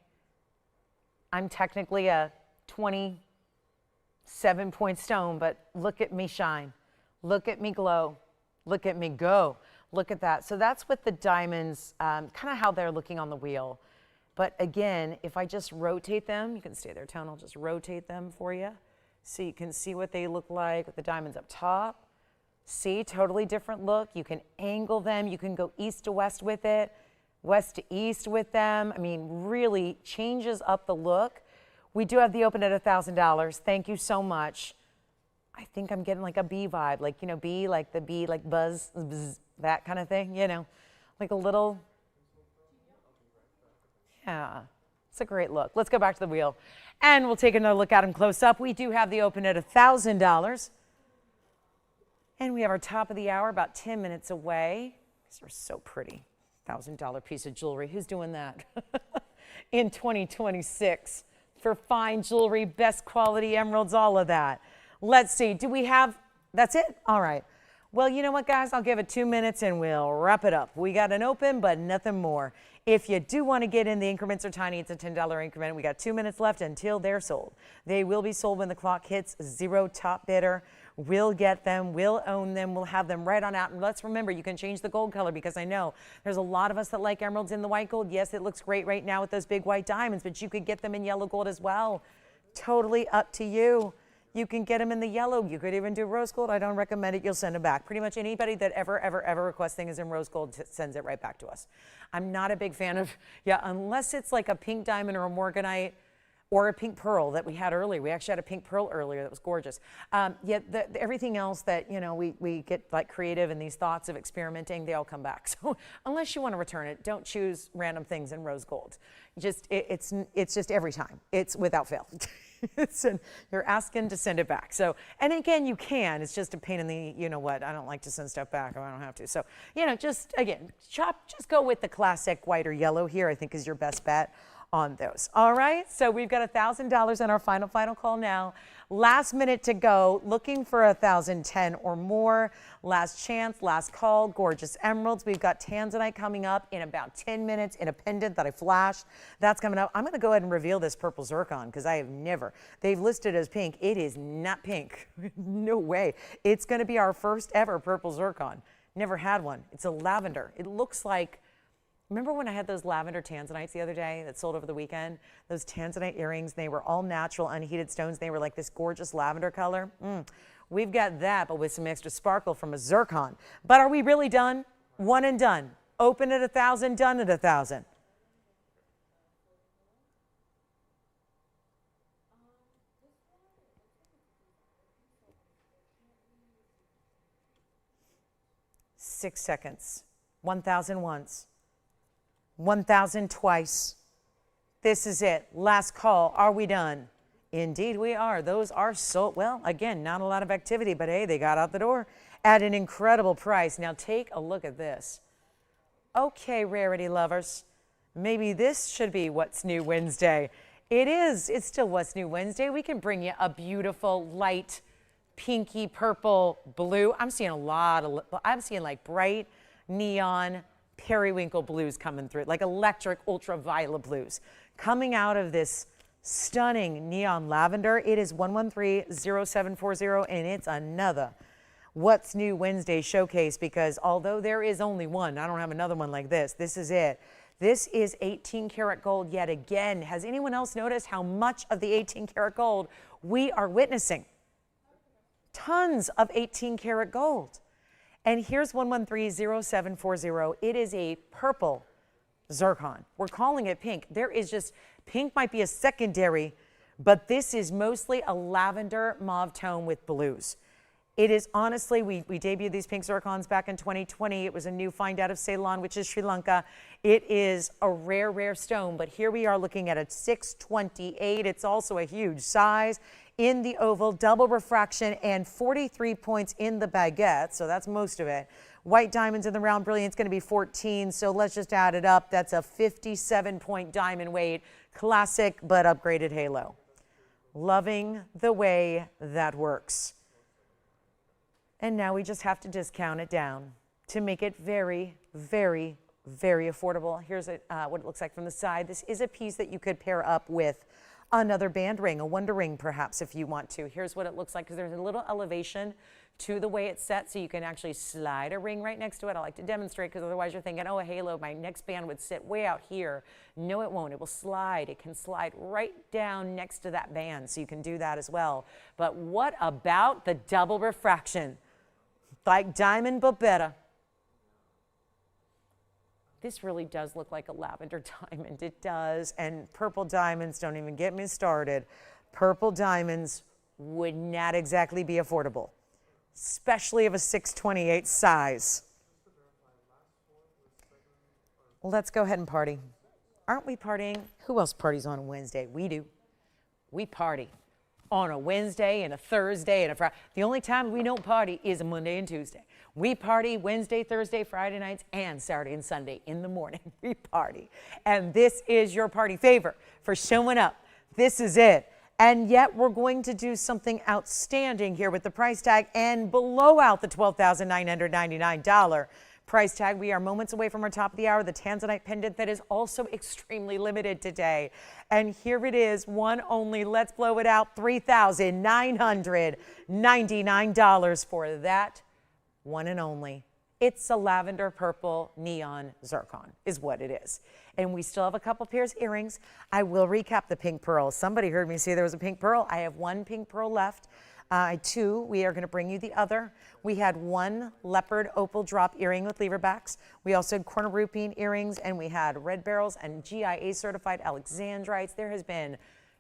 Speaker 1: I'm technically a 27-point stone, but look at me shine. Look at me glow. Look at me go. Look at that. So that's with the diamonds, kind of how they're looking on the wheel. But again, if I just rotate them, you can stay there, Tone. I'll just rotate them for you so you can see what they look like with the diamonds up top. See, totally different look. You can angle them. You can go east to west with it, west to east with them. I mean, really changes up the look. We do have the open at $1,000. Thank you so much. I think I'm getting like a bee vibe, like, you know, bee, like the bee, like buzz, bzz, that kind of thing, you know, like a little, yeah, it's a great look. Let's go back to the wheel and we'll take another look at them close up. We do have the open at $1,000 and we have our top of the hour about 10 minutes away. These are so pretty. $1,000 piece of jewelry. Who's doing that in 2026 for fine jewelry, best quality emeralds, all of that? Let's see, do we have, that's it? All right. Well, you know what, guys? I'll give it 2 minutes and we'll wrap it up. We got an open, but nothing more. If you do want to get in, the increments are tiny. It's a $10 increment. We got 2 minutes left until they're sold. They will be sold when the clock hits 0 top bidder. We'll get them. We'll own them. We'll have them right on out. And let's remember, you can change the gold color because I know there's a lot of us that like emeralds in the white gold. Yes, it looks great right now with those big white diamonds, but you could get them in yellow gold as well. Totally up to you. You can get them in the yellow. You could even do rose gold. I don't recommend it. You'll send them back. Pretty much anybody that ever requests things in rose gold sends it right back to us. I'm not a big fan of, unless it's like a pink diamond or a morganite or a pink pearl that we had earlier. We actually had a pink pearl earlier that was gorgeous. Everything else that, you know, we get like creative and these thoughts of experimenting, they all come back. So unless you want to return it, don't choose random things in rose gold. It's just every time. It's without fail. You're asking to send it back. So, and again, you can. It's just a pain in the, you know what, I don't like to send stuff back. I don't have to. So, you know, just again, just go with the classic white or yellow here, I think is your best bet on those. All right. So we've got $1,000 in our final call now. Last minute to go, looking for 1,010 or more. Last chance, last call, gorgeous emeralds. We've got Tanzanite coming up in about 10 minutes in a pendant that I flashed. That's coming up. I'm going to go ahead and reveal this purple zircon because I have never, they've listed it as pink. It is not pink. No way. It's going to be our first ever purple zircon. Never had one. It's a lavender. It looks like, remember when I had those lavender Tanzanites the other day that sold over the weekend? Those Tanzanite earrings, they were all natural, unheated stones. They were like this gorgeous lavender color. We've got that, but with some extra sparkle from a zircon. But are we really done? One and done. Open at 1,000, done at 1,000. Six seconds. 1,000 once. 1,000 twice. This is it. Last call. Are we done? Indeed we are. Those are sold. Well, again, not a lot of activity, but hey, they got out the door at an incredible price. Now take a look at this. Okay, rarity lovers. Maybe this should be What's New Wednesday. It is. It's still What's New Wednesday. We can bring you a beautiful light pinky purple blue. I'm seeing like bright neon periwinkle blues coming through, like electric ultraviolet blues coming out of this stunning neon lavender. It is 1130740 and it's another What's New Wednesday showcase because although there is only one, I don't have another one like this. This is it. This is 18 karat gold yet again. Has anyone else noticed how much of the 18 karat gold we are witnessing? Tons of 18 karat gold. And here's 1130740. It is a purple zircon. We're calling it pink. There is just, pink might be a secondary, but this is mostly a lavender mauve tone with blues. It is honestly, we debuted these pink zircons back in 2020. It was a new find out of Ceylon, which is Sri Lanka. It is a rare, rare stone, but here we are looking at a 628. It's also a huge size in the oval, double refraction, and 43 points in the baguette. So that's most of it. White diamonds in the round brilliant's going to be 14. So let's just add it up. That's a 57-point diamond weight. Classic, but upgraded halo. Loving the way that works. And now we just have to discount it down to make it very, very, very affordable. Here's what it looks like from the side. This is a piece that you could pair up with another band ring, a wonder ring perhaps if you want to. Here's what it looks like because there's a little elevation to the way it's set, so you can actually slide a ring right next to it. I like to demonstrate because otherwise you're thinking, oh, a halo, my next band would sit way out here. No, it won't. It will slide. It can slide right down next to that band, so you can do that as well. But what about the double refraction? Like diamond, but better. This really does look like a lavender diamond. It does. And purple diamonds, don't even get me started. Purple diamonds would not exactly be affordable, especially of a 628 size. Well, let's go ahead and party. Aren't we partying? Who else parties on Wednesday? We do. We party on a Wednesday and a Thursday and a Friday. The only time we don't party is a Monday and Tuesday. We party Wednesday, Thursday, Friday nights, and Saturday and Sunday in the morning. We party. And this is your party favor for showing up. This is it. And yet we're going to do something outstanding here with the price tag and below out the $12,999 price tag. We are moments away from our top of the hour, the Tanzanite pendant that is also extremely limited today. And here it is, one only. Let's blow it out, $3,999 for that one and only. It's a lavender purple neon zircon is what it is. And we still have a couple pairs earrings. I will recap the pink pearl. Somebody heard me say there was a pink pearl. I have one pink pearl left. Two, we are going to bring you the other. We had one leopard opal drop earring with lever backs. We also had Kornerupine earrings, and we had red barrels and GIA certified Alexandrites.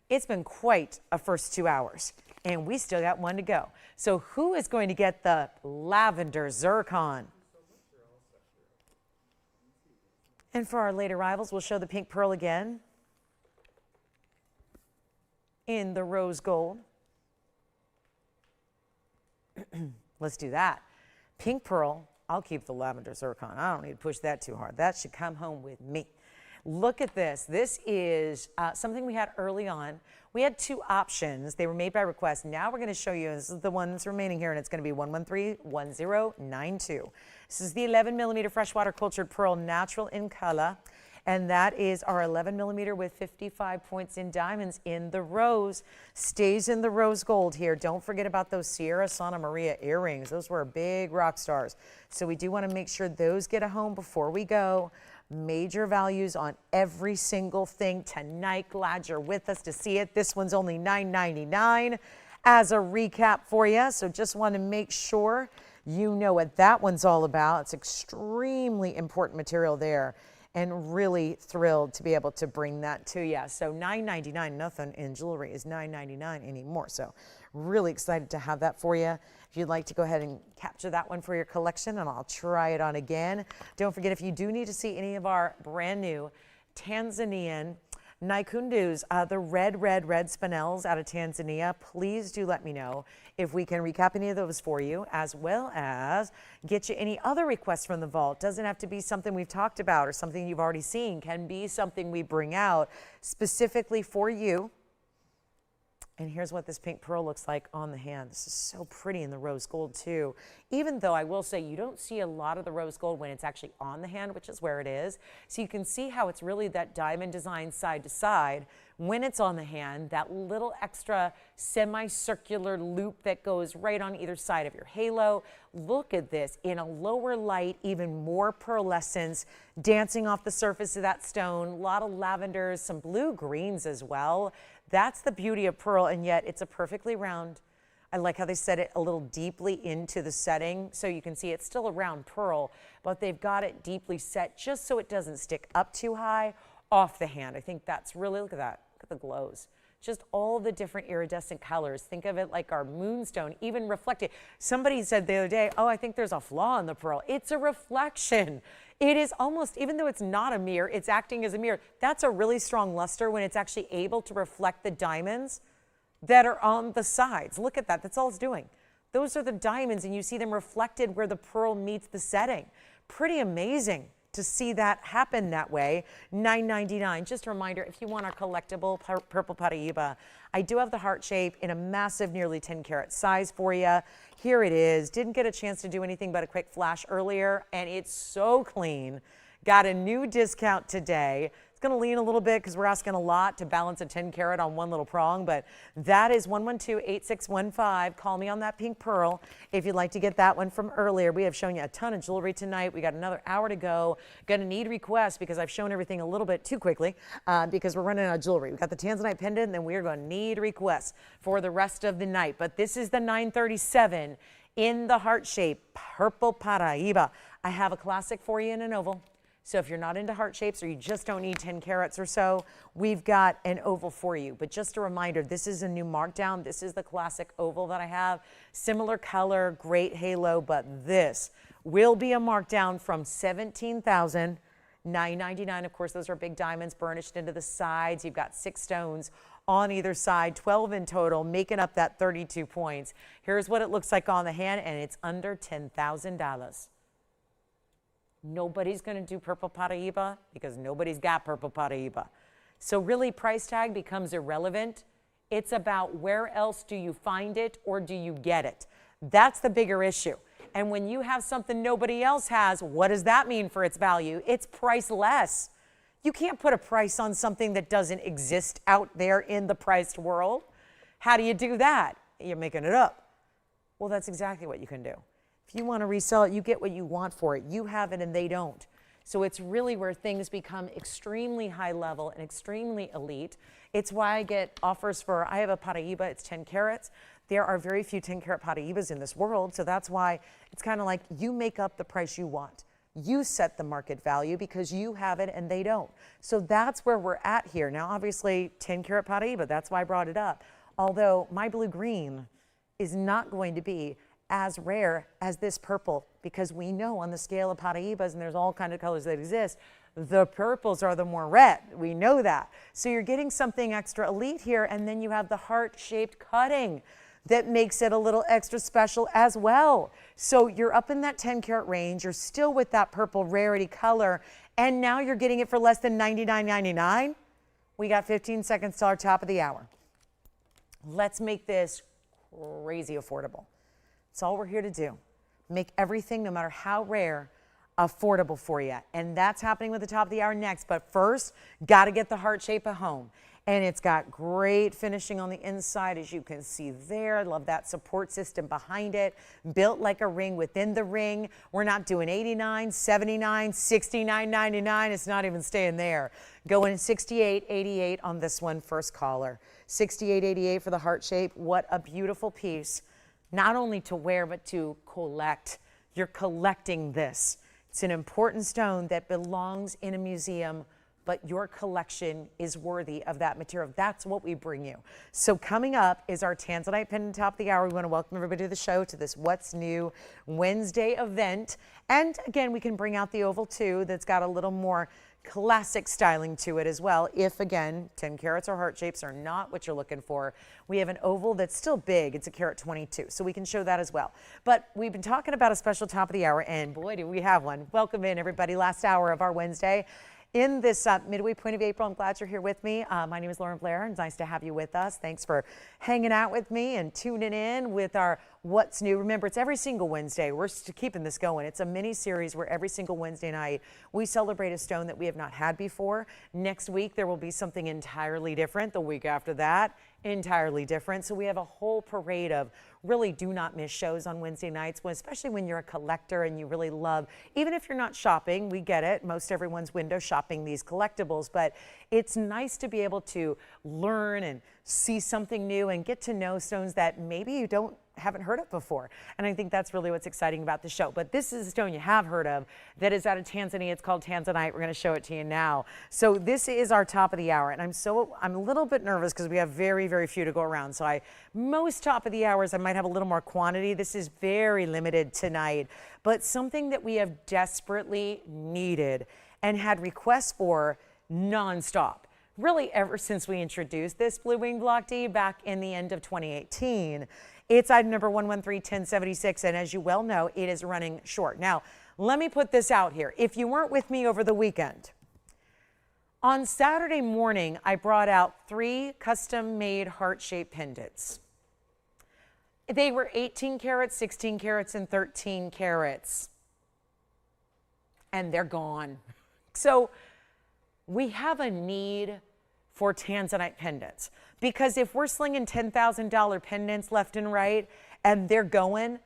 Speaker 1: It's been quite a first 2 hours, and we still got one to go. So who is going to get the lavender zircon? And for our late arrivals, we'll show the pink pearl again in the rose gold. Let's do that. Pink pearl, I'll keep the lavender zircon. I don't need to push that too hard. That should come home with me. Look at this. This is something we had early on. We had two options. They were made by request. Now we're going to show you, this is the one that's remaining here, and it's going to be 1131092. This is the 11mm freshwater cultured pearl, natural in color. And that is our 11mm with 55 points in diamonds in the rose. Stays in the rose gold here. Don't forget about those Sierra Santa Maria earrings. Those were big rock stars. So we do want to make sure those get a home before we go. Major values on every single thing tonight. Glad you're with us to see it. This one's only $9.99 as a recap for you. So just want to make sure you know what that one's all about. It's extremely important material there. And really thrilled to be able to bring that to you. So $9.99, nothing in jewelry is $9.99 anymore. So really excited to have that for you. If you'd like to go ahead and capture that one for your collection, and I'll try it on again. Don't forget, if you do need to see any of our brand new Tanzanian Naikundus, the red spinels out of Tanzania, please do let me know if we can recap any of those for you, as well as get you any other requests from the vault. Doesn't have to be something we've talked about or something you've already seen. Can be something we bring out specifically for you. And here's what this pink pearl looks like on the hand. This is so pretty in the rose gold too. Even though I will say you don't see a lot of the rose gold when it's actually on the hand, which is where it is. So you can see how it's really that diamond design side to side. When it's on the hand, that little extra semicircular loop that goes right on either side of your halo. Look at this in a lower light, even more pearlescence dancing off the surface of that stone. A lot of lavenders, some blue greens as well. That's the beauty of pearl, and yet it's a perfectly round. I like how they set it a little deeply into the setting, so you can see it's still a round pearl, but they've got it deeply set just so it doesn't stick up too high off the hand. I think that's really, look at that, look at the glows. just all the different iridescent colors. Think of it like our moonstone, even reflected. Somebody said the other day, oh, I think there's a flaw in the pearl. It's a reflection. It is almost, even though it's not a mirror, it's acting as a mirror. That's a really strong luster when it's actually able to reflect the diamonds that are on the sides. Look at that. That's all it's doing. Those are the diamonds, and you see them reflected where the pearl meets the setting. Pretty amazing to see that happen that way. $9.99. Just a reminder, if you want our collectible purple Paraiba, I do have the heart shape in a massive, nearly 10 karat size for you. Here it is. Didn't get a chance to do anything but a quick flash earlier, and it's so clean. Got a new discount today. It's going to lean a little bit because we're asking a lot to balance a 10 karat on one little prong, but that is 112-8615. Call me on that pink pearl if you'd like to get that one from earlier. We have shown you a ton of jewelry tonight. We got another hour to go. Going to need requests because I've shown everything a little bit too quickly because we're running out of jewelry. We got the Tanzanite pendant, and then we are going to need requests for the rest of the night. But this is the 937 in the heart shape, purple Paraiba. I have a classic for you in an oval. So if you're not into heart shapes or you just don't need 10 carats or so, we've got an oval for you. But just a reminder, this is a new markdown. This is the classic oval that I have. Similar color, great halo, but this will be a markdown from $17,999. Of course, those are big diamonds burnished into the sides. You've got 6 stones on either side, 12 in total, making up that 32 points. Here's what it looks like on the hand, and it's under $10,000. Nobody's going to do purple Paraiba because nobody's got purple Paraiba. So really, price tag becomes irrelevant. It's about where else do you find it or do you get it? That's the bigger issue. And when you have something nobody else has, what does that mean for its value? It's priceless. You can't put a price on something that doesn't exist out there in the priced world. How do you do that? You're making it up. Well, that's exactly what you can do. If you want to resell it, you get what you want for it. You have it and they don't. So it's really where things become extremely high level and extremely elite. It's why I get offers for, I have a Paraiba, it's 10 carats. There are very few 10 karat Paraibas in this world. So that's why it's kind of like you make up the price you want. You set the market value because you have it and they don't. So that's where we're at here. Now, obviously 10 karat Paraiba, that's why I brought it up. Although my blue green is not going to be as rare as this purple, because we know on the scale of Paraibas, and there's all kinds of colors that exist, the purples are the more red. We know that. So you're getting something extra elite here, and then you have the heart-shaped cutting that makes it a little extra special as well. So you're up in that 10 karat range, you're still with that purple rarity color, and now you're getting it for less than $99.99. We got 15 seconds to our top of the hour. Let's make this crazy affordable. That's all we're here to do. Make everything, no matter how rare, affordable for you. And that's happening with the top of the hour next. But first, got to get the heart shape at home. And it's got great finishing on the inside, as you can see there. I love that support system behind it. Built like a ring within the ring. We're not doing $89, $79, $69.99. It's not even staying there. Going $68.88 on this one, first caller. $68.88 for the heart shape. What a beautiful piece. Not only to wear, but to collect. You're collecting this. It's an important stone that belongs in a museum, but your collection is worthy of that material. That's what we bring you. So coming up is our Tanzanite pendant top of the hour. We want to welcome everybody to the show, to this What's New Wednesday event. And again, we can bring out the oval too, that's got a little more classic styling to it as well. If again, 10 carats or heart shapes are not what you're looking for, we have an oval that's still big. It's a carat 22, so we can show that as well. But we've been talking about a special top of the hour, and boy, do we have one. Welcome in, everybody. Last hour of our Wednesday. In this midway point of April, I'm glad you're here with me. My name is Lauren Blair. It's nice to have you with us. Thanks for hanging out with me and tuning in with our What's New. Remember, it's every single Wednesday. We're keeping this going. It's a mini series where every single Wednesday night we celebrate a stone that we have not had before. Next week, there will be something entirely different. The week after that, entirely different. So we have a whole parade of really do not miss shows on Wednesday nights, especially when you're a collector and you really love, even if you're not shopping, we get it. Most everyone's window shopping these collectibles, but it's nice to be able to learn and see something new and get to know stones that maybe you don't haven't heard of before. And I think that's really what's exciting about the show. But this is a stone you have heard of that is out of Tanzania. It's called Tanzanite. We're going to show it to you now. So this is our top of the hour. And I'm a little bit nervous because we have very, very few to go around. So most top of the hours, I might have a little more quantity. This is very limited tonight. But something that we have desperately needed and had requests for nonstop. Really ever since we introduced this Blue Wing Block D back in the end of 2018. It's item number 113-1076, and as you well know, it is running short. Now, let me put this out here. If you weren't with me over the weekend, on Saturday morning, I brought out 3 custom-made heart-shaped pendants. They were 18 carats, 16 carats, and 13 carats, and they're gone. So we have a need for Tanzanite pendants, because if we're slinging $10,000 pendants left and right and they're going,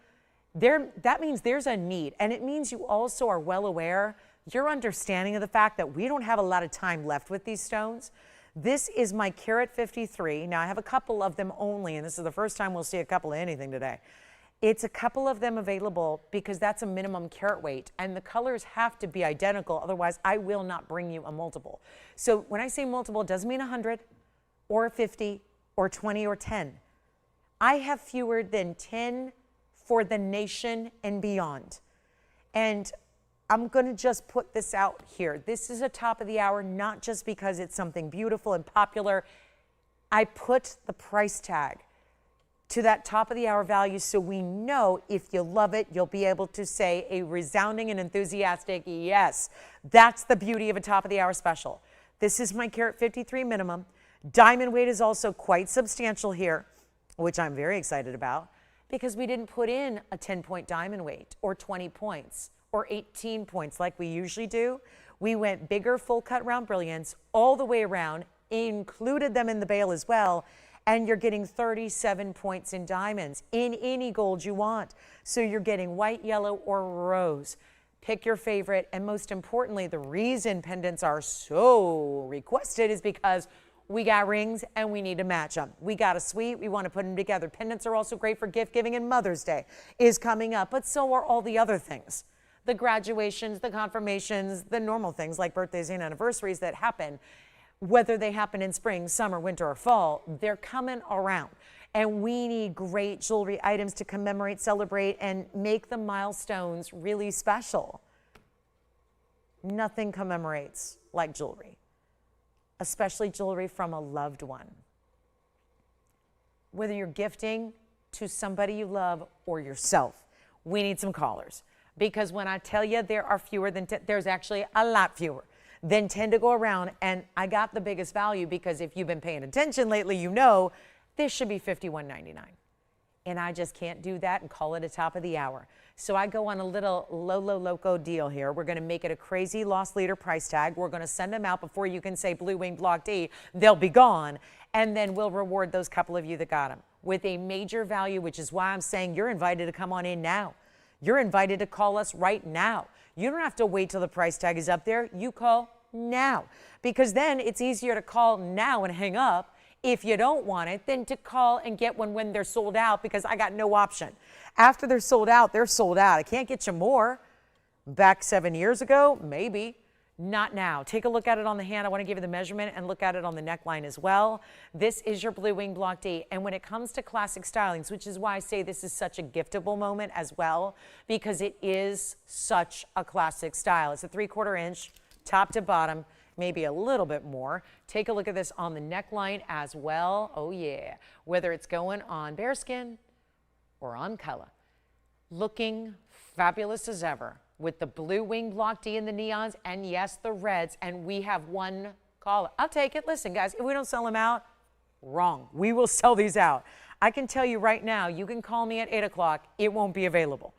Speaker 1: that means there's a need. And it means you also are well aware, you're understanding of the fact that we don't have a lot of time left with these stones. This is my carat 53. Now I have a couple of them only, and this is the first time we'll see a couple of anything today. It's a couple of them available because that's a minimum carat weight, and the colors have to be identical. Otherwise, I will not bring you a multiple. So when I say multiple, it doesn't mean 100 or 50 or 20 or 10. I have fewer than 10 for the nation and beyond. And I'm going to just put this out here. This is a top of the hour, not just because it's something beautiful and popular. I put the price tag to that top of the hour value so we know if you love it, you'll be able to say a resounding and enthusiastic yes. That's the beauty of a top of the hour special. This is my carat 53 minimum. Diamond weight is also quite substantial here, which I'm very excited about, because we didn't put in a 10-point diamond weight or 20 points or 18 points like we usually do. We went bigger full cut round brilliance all the way around, included them in the bale as well, and you're getting 37 points in diamonds in any gold you want. So you're getting white, yellow, or rose. Pick your favorite. And most importantly, the reason pendants are so requested is because we got rings and we need to match them. We got a suite, we want to put them together. Pendants are also great for gift giving, and Mother's Day is coming up, but so are all the other things. The graduations, the confirmations, the normal things like birthdays and anniversaries that happen. Whether they happen in spring, summer, winter, or fall, they're coming around. And we need great jewelry items to commemorate, celebrate, and make the milestones really special. Nothing commemorates like jewelry, especially jewelry from a loved one. Whether you're gifting to somebody you love or yourself, we need some callers. Because when I tell you there are fewer than 10, there's actually a lot fewer than 10 to go around, and I got the biggest value because if you've been paying attention lately, you know this should be $51.99. And I just can't do that and call it a top of the hour. So I go on a little loco deal here. We're going to make it a crazy loss leader price tag. We're going to send them out before you can say Blue Wing Block D. They'll be gone. And then we'll reward those couple of you that got them with a major value, which is why I'm saying you're invited to come on in now. You're invited to call us right now. You don't have to wait till the price tag is up there. You call now, because then it's easier to call now and hang up if you don't want it than to call and get one when they're sold out, because I got no option. After they're sold out, they're sold out. I can't get you more. Back 7 years ago, maybe. Not now. Take a look at it on the hand. I want to give you the measurement and look at it on the neckline as well. This is your Blue Wing Block D. And when it comes to classic stylings, which is why I say this is such a giftable moment as well, because it is such a classic style. It's a 3/4 inch, top to bottom, maybe a little bit more. Take a look at this on the neckline as well. Oh yeah. Whether it's going on bearskin or on color. Looking fabulous as ever, with the Blue Wing Block D and the neons, and yes, the reds, and we have one caller. I'll take it. Listen, guys, if we don't sell them out, wrong. We will sell these out. I can tell you right now, you can call me at 8 o'clock. It won't be available.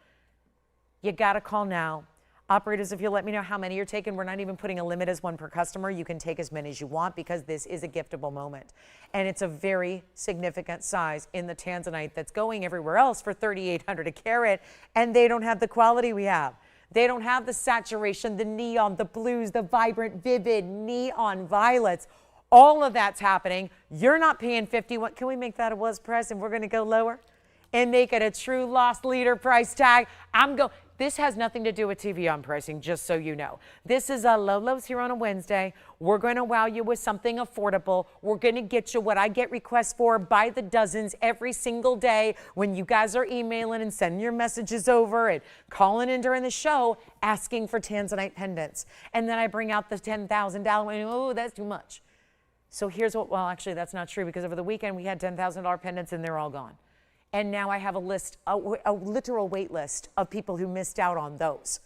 Speaker 1: You got to call now. Operators, if you'll let me know how many you're taking, we're not even putting a limit as one per customer. You can take as many as you want because this is a giftable moment. And it's a very significant size in the Tanzanite that's going everywhere else for $3,800 a carat, and they don't have the quality we have. They don't have the saturation, the neon, the blues, the vibrant, vivid neon violets. All of that's happening. You're not paying 51. Can we make that a was price and we're going to go lower? and make it a true loss leader price tag. This has nothing to do with TVON pricing, just so you know. This is a low lows here on a Wednesday. We're going to wow you with something affordable. We're going to get you what I get requests for by the dozens every single day when you guys are emailing and sending your messages over and calling in during the show asking for Tanzanite pendants. And then I bring out the $10,000 one. Oh, that's too much. So here's what, well, actually, that's not true because over the weekend we had $10,000 pendants and they're all gone. And now I have a list, a literal wait list of people who missed out on those.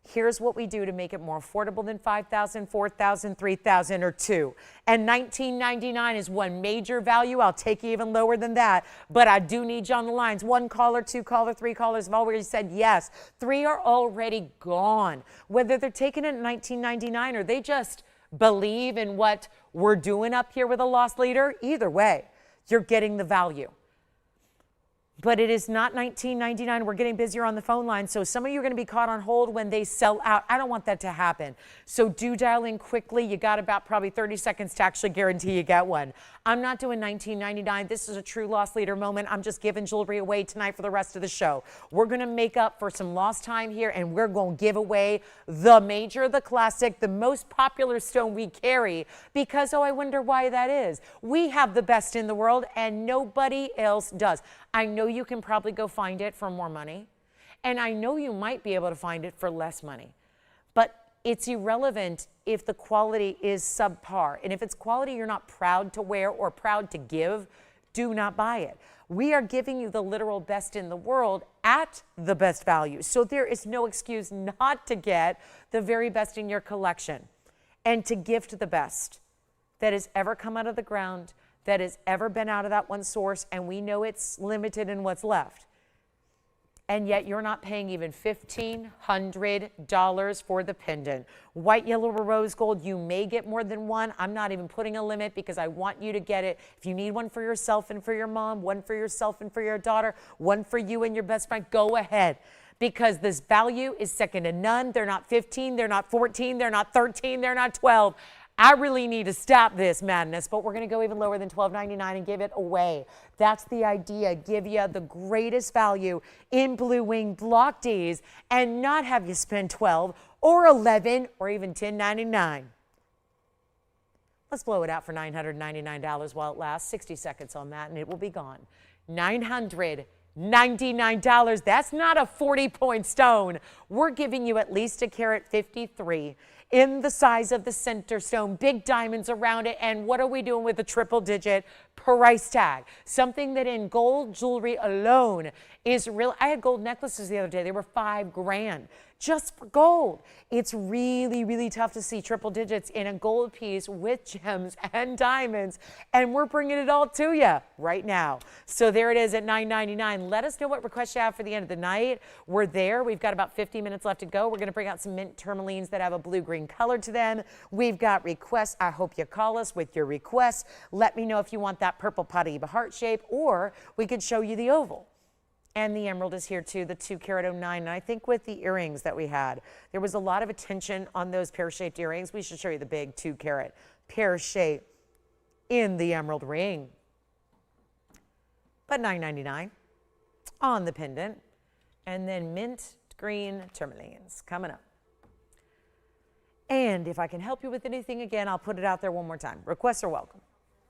Speaker 1: Here's what we do to make it more affordable than $5,000, $4,000, $3,000, or $2,000. And $19.99 is one major value. I'll take you even lower than that, but I do need you on the lines. 1 caller, 2 caller, 3 callers have already said yes. 3 are already gone. Whether they're taking it at $19.99 or they just believe in what we're doing up here with a loss leader, either way, you're getting the value. But it is not $19.99. We're getting busier on the phone line. So some of you are going to be caught on hold when they sell out. I don't want that to happen. So do dial in quickly. You got about probably 30 seconds to actually guarantee you get one. I'm not doing $19.99. This is a true loss leader moment. I'm just giving jewelry away tonight for the rest of the show. We're going to make up for some lost time here, and we're going to give away the major, the classic, the most popular stone we carry because, oh, I wonder why that is. We have the best in the world, and nobody else does. I know you can probably go find it for more money, and I know you might be able to find it for less money, but it's irrelevant if the quality is subpar. And if it's quality you're not proud to wear or proud to give, do not buy it. We are giving you the literal best in the world at the best value. So there is no excuse not to get the very best in your collection and to gift the best that has ever come out of the ground, that has ever been out of that one source, and we know it's limited in what's left. And yet you're not paying even $1,500 for the pendant. White, yellow, or rose gold, you may get more than one. I'm not even putting a limit because I want you to get it. If you need one for yourself and for your mom, one for yourself and for your daughter, one for you and your best friend, go ahead. Because this value is second to none. They're not 15, they're not 14, they're not 13, they're not 12. I really need to stop this madness, but we're going to go even lower than $12.99 and give it away. That's the idea. Give you the greatest value in Blue Wing Block Ds and not have you spend $12 or $11 or even $10.99. Let's blow it out for $999 while it lasts. 60 seconds on that and it will be gone. $999. That's not a 40-point stone. We're giving you at least a carat 53 in the size of the center stone, big diamonds around it. And what are we doing with a triple-digit price tag? Something that in gold jewelry alone is real. I had gold necklaces the other day. They were $5 grand just for gold. It's really, really tough to see triple digits in a gold piece with gems and diamonds, and we're bringing it all to you right now. So there it is at $9.99. Let us know what requests you have for the end of the night. We're there. We've got about 50 minutes left to go. We're going to bring out some mint tourmalines that have a blue-green color to them. We've got requests. I hope you call us with your requests. Let me know if you want that purple Paraiba heart shape, or we could show you the oval. And the emerald is here too, the 2 carat 09. And I think with the earrings that we had, there was a lot of attention on those pear-shaped earrings. We should show you the big 2 carat pear-shape in the emerald ring. But $9.99 on the pendant. And then mint green tourmalines coming up. And if I can help you with anything again, I'll put it out there one more time. Requests are welcome.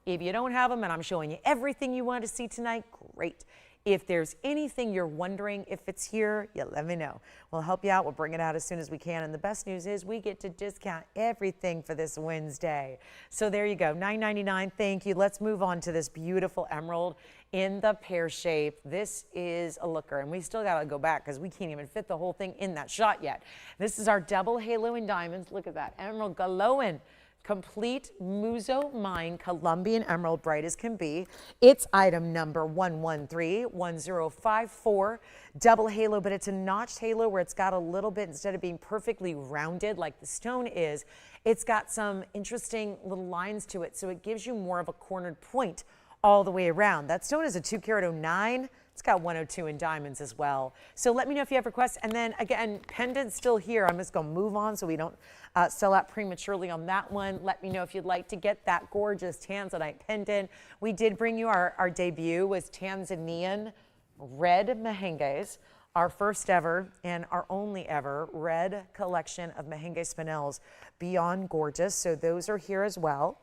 Speaker 1: If you don't have them and I'm showing you everything you want to see tonight, great. If there's anything you're wondering if it's here, you let me know. We'll help you out. We'll bring it out as soon as we can. And the best news is we get to discount everything for this Wednesday. So there you go, $9.99. Thank you. Let's move on to this beautiful emerald in the pear shape. This is a looker, and we still got to go back because we can't even fit the whole thing in that shot yet. This is our double halo in diamonds. Look at that, emerald glowing. Complete Muzo Mine Colombian Emerald, bright as can be. It's item number 1131054, double halo, but it's a notched halo where it's got a little bit, instead of being perfectly rounded like the stone is, it's got some interesting little lines to it, so it gives you more of a cornered point all the way around. That stone is a 2 carat 09. It's got 102 in diamonds as well. So let me know if you have requests. And then again, pendant's still here. I'm just going to move on so we don't sell out prematurely on that one. Let me know if you'd like to get that gorgeous Tanzanite pendant. We did bring you our debut was Tanzanian red mehenges, our first ever and our only ever red collection of mehengue spinels. Beyond gorgeous. So those are here as well.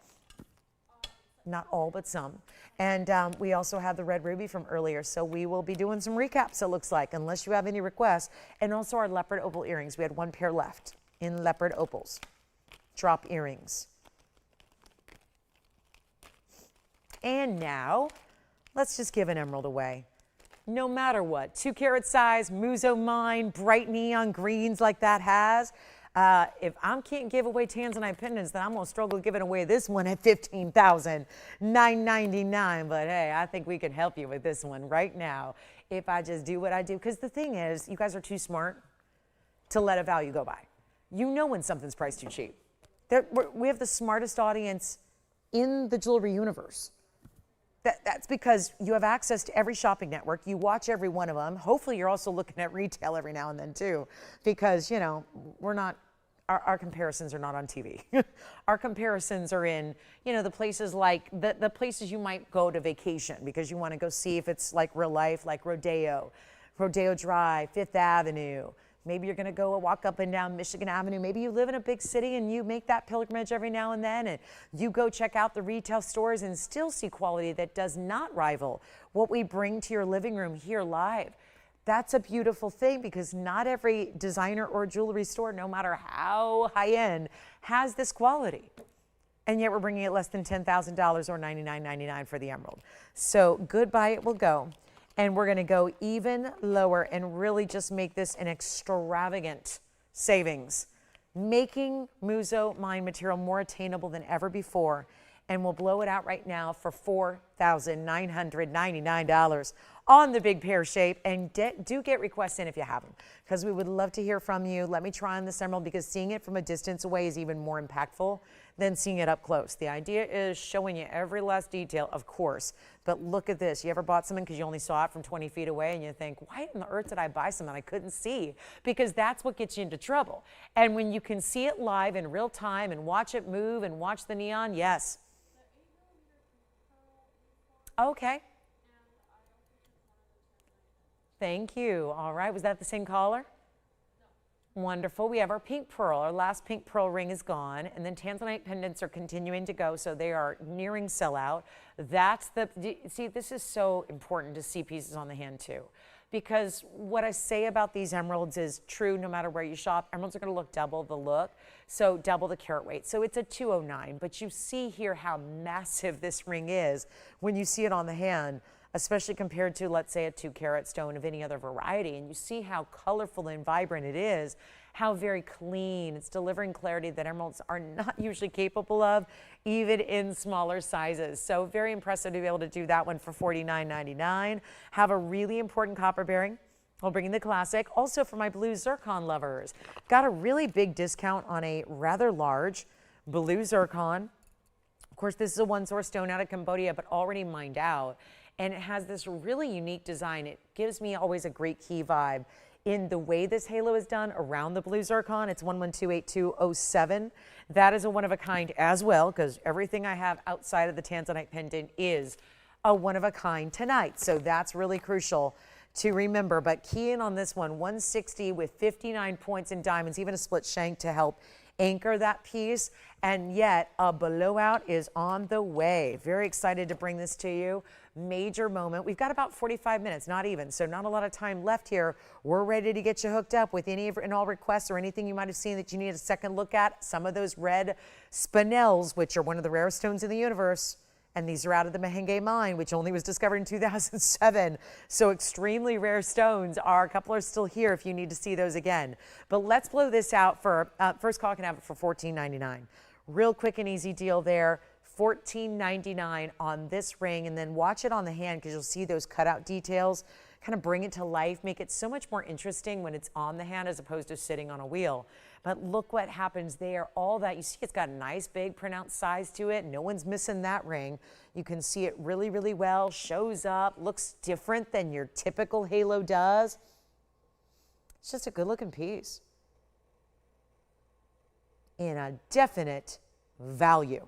Speaker 1: Not all, but some. And we also have the red ruby from earlier. So we will be doing some recaps, it looks like, unless you have any requests. And also our leopard opal earrings. We had one pair left in leopard opals. Drop earrings. And now, let's just give an emerald away. No matter what, 2 carat size, Muso Mine, bright neon greens like that has. If I can't give away Tanzanite pendants, then I'm going to struggle giving away this one at $15,999. But hey, I think we can help you with this one right now if I just do what I do. Because the thing is, you guys are too smart to let a value go by. You know when something's priced too cheap. We have the smartest audience in the jewelry universe. That's because you have access to every shopping network. You watch every one of them. Hopefully, you're also looking at retail every now and then, too, because, you know, we're not, our comparisons are not on TV. Our comparisons are in, you know, the places like, the places you might go to vacation because you want to go see if it's like real life, like Rodeo Drive, Fifth Avenue. Maybe you're going to go walk up and down Michigan Avenue. Maybe you live in a big city and you make that pilgrimage every now and then, and you go check out the retail stores and still see quality that does not rival what we bring to your living room here live. That's a beautiful thing because not every designer or jewelry store, no matter how high end, has this quality. And yet we're bringing it less than $10,000 or $99.99 for the emerald. So goodbye it will go. And we're going to go even lower and really just make this an extravagant savings, making Muso Mine material more attainable than ever before. And we'll blow it out right now for $4,999 on the big pear shape. And do get requests in if you have them, because we would love to hear from you. Let me try on this emerald, because seeing it from a distance away is even more impactful than seeing it up close. The idea is showing you every last detail, of course, but look at this. You ever bought something because you only saw it from 20 feet away and you think, why in the earth did I buy something I couldn't see? Because that's what gets you into trouble. And when you can see it live in real time and watch it move and watch the neon, yes. Okay. Thank you. All right. Was that the same caller? Wonderful. We have our pink pearl. Our last pink pearl ring is gone, and then Tanzanite pendants are continuing to go, so they are nearing sellout. That's the, see, this is so important to see pieces on the hand too, because what I say about these emeralds is true no matter where you shop. Emeralds are going to look double the look, so double the carat weight. So it's a 209, but you see here how massive this ring is when you see it on the hand, especially compared to, let's say, a 2 carat stone of any other variety. And you see how colorful and vibrant it is, how very clean. It's delivering clarity that emeralds are not usually capable of, even in smaller sizes. So very impressive to be able to do that one for $49.99. Have a really important copper bearing. We'll bring in the classic. Also for my blue zircon lovers, got a really big discount on a rather large blue zircon. Of course, this is a one-source stone out of Cambodia, but already mined out. And it has this really unique design. It gives me always a great key vibe in the way this halo is done around the blue zircon. It's 1128207. That is a one-of-a-kind as well, because everything I have outside of the Tanzanite pendant is a one-of-a-kind tonight. So that's really crucial to remember. But key in on this one, 160 with 59 points in diamonds, even a split shank to help anchor that piece. And yet a blowout is on the way. Very excited to bring this to you. Major moment. We've got about 45 minutes, not even, so not a lot of time left here. We're ready to get you hooked up with any and all requests or anything you might have seen that you need a second look at. Some of those red spinels, which are one of the rarest stones in the universe, and these are out of the mehengue mine, which only was discovered in 2007. So extremely rare stones. A couple are still here if you need to see those again. But let's blow this out for, first call can have it for $14.99. Real quick and easy deal there. $14.99 on this ring, and then watch it on the hand because you'll see those cutout details kind of bring it to life, make it so much more interesting when it's on the hand as opposed to sitting on a wheel. But look what happens there. All that, you see it's got a nice big pronounced size to it. No one's missing that ring. You can see it really, really well, shows up, looks different than your typical halo does. It's just a good looking piece in a definite value.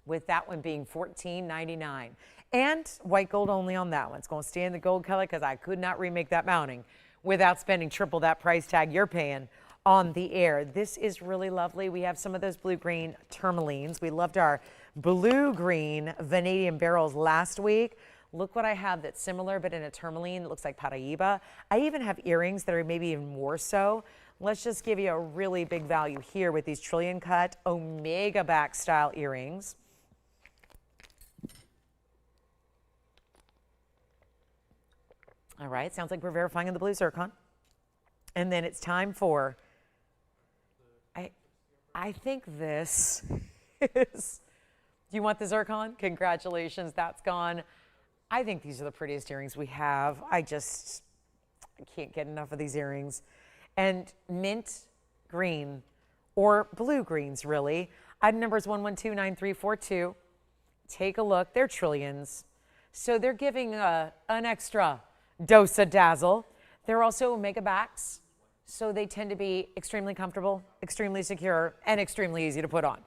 Speaker 1: with that one being $14.99. And white gold only on that one. It's going to stay in the gold color because I could not remake that mounting without spending triple that price tag you're paying on the air. This is really lovely. We have some of those blue-green tourmalines. We loved our blue-green vanadium barrels last week. Look what I have that's similar, but in a tourmaline. It looks like Paraíba. I even have earrings that are maybe even more so. Let's just give you a really big value here with these trillion cut Omega back style earrings. All right, sounds like we're verifying in the blue zircon. And then it's time for, I think this is, do you want the zircon? Congratulations, that's gone. I think these are the prettiest earrings we have. I can't get enough of these earrings. And mint green, or blue greens really. Item number is 1129342. Take a look, they're trillions. So they're giving an extra dose of dazzle. They're also Omega backs, so they tend to be extremely comfortable, extremely secure, and extremely easy to put on.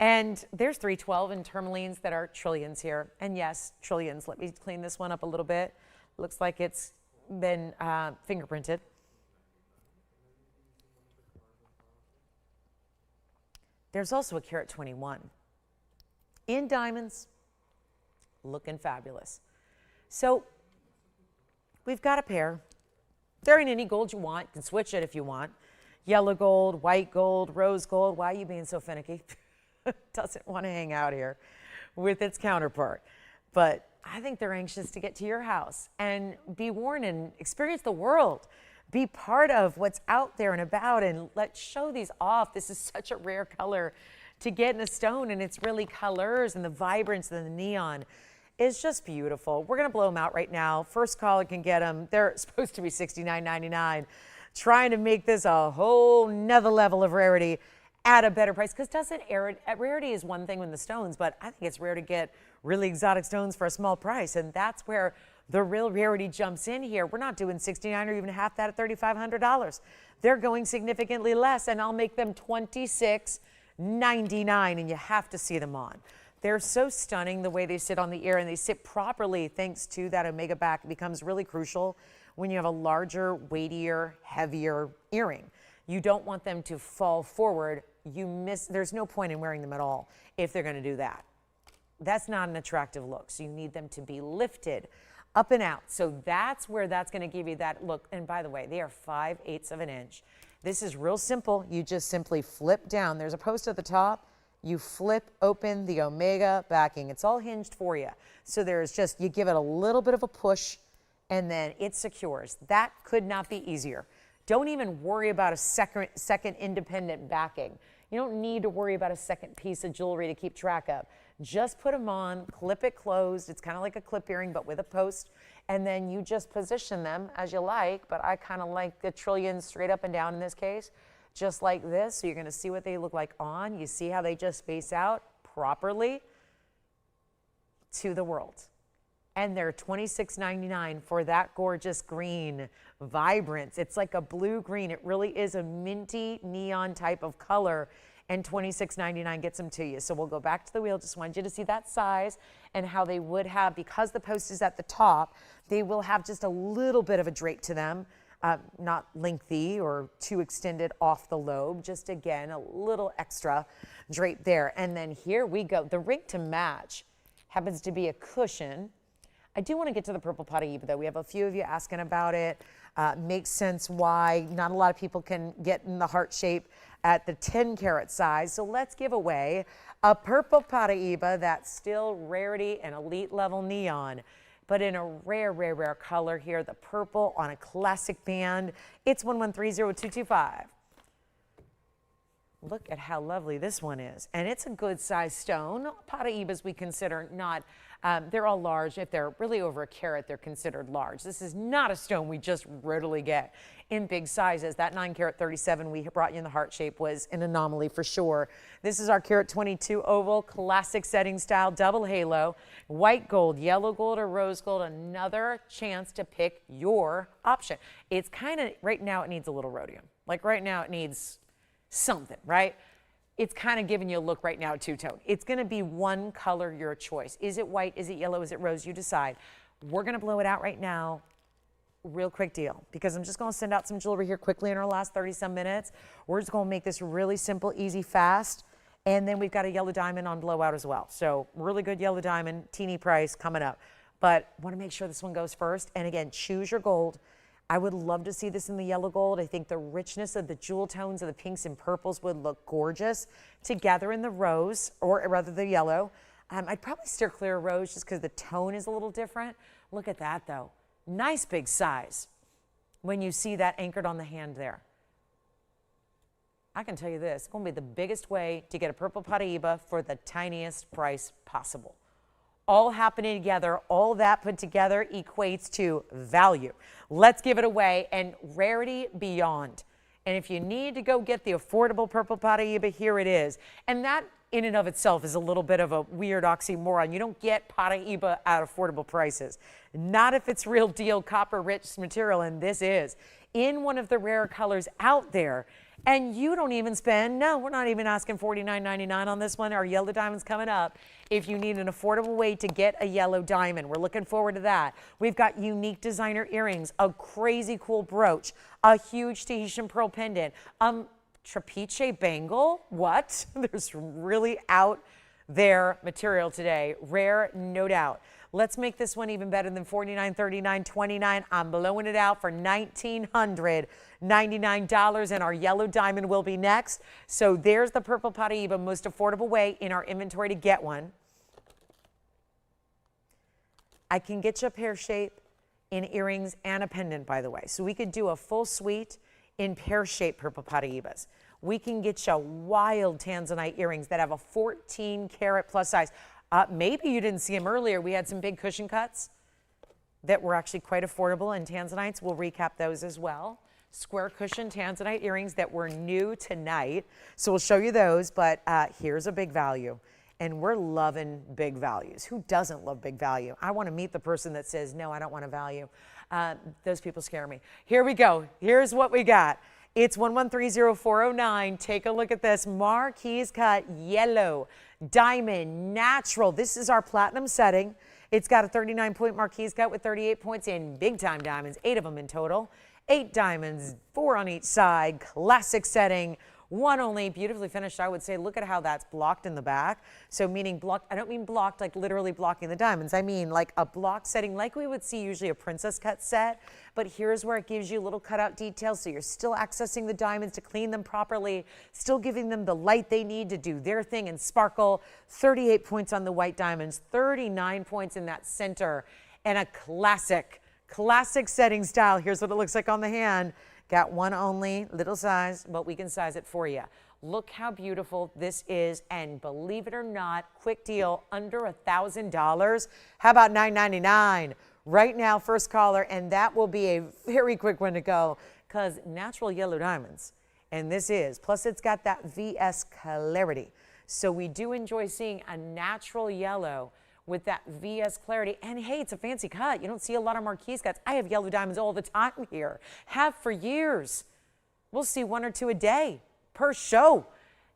Speaker 1: And there's 312 in tourmalines that are trillions here. And yes, trillions. Let me clean this one up a little bit. Looks like it's been fingerprinted. There's also a carat 21 in diamonds, looking fabulous. So we've got a pair. They're in any gold you want. You can switch it if you want. Yellow gold, white gold, rose gold. Why are you being so finicky? Doesn't want to hang out here with its counterpart. But I think they're anxious to get to your house and be worn and experience the world. Be part of what's out there and about, and let's show these off. This is such a rare color to get in a stone, and it's really colors and the vibrance and the neon. It's just beautiful. We're going to blow them out right now. First caller can get them. They're supposed to be $69.99. Trying to make this a whole nother level of rarity at a better price. Because rarity is one thing with the stones, but I think it's rare to get really exotic stones for a small price. And that's where the real rarity jumps in here. We're not doing $69 or even half that at $3,500. They're going significantly less, and I'll make them $26.99, and you have to see them on. They're so stunning the way they sit on the ear, and they sit properly thanks to that Omega back. It becomes really crucial when you have a larger, weightier, heavier earring. You don't want them to fall forward. There's no point in wearing them at all if they're going to do that. That's not an attractive look. So you need them to be lifted up and out. So that's where that's going to give you that look. And by the way, they are 5/8 of an inch. This is real simple. You just simply flip down. There's a post at the top. You flip open the Omega backing. It's all hinged for you. So there's just, you give it a little bit of a push and then it secures. That could not be easier. Don't even worry about a second independent backing. You don't need to worry about a second piece of jewelry to keep track of. Just put them on, clip it closed. It's kind of like a clip earring, but with a post. And then you just position them as you like, but I kind of like the trillions straight up and down in this case, just like this. So you're going to see what they look like on. You see how they just space out properly to the world. And they're $26.99 for that gorgeous green vibrance. It's like a blue green. It really is a minty neon type of color, and $26.99 gets them to you. So we'll go back to the wheel. Just wanted you to see that size and how they would have, because the post is at the top, they will have just a little bit of a drape to them, not lengthy or too extended off the lobe, just again, a little extra drape there. And then here we go. The ring to match happens to be a cushion. I do want to get to the purple Paraíba though. We have a few of you asking about it. Makes sense why not a lot of people can get in the heart shape at the 10 carat size. So let's give away a purple Paraíba that's still rarity and elite level neon, but in a rare, rare, rare color here, the purple on a classic band. It's 1130225. Look at how lovely this one is. And it's a good size stone. Paraíbas we consider not, they're all large. If they're really over a carat, they're considered large. This is not a stone we just readily get in big sizes. That 9 carat 37 we brought you in the heart shape was an anomaly for sure. This is our carat 22 oval, classic setting style, double halo, white gold, yellow gold, or rose gold. Another chance to pick your option. It's kind of, right now it needs a little rhodium. Like right now it needs something, right? it's kind of giving you a look right now, two-tone. It's going to be one color, your choice. Is it white? Is it yellow? Is it rose? You decide. We're going to blow it out right now. Real quick deal, because I'm just going to send out some jewelry here quickly in our last 30-some minutes. We're just going to make this really simple, easy, fast. And then we've got a yellow diamond on blowout as well. So really good yellow diamond, teeny price coming up. But want to make sure this one goes first. And again, choose your gold. I would love to see this in the yellow gold. I think the richness of the jewel tones of the pinks and purples would look gorgeous together in the rose, or rather the yellow. I'd probably steer clear of rose just because the tone is a little different. Look at that though. Nice big size when you see that anchored on the hand there. I can tell you this, it's going to be the biggest way to get a purple Paraiba for the tiniest price possible. All happening together, all that put together equates to value. Let's give it away, and rarity beyond. And if you need to go get the affordable purple Paraiba, here it is. And that in and of itself is a little bit of a weird oxymoron. You don't get Paraiba at affordable prices. Not if it's real deal copper rich material, and this is in one of the rare colors out there. And you don't even spend, no, we're not even asking $49.99 on this one. Our yellow diamond's coming up. If you need an affordable way to get a yellow diamond, we're looking forward to that. We've got unique designer earrings, a crazy cool brooch, a huge Tahitian pearl pendant, trapeche bangle. What? There's really out there material today. Rare, no doubt. Let's make this one even better than $49.39, $29. I'm blowing it out for $1,999, and our yellow diamond will be next. So there's the purple Paraiba, most affordable way in our inventory to get one. I can get you a pear shape in earrings and a pendant, by the way. So we could do a full suite in pear-shaped purple Paraibas. We can get you wild Tanzanite earrings that have a 14 karat plus size. Maybe you didn't see them earlier. We had some big cushion cuts that were actually quite affordable in Tanzanites. We'll recap those as well. Square cushion Tanzanite earrings that were new tonight. So we'll show you those, but here's a big value. And we're loving big values. Who doesn't love big value? I want to meet the person that says, no, I don't want a value. Those people scare me. Here we go. Here's what we got. It's 1130409. Take a look at this. Marquise cut yellow diamond natural. This is our platinum setting. It's got a 39-point Marquise cut with 38 points in big time diamonds, 8 of them in total. 8 diamonds, 4 on each side. Classic setting. One only, beautifully finished, I would say. Look at how that's blocked in the back. So meaning blocked, I don't mean blocked like literally blocking the diamonds. I mean like a block setting like we would see usually a princess cut set. But here's where it gives you little cutout details, so you're still accessing the diamonds to clean them properly, still giving them the light they need to do their thing and sparkle. 38 points on the white diamonds, 39 points in that center, and a classic setting style. Here's what it looks like on the hand. Got one only, little size, but we can size it for you. Look how beautiful this is, and believe it or not, quick deal, under $1,000. How about $999? Right now, first caller, and that will be a very quick one to go, because natural yellow diamonds, and this is, plus it's got that VS clarity. So we do enjoy seeing a natural yellow with that VS clarity. And hey, it's a fancy cut. You don't see a lot of Marquise cuts. I have yellow diamonds all the time here. Have for years. We'll see 1 or 2 a day per show.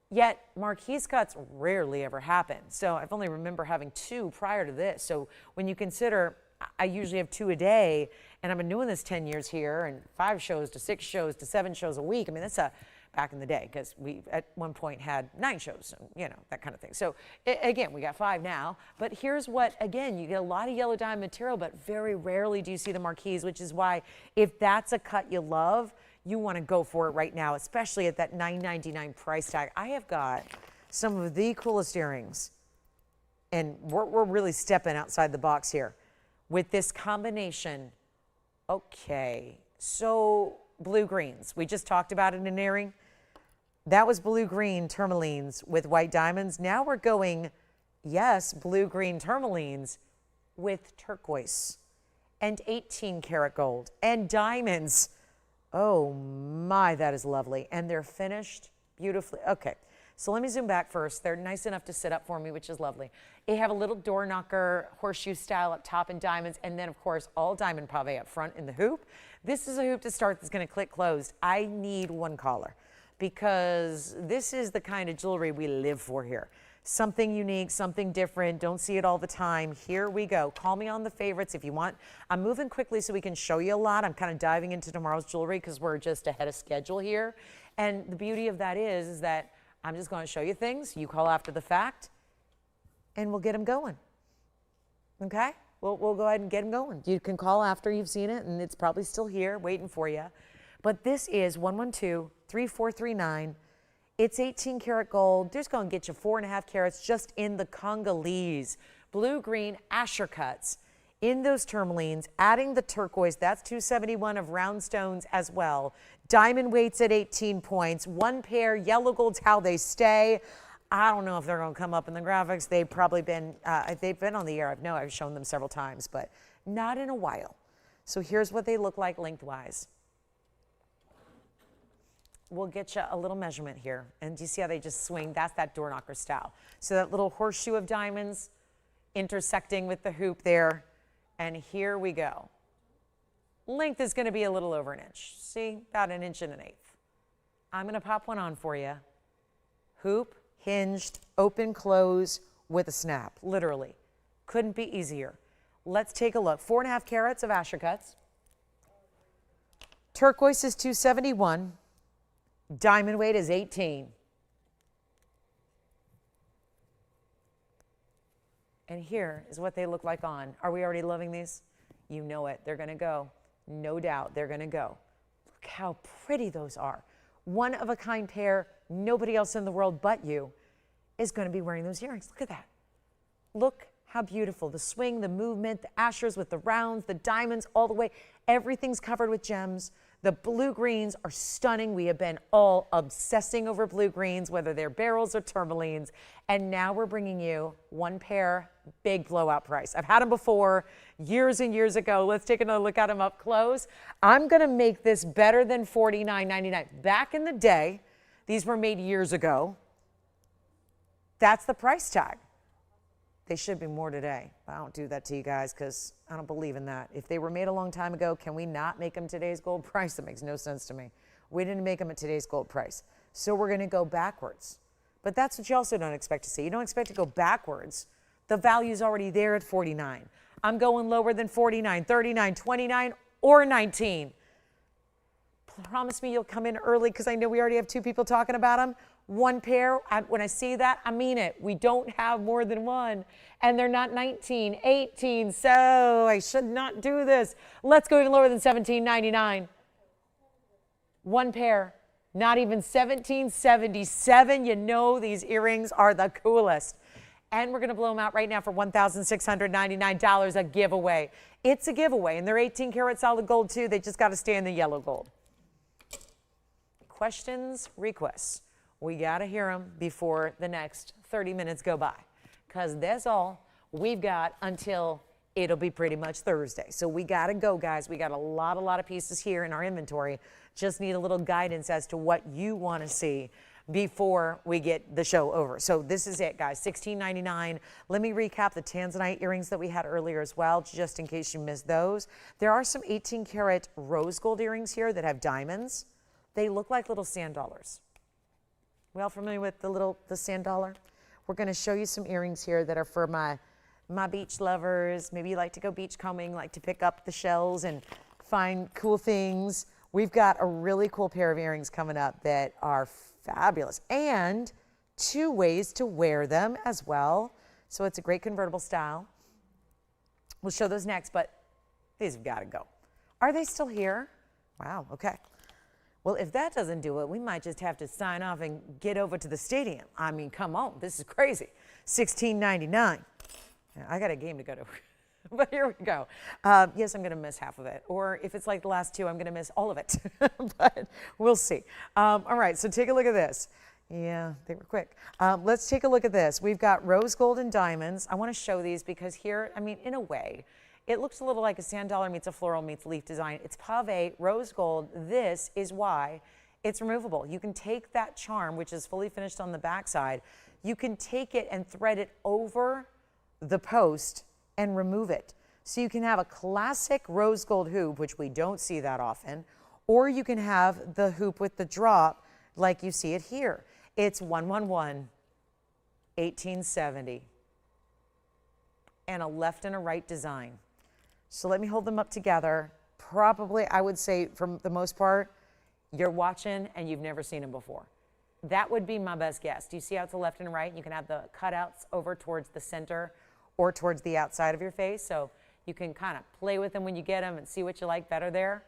Speaker 1: Yet Marquise cuts rarely ever happen. So I've only remember having 2 prior to this. So when you consider I usually have 2 a day, and I've been doing this 10 years here, and 5 shows to 6 shows to 7 shows a week. I mean, that's a back in the day, because we at one point had 9 shows, you know, that kind of thing. So again, we got 5 now, but here's what, again, you get a lot of yellow diamond material, but very rarely do you see the Marquise, which is why if that's a cut you love, you want to go for it right now, especially at that $999 price tag. I have got some of the coolest earrings, and we're really stepping outside the box here with this combination. Okay, so blue greens, we just talked about it in an earring. That was blue-green tourmalines with white diamonds. Now we're going, yes, blue-green tourmalines with turquoise and 18 karat gold and diamonds. Oh my, that is lovely. And they're finished beautifully. Okay, so let me zoom back first. They're nice enough to sit up for me, which is lovely. They have a little door knocker horseshoe style up top in diamonds, and then of course all diamond pave up front in the hoop. This is a hoop to start that's going to click closed. I need one caller. because this is the kind of jewelry we live for here. Something unique, something different. Don't see it all the time. Here we go. Call me on the favorites if you want. I'm moving quickly so we can show you a lot. I'm kind of diving into tomorrow's jewelry because we're just ahead of schedule here. And the beauty of that is that I'm just going to show you things. You call after the fact, and we'll get them going. Okay? We'll go ahead and get them going. You can call after you've seen it, and it's probably still here waiting for you. But this is 112-3439. It's 18 karat gold. Just going to get you 4.5 carats just in the Congolese. Blue-green Asher cuts in those tourmalines, adding the turquoise. That's 271 of round stones as well. Diamond weights at 18 points. One pair, yellow gold's how they stay. I don't know if they're going to come up in the graphics. They've probably been, they've been on the air. I've shown them several times, but not in a while. So here's what they look like lengthwise. We'll get you a little measurement here. And do you see how they just swing? That's that door knocker style. So that little horseshoe of diamonds intersecting with the hoop there. And here we go. Length is going to be a little over an inch. See, about 1 1/8 inches. I'm going to pop one on for you. Hoop, hinged, open, close with a snap, literally. Couldn't be easier. Let's take a look. 4.5 carats of Asher cuts. Turquoise is 271. Diamond weight is 18. And here is what they look like on. Are we already loving these? You know it. They're going to go. No doubt they're going to go. Look how pretty those are. One of a kind pair. Nobody else in the world but you is going to be wearing those earrings. Look at that. Look how beautiful. The swing, the movement, the Ashers with the rounds, the diamonds all the way. Everything's covered with gems. The blue greens are stunning. We have been all obsessing over blue greens, whether they're barrels or tourmalines. And now we're bringing you one pair, big blowout price. I've had them before years and years ago. Let's take another look at them up close. I'm going to make this better than $49.99. Back in the day, these were made years ago. That's the price tag. They should be more today. I don't do that to you guys because I don't believe in that. If they were made a long time ago, can we not make them today's gold price? That makes no sense to me. We didn't make them at today's gold price. So we're going to go backwards. But that's what you also don't expect to see. You don't expect to go backwards. The value's already there at 49. I'm going lower than 49, 39, 29, or 19. Promise me you'll come in early because I know we already have 2 people talking about them. One pair, when I see that, I mean it. We don't have more than one. And they're not 19, 18, so I should not do this. Let's go even lower than $17.99. One pair, not even $17.77. You know these earrings are the coolest. And we're going to blow them out right now for $1,699, a giveaway. It's a giveaway, and they're 18 karat solid gold too. They just got to stay in the yellow gold. Questions, requests. We got to hear them before the next 30 minutes go by because that's all we've got until it'll be pretty much Thursday. So we got to go, guys. We got a lot of pieces here in our inventory. Just need a little guidance as to what you want to see before we get the show over. So this is it, guys, $16.99. Let me recap the Tanzanite earrings that we had earlier as well, just in case you missed those. There are some 18 karat rose gold earrings here that have diamonds. They look like little sand dollars. We all familiar with the sand dollar? We're going to show you some earrings here that are for my beach lovers. Maybe you like to go beach combing, like to pick up the shells and find cool things. We've got a really cool pair of earrings coming up that are fabulous and 2 ways to wear them as well. So it's a great convertible style. We'll show those next, but these have got to go. Are they still here? Wow, okay. Well, if that doesn't do it, we might just have to sign off and get over to the stadium. I mean, come on, this is crazy. $16.99. I got a game to go to, but here we go. Yes, I'm going to miss half of it. Or if it's like the last 2, I'm going to miss all of it. But we'll see. All right, so take a look at this. Yeah, they were quick. Let's take a look at this. We've got rose gold and diamonds. I want to show these because here, I mean, in a way, it looks a little like a sand dollar meets a floral meets leaf design. It's pave, rose gold. This is why it's removable. You can take that charm, which is fully finished on the backside, you can take it and thread it over the post and remove it. So you can have a classic rose gold hoop, which we don't see that often, or you can have the hoop with the drop like you see it here. It's 111, 1870, and a left and a right design. So let me hold them up together. Probably, I would say, for the most part, you're watching and you've never seen them before. That would be my best guess. Do you see how it's a left and a right? You can have the cutouts over towards the center or towards the outside of your face. So you can kind of play with them when you get them and see what you like better there.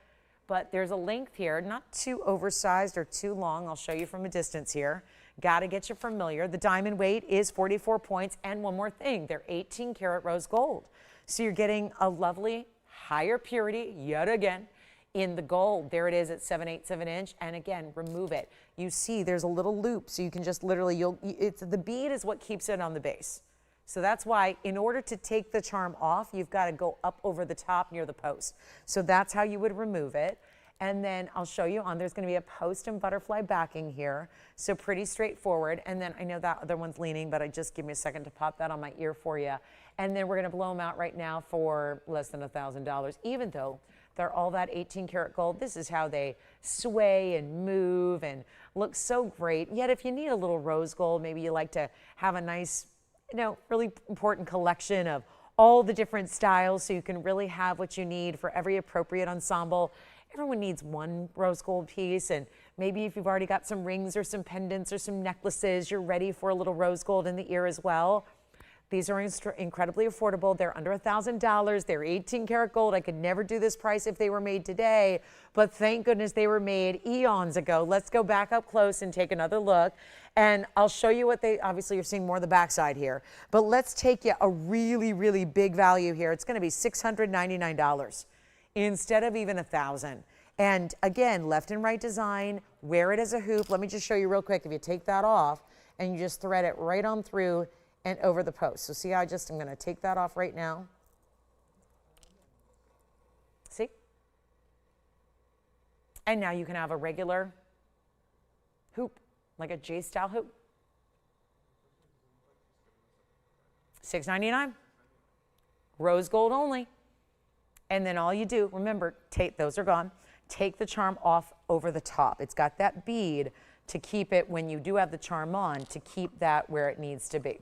Speaker 1: But there's a length here, not too oversized or too long. I'll show you from a distance here. Got to get you familiar. The diamond weight is 44 points. And one more thing, they're 18 karat rose gold. So you're getting a lovely higher purity yet again in the gold. There it is at 7/8 of an inch. And again, remove it. You see there's a little loop, so you can just literally, the bead is what keeps it on the base. So that's why in order to take the charm off, you've got to go up over the top near the post. So that's how you would remove it. And then I'll show you on, there's going to be a post and butterfly backing here. So pretty straightforward. And then I know that other one's leaning, but just give me a second to pop that on my ear for you. And then we're going to blow them out right now for less than $1,000, even though they're all that 18 karat gold. This is how they sway and move and look so great. Yet if you need a little rose gold, maybe you like to have a nice, really important collection of all the different styles so you can really have what you need for every appropriate ensemble. Everyone needs one rose gold piece, and maybe if you've already got some rings or some pendants or some necklaces, you're ready for a little rose gold in the ear as well. These are incredibly affordable. They're under $1,000. They're 18 karat gold. I could never do this price if they were made today, but thank goodness they were made eons ago. Let's go back up close and take another look. And I'll show you what obviously you're seeing more of the backside here, but let's take you a really, really big value here. It's going to be $699 instead of even $1,000. And again, left and right design, wear it as a hoop. Let me just show you real quick. If you take that off and you just thread it right on through and over the post. So see how I'm going to take that off right now. See? And now you can have a regular hoop, like a J-style hoop. $6.99. Rose gold only. And then all you do, remember, those are gone. Take the charm off over the top. It's got that bead to keep it, when you do have the charm on, to keep that where it needs to be.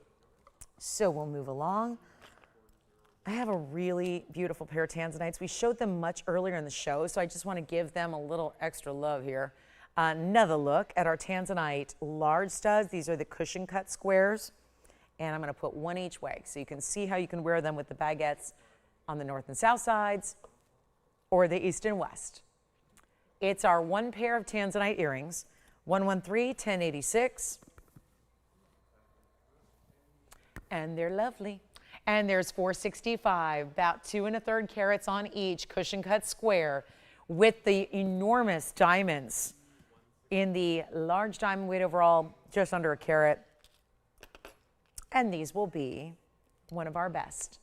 Speaker 1: So we'll move along. I have a really beautiful pair of Tanzanites. We showed them much earlier in the show, so I just want to give them a little extra love here. Another look at our Tanzanite large studs. These are the cushion cut squares, and I'm going to put one each way so you can see how you can wear them with the baguettes on the north and south sides or the east and west. It's our one pair of Tanzanite earrings, 113, 1086. And they're lovely. And there's 465, about 2 1/3 carats on each, cushion cut square with the enormous diamonds in the large diamond weight overall, just under a carat. And these will be one of our best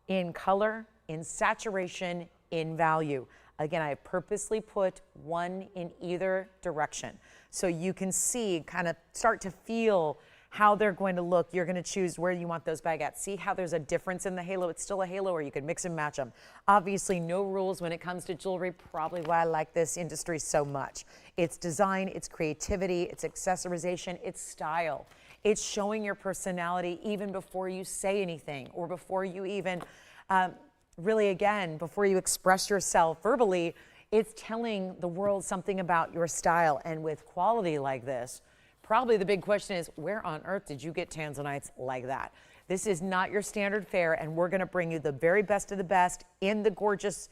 Speaker 1: in color, in saturation, in value. Again, I purposely put one in either direction so you can see, kind of start to feel how they're going to look. You're going to choose where you want those baguettes. See how there's a difference in the halo? It's still a halo, or you can mix and match them. Obviously, no rules when it comes to jewelry, probably why I like this industry so much. It's design, it's creativity, it's accessorization, it's style. It's showing your personality even before you say anything, or before you even, really again, before you express yourself verbally. It's telling the world something about your style. And with quality like this, probably the big question is, where on earth did you get Tanzanites like that? This is not your standard fare, and we're going to bring you the very best of the best in the gorgeous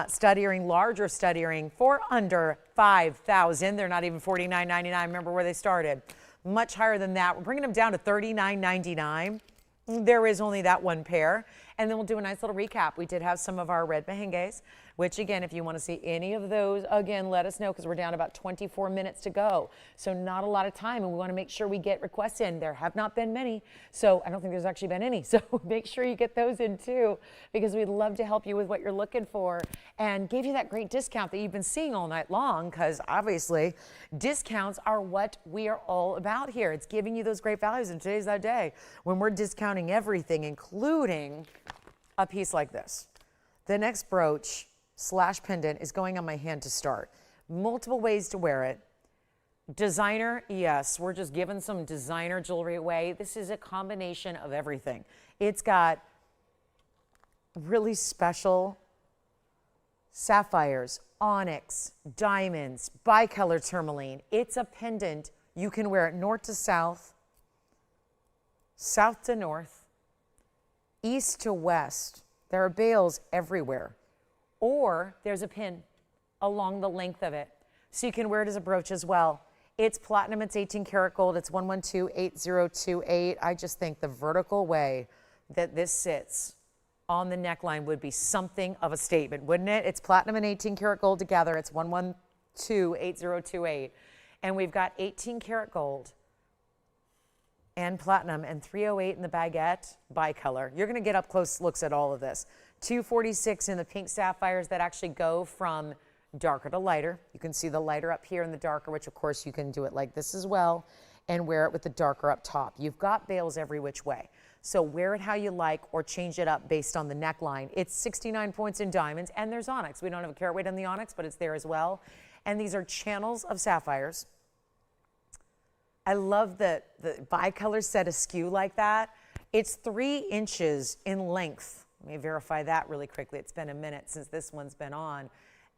Speaker 1: stud earring, larger stud earring for under $5,000. They're not even $49.99. Remember where they started. Much higher than that. We're bringing them down to $39.99. There is only that one pair. And then we'll do a nice little recap. We did have some of our red mehenges, which again, if you want to see any of those, again, let us know, because we're down about 24 minutes to go. So not a lot of time, and we want to make sure we get requests in. There have not been many, so I don't think there's actually been any. So make sure you get those in too, because we'd love to help you with what you're looking for and give you that great discount that you've been seeing all night long, because obviously discounts are what we are all about here. It's giving you those great values, and today's that day when we're discounting everything, including a piece like this. The next brooch / pendant is going on my hand to start. Multiple ways to wear it. Designer, yes, we're just giving some designer jewelry away. This is a combination of everything. It's got really special sapphires, onyx, diamonds, bicolor tourmaline. It's a pendant. You can wear it north to south, south to north, east to west. There are bails everywhere. Or there's a pin along the length of it. So you can wear it as a brooch as well. It's platinum, it's 18 karat gold, it's 1128028. I just think the vertical way that this sits on the neckline would be something of a statement, wouldn't it? It's platinum and 18 karat gold together. It's 1128028. And we've got 18 karat gold and platinum and 308 in the baguette bicolor. You're gonna get up close looks at all of this. 246 in the pink sapphires that actually go from darker to lighter. You can see the lighter up here and the darker, which of course you can do it like this as well and wear it with the darker up top. You've got bails every which way. So wear it how you like or change it up based on the neckline. It's 69 points in diamonds and there's onyx. We don't have a carat weight on the onyx, but it's there as well. And these are channels of sapphires. I love the bicolor set askew like that. It's 3 inches in length. Let me verify that really quickly. It's been a minute since this one's been on.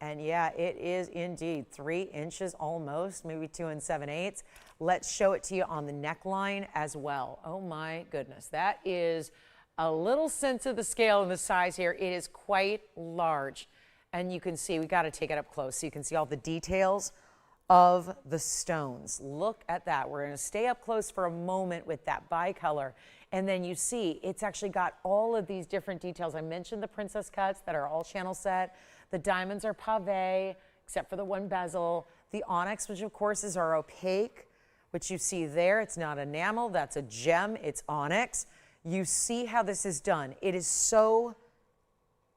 Speaker 1: And yeah, it is indeed 3 inches almost, maybe 2 7/8. Let's show it to you on the neckline as well. Oh my goodness, that is a little sense of the scale and the size here. It is quite large. And you can see, we got to take it up close so you can see all the details of the stones. Look at that. We're going to stay up close for a moment with that bicolor. And then you see it's actually got all of these different details. I mentioned the princess cuts that are all channel set. The diamonds are pave, except for the one bezel. The onyx, which of course is our opaque, which you see there. It's not enamel, that's a gem, it's onyx. You see how this is done. It is so,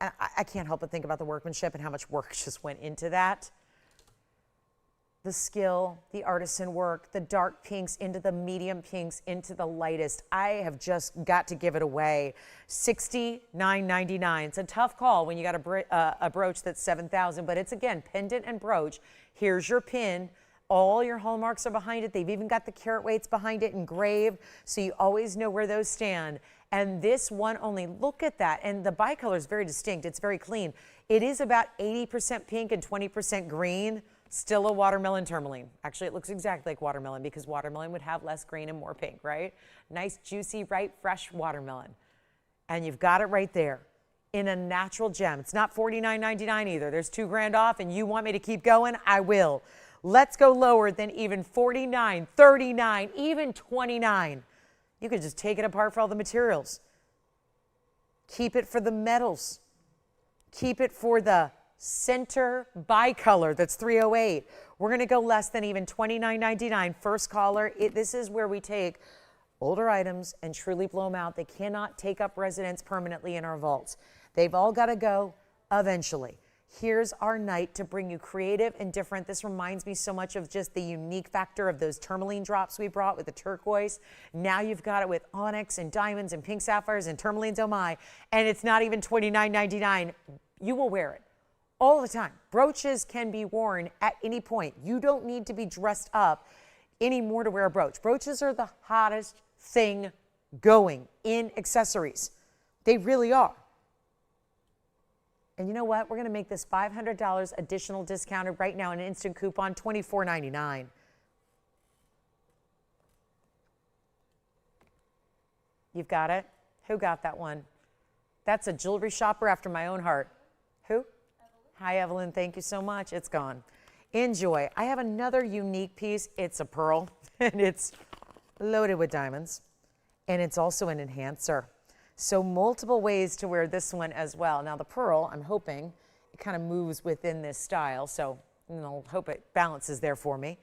Speaker 1: I can't help but think about the workmanship and how much work just went into that. The skill, the artisan work, the dark pinks into the medium pinks into the lightest. I have just got to give it away. $69.99. It's a tough call when you got a brooch that's $7,000, but it's again pendant and brooch. Here's your pin. All your hallmarks are behind it. They've even got the carat weights behind it engraved, so you always know where those stand. And this one only, look at that. And the bicolor is very distinct. It's very clean. It is about 80% pink and 20% green. Still a watermelon tourmaline. Actually, it looks exactly like watermelon because watermelon would have less green and more pink, right? Nice, juicy, ripe, fresh watermelon. And you've got it right there in a natural gem. It's not $49.99 either. There's $2 grand off and you want me to keep going? I will. Let's go lower than even $49, $39, even $29. You could just take it apart for all the materials. Keep it for the metals. Keep it for the center bicolor, that's 308. We're going to go less than even $29.99. First caller. This is where we take older items and truly blow them out. They cannot take up residence permanently in our vaults. They've all got to go eventually. Here's our night to bring you creative and different. This reminds me so much of just the unique factor of those tourmaline drops we brought with the turquoise. Now you've got it with onyx and diamonds and pink sapphires and tourmalines, oh my, and it's not even $29.99. You will wear it all the time. Brooches can be worn at any point. You don't need to be dressed up anymore to wear a brooch. Brooches are the hottest thing going in accessories. They really are. And you know what? We're going to make this $500 additional discounted right now, an instant coupon, $24.99. You've got it? Who got that one? That's a jewelry shopper after my own heart. Who? Hi, Evelyn. Thank you so much. It's gone. Enjoy. I have another unique piece. It's a pearl, and it's loaded with diamonds, and it's also an enhancer. So multiple ways to wear this one as well. Now, the pearl, I'm hoping it kind of moves within this style, so I'll hope it balances there for me.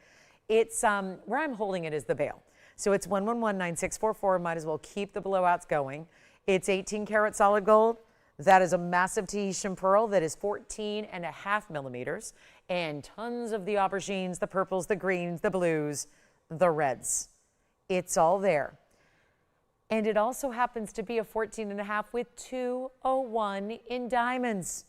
Speaker 1: It's where I'm holding it is the bail. So it's 1119644. Might as well keep the blowouts going. It's 18 karat solid gold. That is a massive Tahitian pearl that is 14.5 millimeters, and tons of the aubergines, the purples, the greens, the blues, the reds. It's all there. And it also happens to be a 14.5 with 201 in diamonds.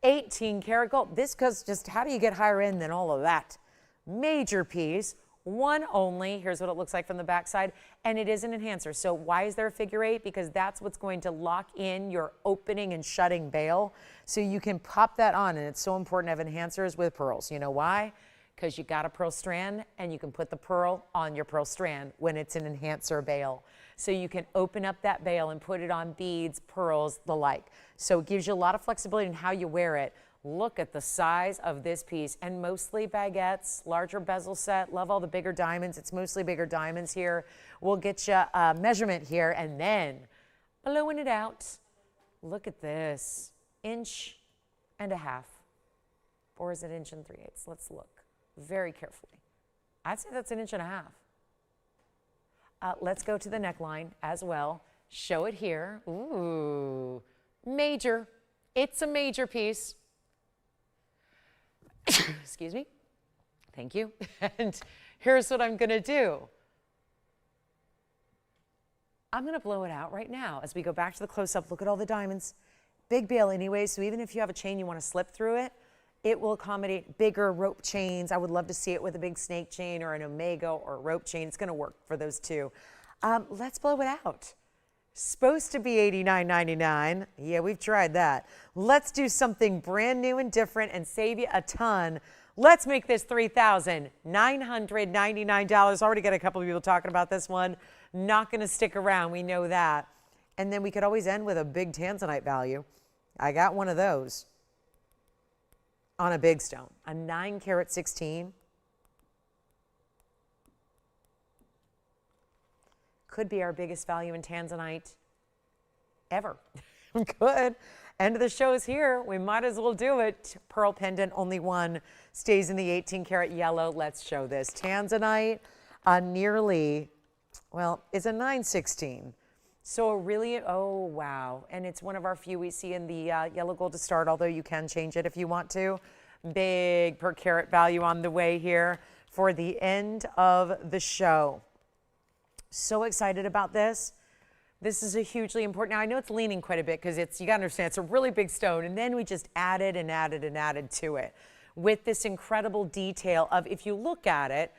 Speaker 1: 18 karat gold. This goes just, how do you get higher end than all of that? Major piece, one only. Here's what it looks like from the back side, and it is an enhancer. So why is there a figure 8? Because that's what's going to lock in your opening and shutting bail. So you can pop that on, and it's so important to have enhancers with pearls. You know why? Because you got a pearl strand, and you can put the pearl on your pearl strand when it's an enhancer bail. So you can open up that bail and put it on beads, pearls, the like. So it gives you a lot of flexibility in how you wear it. Look at the size of this piece, and mostly baguettes, larger bezel set. Love all the bigger diamonds. It's mostly bigger diamonds here. We'll get you a measurement here, and then blowing it out. Look at this, 1.5 inches. Or is it 1 3/8? Let's look very carefully. I'd say that's 1.5 inches. Let's go to the neckline as well. Show it here. Ooh, major. It's a major piece. Excuse me. Thank you. And here's what I'm going to do. I'm going to blow it out right now as we go back to the close-up. Look at all the diamonds. Big bail anyway, so even if you have a chain you want to slip through it, it will accommodate bigger rope chains. I would love to see it with a big snake chain or an omega or a rope chain. It's going to work for those two. Let's blow it out. Supposed to be $89.99. Yeah, we've tried that. Let's do something brand new and different and save you a ton. Let's make this $3,999. Already got a couple of people talking about this one. Not going to stick around. We know that. And then we could always end with a big Tanzanite value. I got one of those on a big stone, a 9-carat 16. Could be our biggest value in Tanzanite ever. Good. End of the show is here. We might as well do it. Pearl pendant, only one, stays in the 18-karat yellow. Let's show this. Tanzanite, nearly, well, it's a 9/16. So really, oh, wow. And it's one of our few we see in the yellow gold to start, although you can change it if you want to. Big per carat value on the way here for the end of the show. So excited about this. This is a hugely important. Now I know it's leaning quite a bit because it's, you gotta understand, it's a really big stone, and then we just added and added and added to it with this incredible detail of, if you look at it,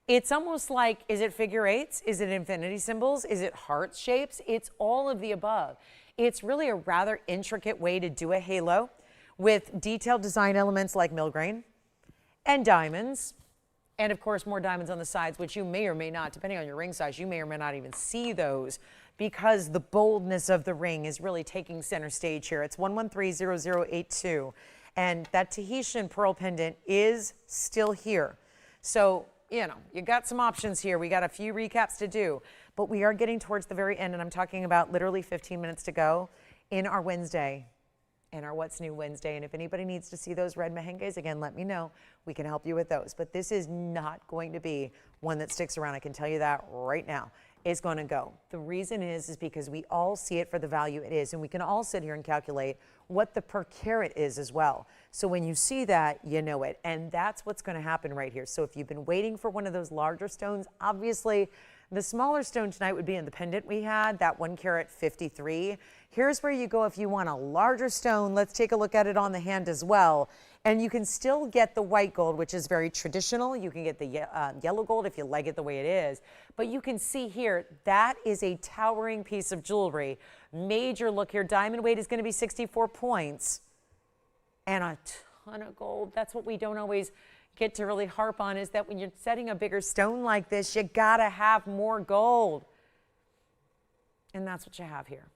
Speaker 1: it's almost like, is it figure eights? Is it infinity symbols? Is it heart shapes? It's all of the above. It's really a rather intricate way to do a halo with detailed design elements like milgrain and diamonds. And of course, more diamonds on the sides, which you may or may not, depending on your ring size, you may or may not even see those because the boldness of the ring is really taking center stage here. It's 1130082. And that Tahitian pearl pendant is still here. So, you know, you got some options here. We got a few recaps to do, but we are getting towards the very end, and I'm talking about literally 15 minutes to go in our Wednesday. And our What's New Wednesday. And if anybody needs to see those red mehenges, again, let me know. We can help you with those. But this is not going to be one that sticks around. I can tell you that right now. It's going to go. The reason is because we all see it for the value it is. And we can all sit here and calculate what the per carat is as well. So when you see that, you know it. And that's what's going to happen right here. So if you've been waiting for one of those larger stones, obviously the smaller stone tonight would be in the pendant we had, that 1 carat 53. Here's where you go if you want a larger stone. Let's take a look at it on the hand as well. And you can still get the white gold, which is very traditional. You can get the yellow gold if you like it the way it is. But you can see here, that is a towering piece of jewelry. Major look here. Diamond weight is going to be 64 points. And a ton of gold. That's what we don't always get to really harp on, is that when you're setting a bigger stone like this, you gotta have more gold. And that's what you have here.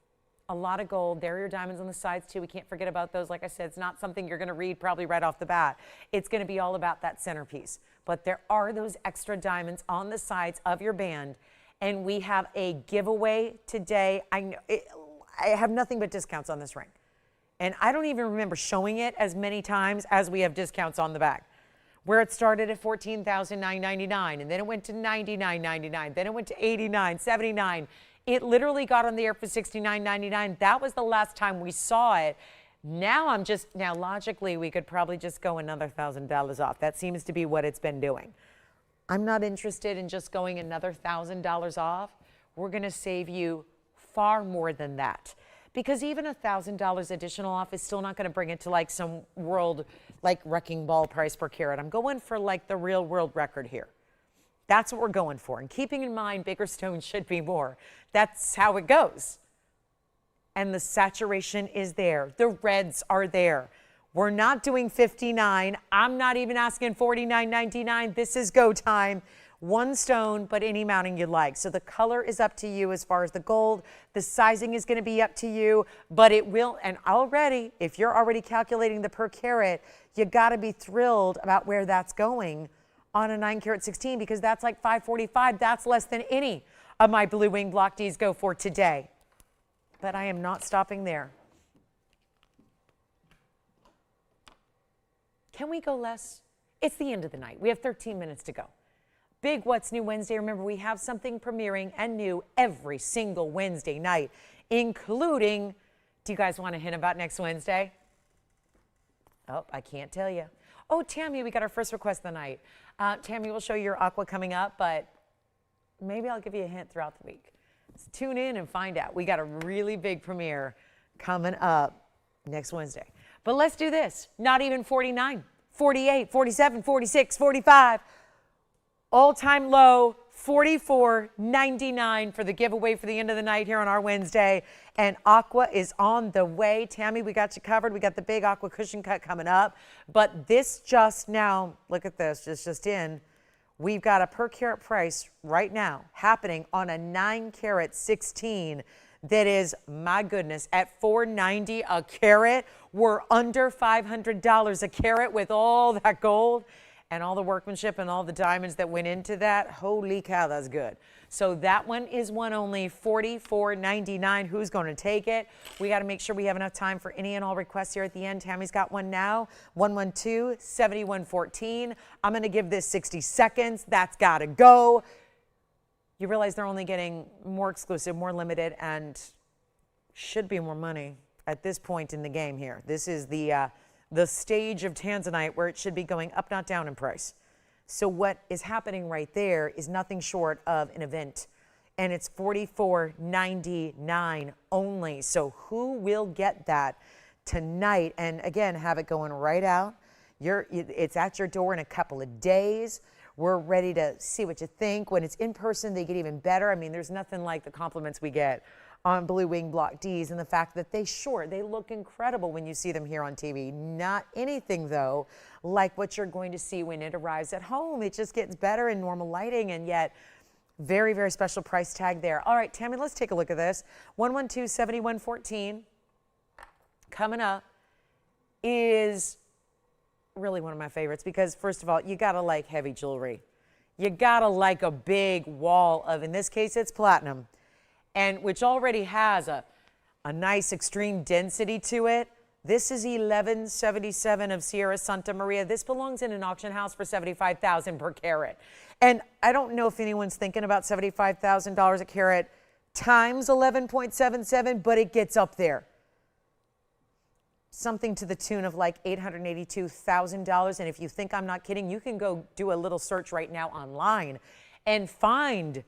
Speaker 1: A lot of gold. There are your diamonds on the sides too. We can't forget about those. Like I said, it's not something you're gonna read probably right off the bat. It's gonna be all about that centerpiece. But there are those extra diamonds on the sides of your band. And we have a giveaway today. I have nothing but discounts on this ring. And I don't even remember showing it as many times as we have discounts on the back. Where it started at $14,999, and then it went to $99.99, then it went to $89, $79. It literally got on the air for $69.99. That was the last time we saw it. Now logically, we could probably just go another $1,000 off. That seems to be what it's been doing. I'm not interested in just going another $1,000 off. We're gonna save you far more than that. Because even $1,000 additional off is still not going to bring it to like some world, like wrecking ball price per carat. I'm going for like the real world record here. That's what we're going for. And keeping in mind, bigger stones should be more. That's how it goes. And the saturation is there. The reds are there. We're not doing 59. I'm not even asking $49.99. This is go time. One stone, but any mounting you like. So the color is up to you as far as the gold. The sizing is going to be up to you, but it will. And already, if you're already calculating the per carat, you got to be thrilled about where that's going on a 9 carat 16, because that's like $545. That's less than any of my blue wing block Ds go for today. But I am not stopping there. Can we go less? It's the end of the night. We have 13 minutes to go. Big What's New Wednesday. Remember, we have something premiering and new every single Wednesday night, including, do you guys want to hint about next Wednesday? Oh, I can't tell you. Oh, Tammy, we got our first request of the night. Tammy will show you your aqua coming up, but maybe I'll give you a hint throughout the week. So tune in and find out. We got a really big premiere coming up next Wednesday. But let's do this. Not even 49, 48, 47, 46, 45. All-time low, $44.99 for the giveaway for the end of the night here on our Wednesday. And aqua is on the way. Tammy, we got you covered. We got the big aqua cushion cut coming up. But this just now, look at this, just in. We've got a per carat price right now happening on a 9 carat 16 that is, my goodness, at $490 a carat. We're under $500 a carat with all that gold and all the workmanship and all the diamonds that went into that. Holy cow, that's good. So that one is one only, $44.99. Who's going to take it? We got to make sure we have enough time for any and all requests here at the end. Tammy's got one now, 112-7114. I'm going to give this 60 seconds. That's got to go. You realize they're only getting more exclusive, more limited, and should be more money at this point in the game here. This is the stage of Tanzanite where it should be going up, not down in price. So what is happening right there is nothing short of an event, and it's $44.99 only. So who will get that tonight? And again, have it going right out. It's at your door in a couple of days. We're ready to see what you think. When it's in person, they get even better. I mean, there's nothing like the compliments we get on Blue Wing Block Ds, and the fact that they look incredible when you see them here on TV. Not anything, though, like what you're going to see when it arrives at home. It just gets better in normal lighting, and yet very, very special price tag there. All right, Tammy, let's take a look at this. 112-7114 coming up is really one of my favorites because, first of all, you got to like heavy jewelry. You got to like a big wall of, in this case, it's platinum, and which already has a nice extreme density to it. This is 1177 of Sierra Santa Maria. This belongs in an auction house for $75,000 per carat. And I don't know if anyone's thinking about $75,000 a carat times 11.77, but it gets up there. Something to the tune of like $882,000. And if you think I'm not kidding, you can go do a little search right now online and find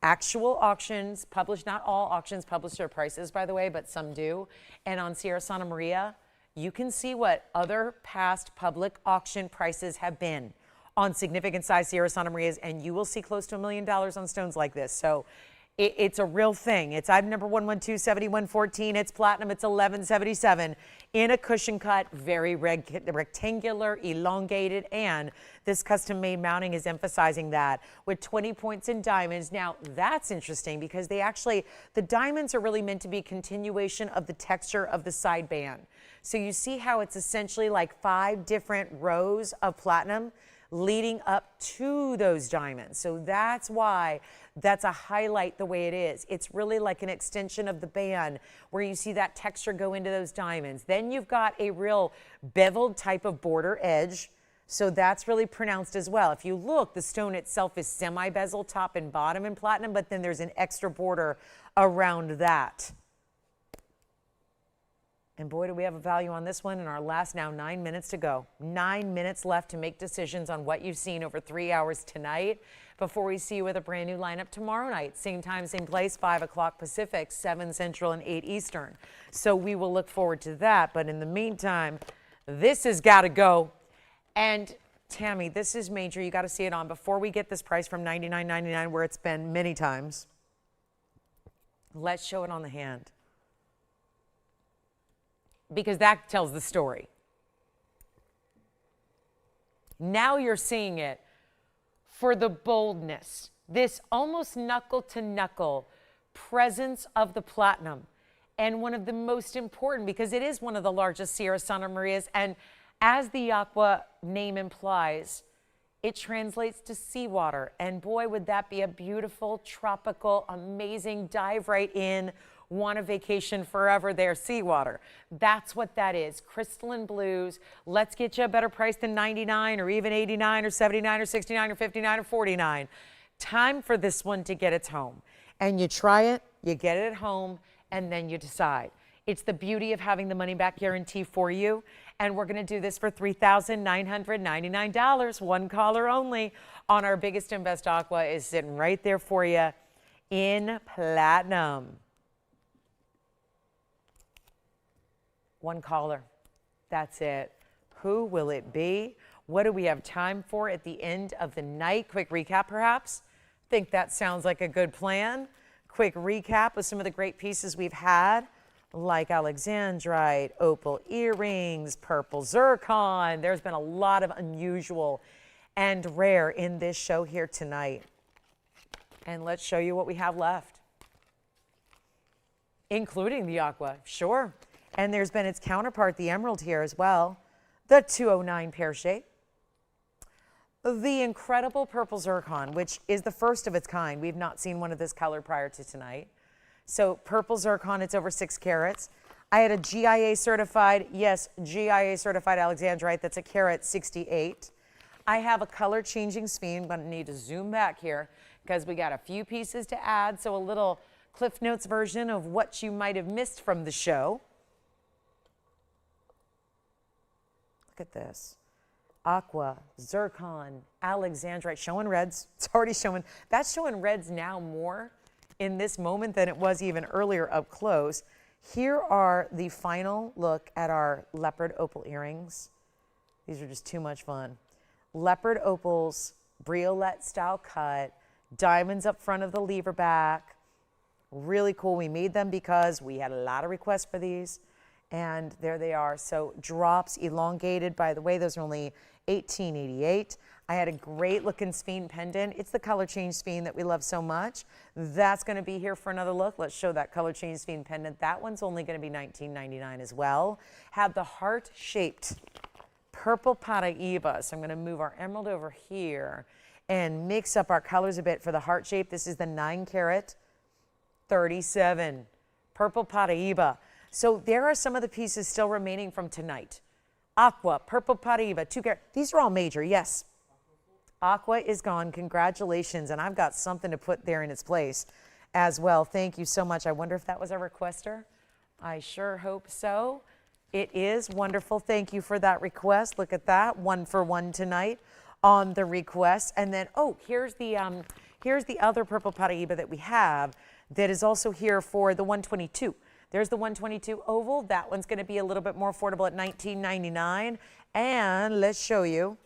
Speaker 1: actual auctions published. Not all auctions publish their prices, by the way, but some do. And on Sierra Santa Maria, you can see what other past public auction prices have been on significant size Sierra Santa Marias, and you will see close to $1 million on stones like this. So it's a real thing. It's item number 112-7114. It's platinum. It's 1177 in a cushion cut, very rectangular, elongated, and this custom-made mounting is emphasizing that with 20 points in diamonds. Now, that's interesting because the diamonds are really meant to be continuation of the texture of the side band. So you see how it's essentially like 5 different rows of platinum leading up to those diamonds. So that's why that's a highlight the way it is. It's really like an extension of the band where you see that texture go into those diamonds. Then you've got a real beveled type of border edge. So that's really pronounced as well. If you look, the stone itself is semi-bezel top and bottom in platinum, but then there's an extra border around that. And boy, do we have a value on this one in our last now 9 minutes to go. 9 minutes left to make decisions on what you've seen over 3 hours tonight before we see you with a brand new lineup tomorrow night. Same time, same place, 5 o'clock Pacific, 7 Central, and 8 Eastern. So we will look forward to that. But in the meantime, this has got to go. And Tammy, this is major. You got to see it on. Before we get this price from $99.99 where it's been many times, let's show it on the hand. Because that tells the story. Now you're seeing it for the boldness, this almost knuckle to knuckle presence of the platinum. And one of the most important, because it is one of the largest Sierra Santa Marias, and as the aqua name implies, it translates to seawater. And boy, would that be a beautiful, tropical, amazing dive right in, want a vacation forever there, seawater. That's what that is, crystalline blues. Let's get you a better price than 99 or even 89 or 79 or 69 or 59 or 49. Time for this one to get its home. And you try it, you get it at home, and then you decide. It's the beauty of having the money back guarantee for you. And we're going to do this for $3,999, one caller only, on our biggest and best aqua is sitting right there for you in platinum. One caller. That's it. Who will it be? What do we have time for at the end of the night? Quick recap, perhaps? Think that sounds like a good plan. Quick recap of some of the great pieces we've had, like Alexandrite, opal earrings, purple zircon. There's been a lot of unusual and rare in this show here tonight. And let's show you what we have left, including the aqua, sure. And there's been its counterpart, the emerald here as well, the 209 pear shape, the incredible purple zircon, which is the first of its kind. We've not seen one of this color prior to tonight. So purple zircon, it's over 6 carats. I had a GIA certified, yes, GIA certified Alexandrite, that's a carat 68. I have a color changing sphene. I'm gonna need to zoom back here because we got a few pieces to add. So a little Cliff Notes version of what you might have missed from the show. Look at this. Aqua, zircon, Alexandrite, showing reds. It's already showing, that's showing reds now more in this moment than it was even earlier up close. Here are the final look at our leopard opal earrings. These are just too much fun. Leopard opals, briolette style cut, diamonds up front of the lever back. Really cool. We made them because we had a lot of requests for these. And there they are. So drops, elongated. By the way, those are only $18.88. I had a great looking sphene pendant. It's the color change sphene that we love so much. That's going to be here for another look. Let's show that color change sphene pendant. That one's only going to be $19.99 as well. Have the heart-shaped purple Paraíba. So I'm going to move our emerald over here and mix up our colors a bit for the heart shape. This is the 9 carat 37 purple Paraíba. So there are some of the pieces still remaining from tonight. Aqua, purple Paraíba, 2 carat. These are all major, yes. Aqua is gone. Congratulations. And I've got something to put there in its place as well. Thank you so much. I wonder if that was a requester. I sure hope so. It is wonderful. Thank you for that request. Look at that. 1 for 1 tonight on the request. And then, oh, here's the other purple Paraíba that we have that is also here for the 122. There's the 122 oval. That one's going to be a little bit more affordable at $19.99. And let's show you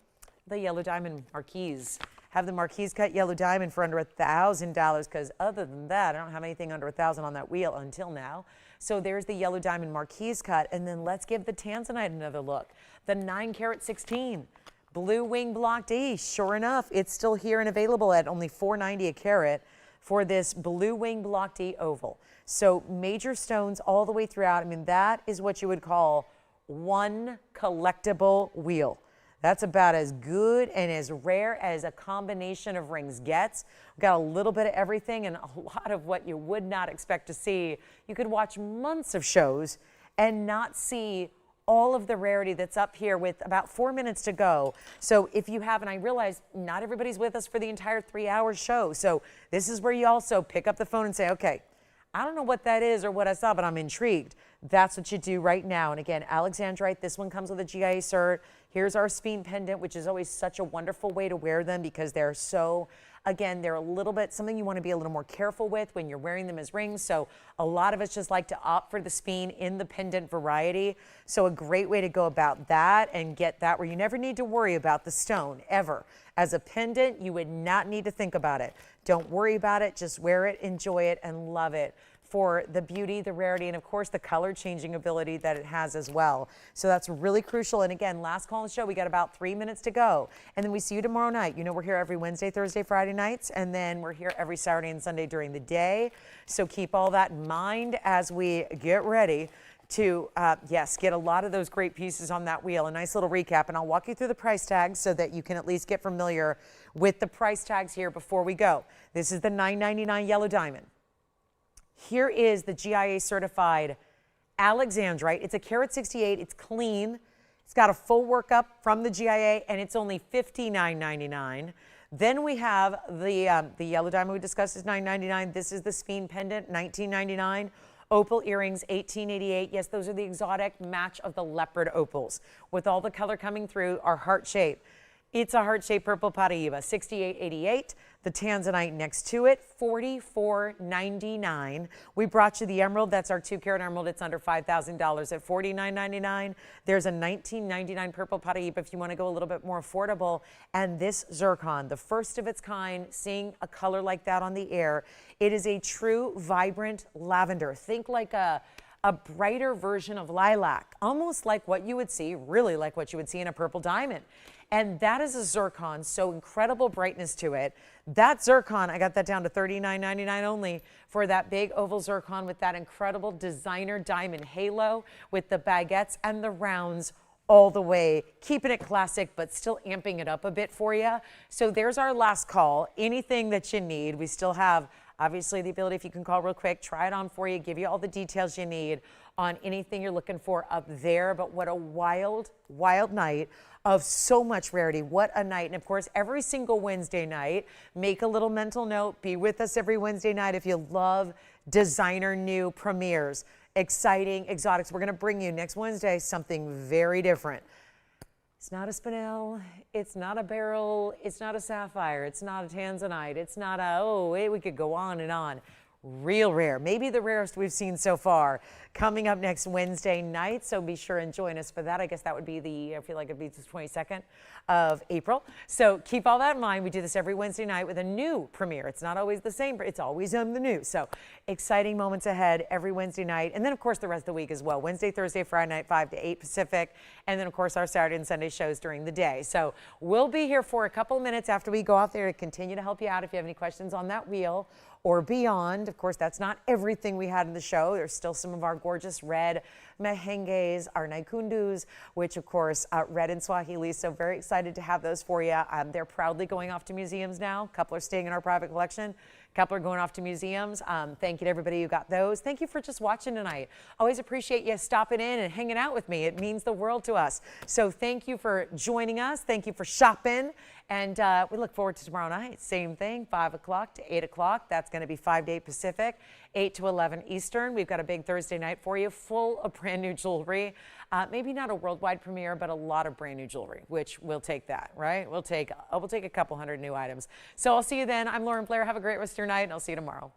Speaker 1: the yellow diamond marquise. Have the marquise cut yellow diamond for under $1,000 because other than that, I don't have anything under $1,000 on that wheel until now. So there's the yellow diamond marquise cut. And then let's give the Tanzanite another look. The 9 carat 16 blue wing block D. Sure enough, it's still here and available at only $4.90 a carat for this blue wing block D oval. So major stones all the way throughout. I mean, that is what you would call one collectible wheel. That's about as good and as rare as a combination of rings gets. We've got a little bit of everything and a lot of what you would not expect to see. You could watch months of shows and not see all of the rarity that's up here with about 4 minutes to go. So if you haven't, I realize not everybody's with us for the entire 3-hour show. So this is where you also pick up the phone and say, okay, I don't know what that is or what I saw, but I'm intrigued. that's what you do right now. And again, Alexandrite, this one comes with a GIA cert. Here's our sphene pendant, which is always such a wonderful way to wear them because they're so, again, they're a little bit something you want to be a little more careful with when you're wearing them as rings. So a lot of us just like to opt for the sphene in the pendant variety. So a great way to go about that and get that where you never need to worry about the stone ever. As a pendant, you would not need to think about it. Don't worry about it. Just wear it, enjoy it, and love it for the beauty, the rarity, and of course the color changing ability that it has as well. So that's really crucial. And again, last call on the show, we got about 3 minutes to go. And then we see you tomorrow night. You know, we're here every Wednesday, Thursday, Friday nights, and then we're here every Saturday and Sunday during the day. So keep all that in mind as we get ready to, yes, get a lot of those great pieces on that wheel. A nice little recap, and I'll walk you through the price tags so that you can at least get familiar with the price tags here before we go. This is the $9.99 yellow diamond. Here is the GIA certified Alexandrite. It's a carat 68. It's clean. It's got a full workup from the GIA, and it's only $59.99. Then we have the yellow diamond we discussed is $9.99. This is the sphene pendant, $19.99. Opal earrings, $18.88. Yes, those are the exotic match of the leopard opals with all the color coming through our heart shape. It's a heart-shaped purple Paraiba, $68.88. The Tanzanite next to it, $44.99. We brought you the emerald. That's our 2-carat emerald. It's under $5,000 at $49.99. There's a $19.99 purple Paraiba if you want to go a little bit more affordable. And this zircon, the first of its kind, seeing a color like that on the air. It is a true vibrant lavender. Think like a brighter version of lilac, almost like what you would see, really like what you would see in a purple diamond. And that is a zircon, so incredible brightness to it. That zircon, I got that down to $39.99 only for that big oval zircon with that incredible designer diamond halo with the baguettes and the rounds all the way, keeping it classic, but still amping it up a bit for you. So there's our last call. Anything that you need, we still have obviously the ability, if you can call real quick, try it on for you, give you all the details you need on anything you're looking for up there. But what a wild, wild night of so much rarity. What a night. And of course, every single Wednesday night, make a little mental note, be with us every Wednesday night if you love designer new premieres, exciting exotics. We're going to bring you next Wednesday something very different. It's not a spinel, it's not a beryl, it's not a sapphire, it's not a Tanzanite, it's not a, we could go on and on. Real rare, maybe the rarest we've seen so far, coming up next Wednesday night. So be sure and join us for that. I guess that would be the, I feel like it'd be the 22nd of April. So keep all that in mind. We do this every Wednesday night with a new premiere. It's not always the same, but it's always on the new. So exciting moments ahead every Wednesday night. And then of course the rest of the week as well. Wednesday, Thursday, Friday night, 5 to 8 Pacific. And then of course our Saturday and Sunday shows during the day. So we'll be here for a couple of minutes after we go out there to continue to help you out if you have any questions on that wheel or beyond. Of course, that's not everything we had in the show. There's still some of our gorgeous red mehenges, our naikundus, which of course, red in Swahili. So very excited to have those for you. They're proudly going off to museums now. A couple are staying in our private collection. A couple are going off to museums. Thank you to everybody who got those. Thank you for just watching tonight. Always appreciate you stopping in and hanging out with me. It means the world to us. So thank you for joining us. Thank you for shopping. And we look forward to tomorrow night. Same thing, 5 o'clock to 8 o'clock. That's going to be 5 to 8 Pacific, 8 to 11 Eastern. We've got a big Thursday night for you, full of brand new jewelry. Maybe not a worldwide premiere, but a lot of brand new jewelry, which we'll take that, right? We'll take a couple hundred new items. So I'll see you then. I'm Lauren Blair. Have a great rest of your night, and I'll see you tomorrow.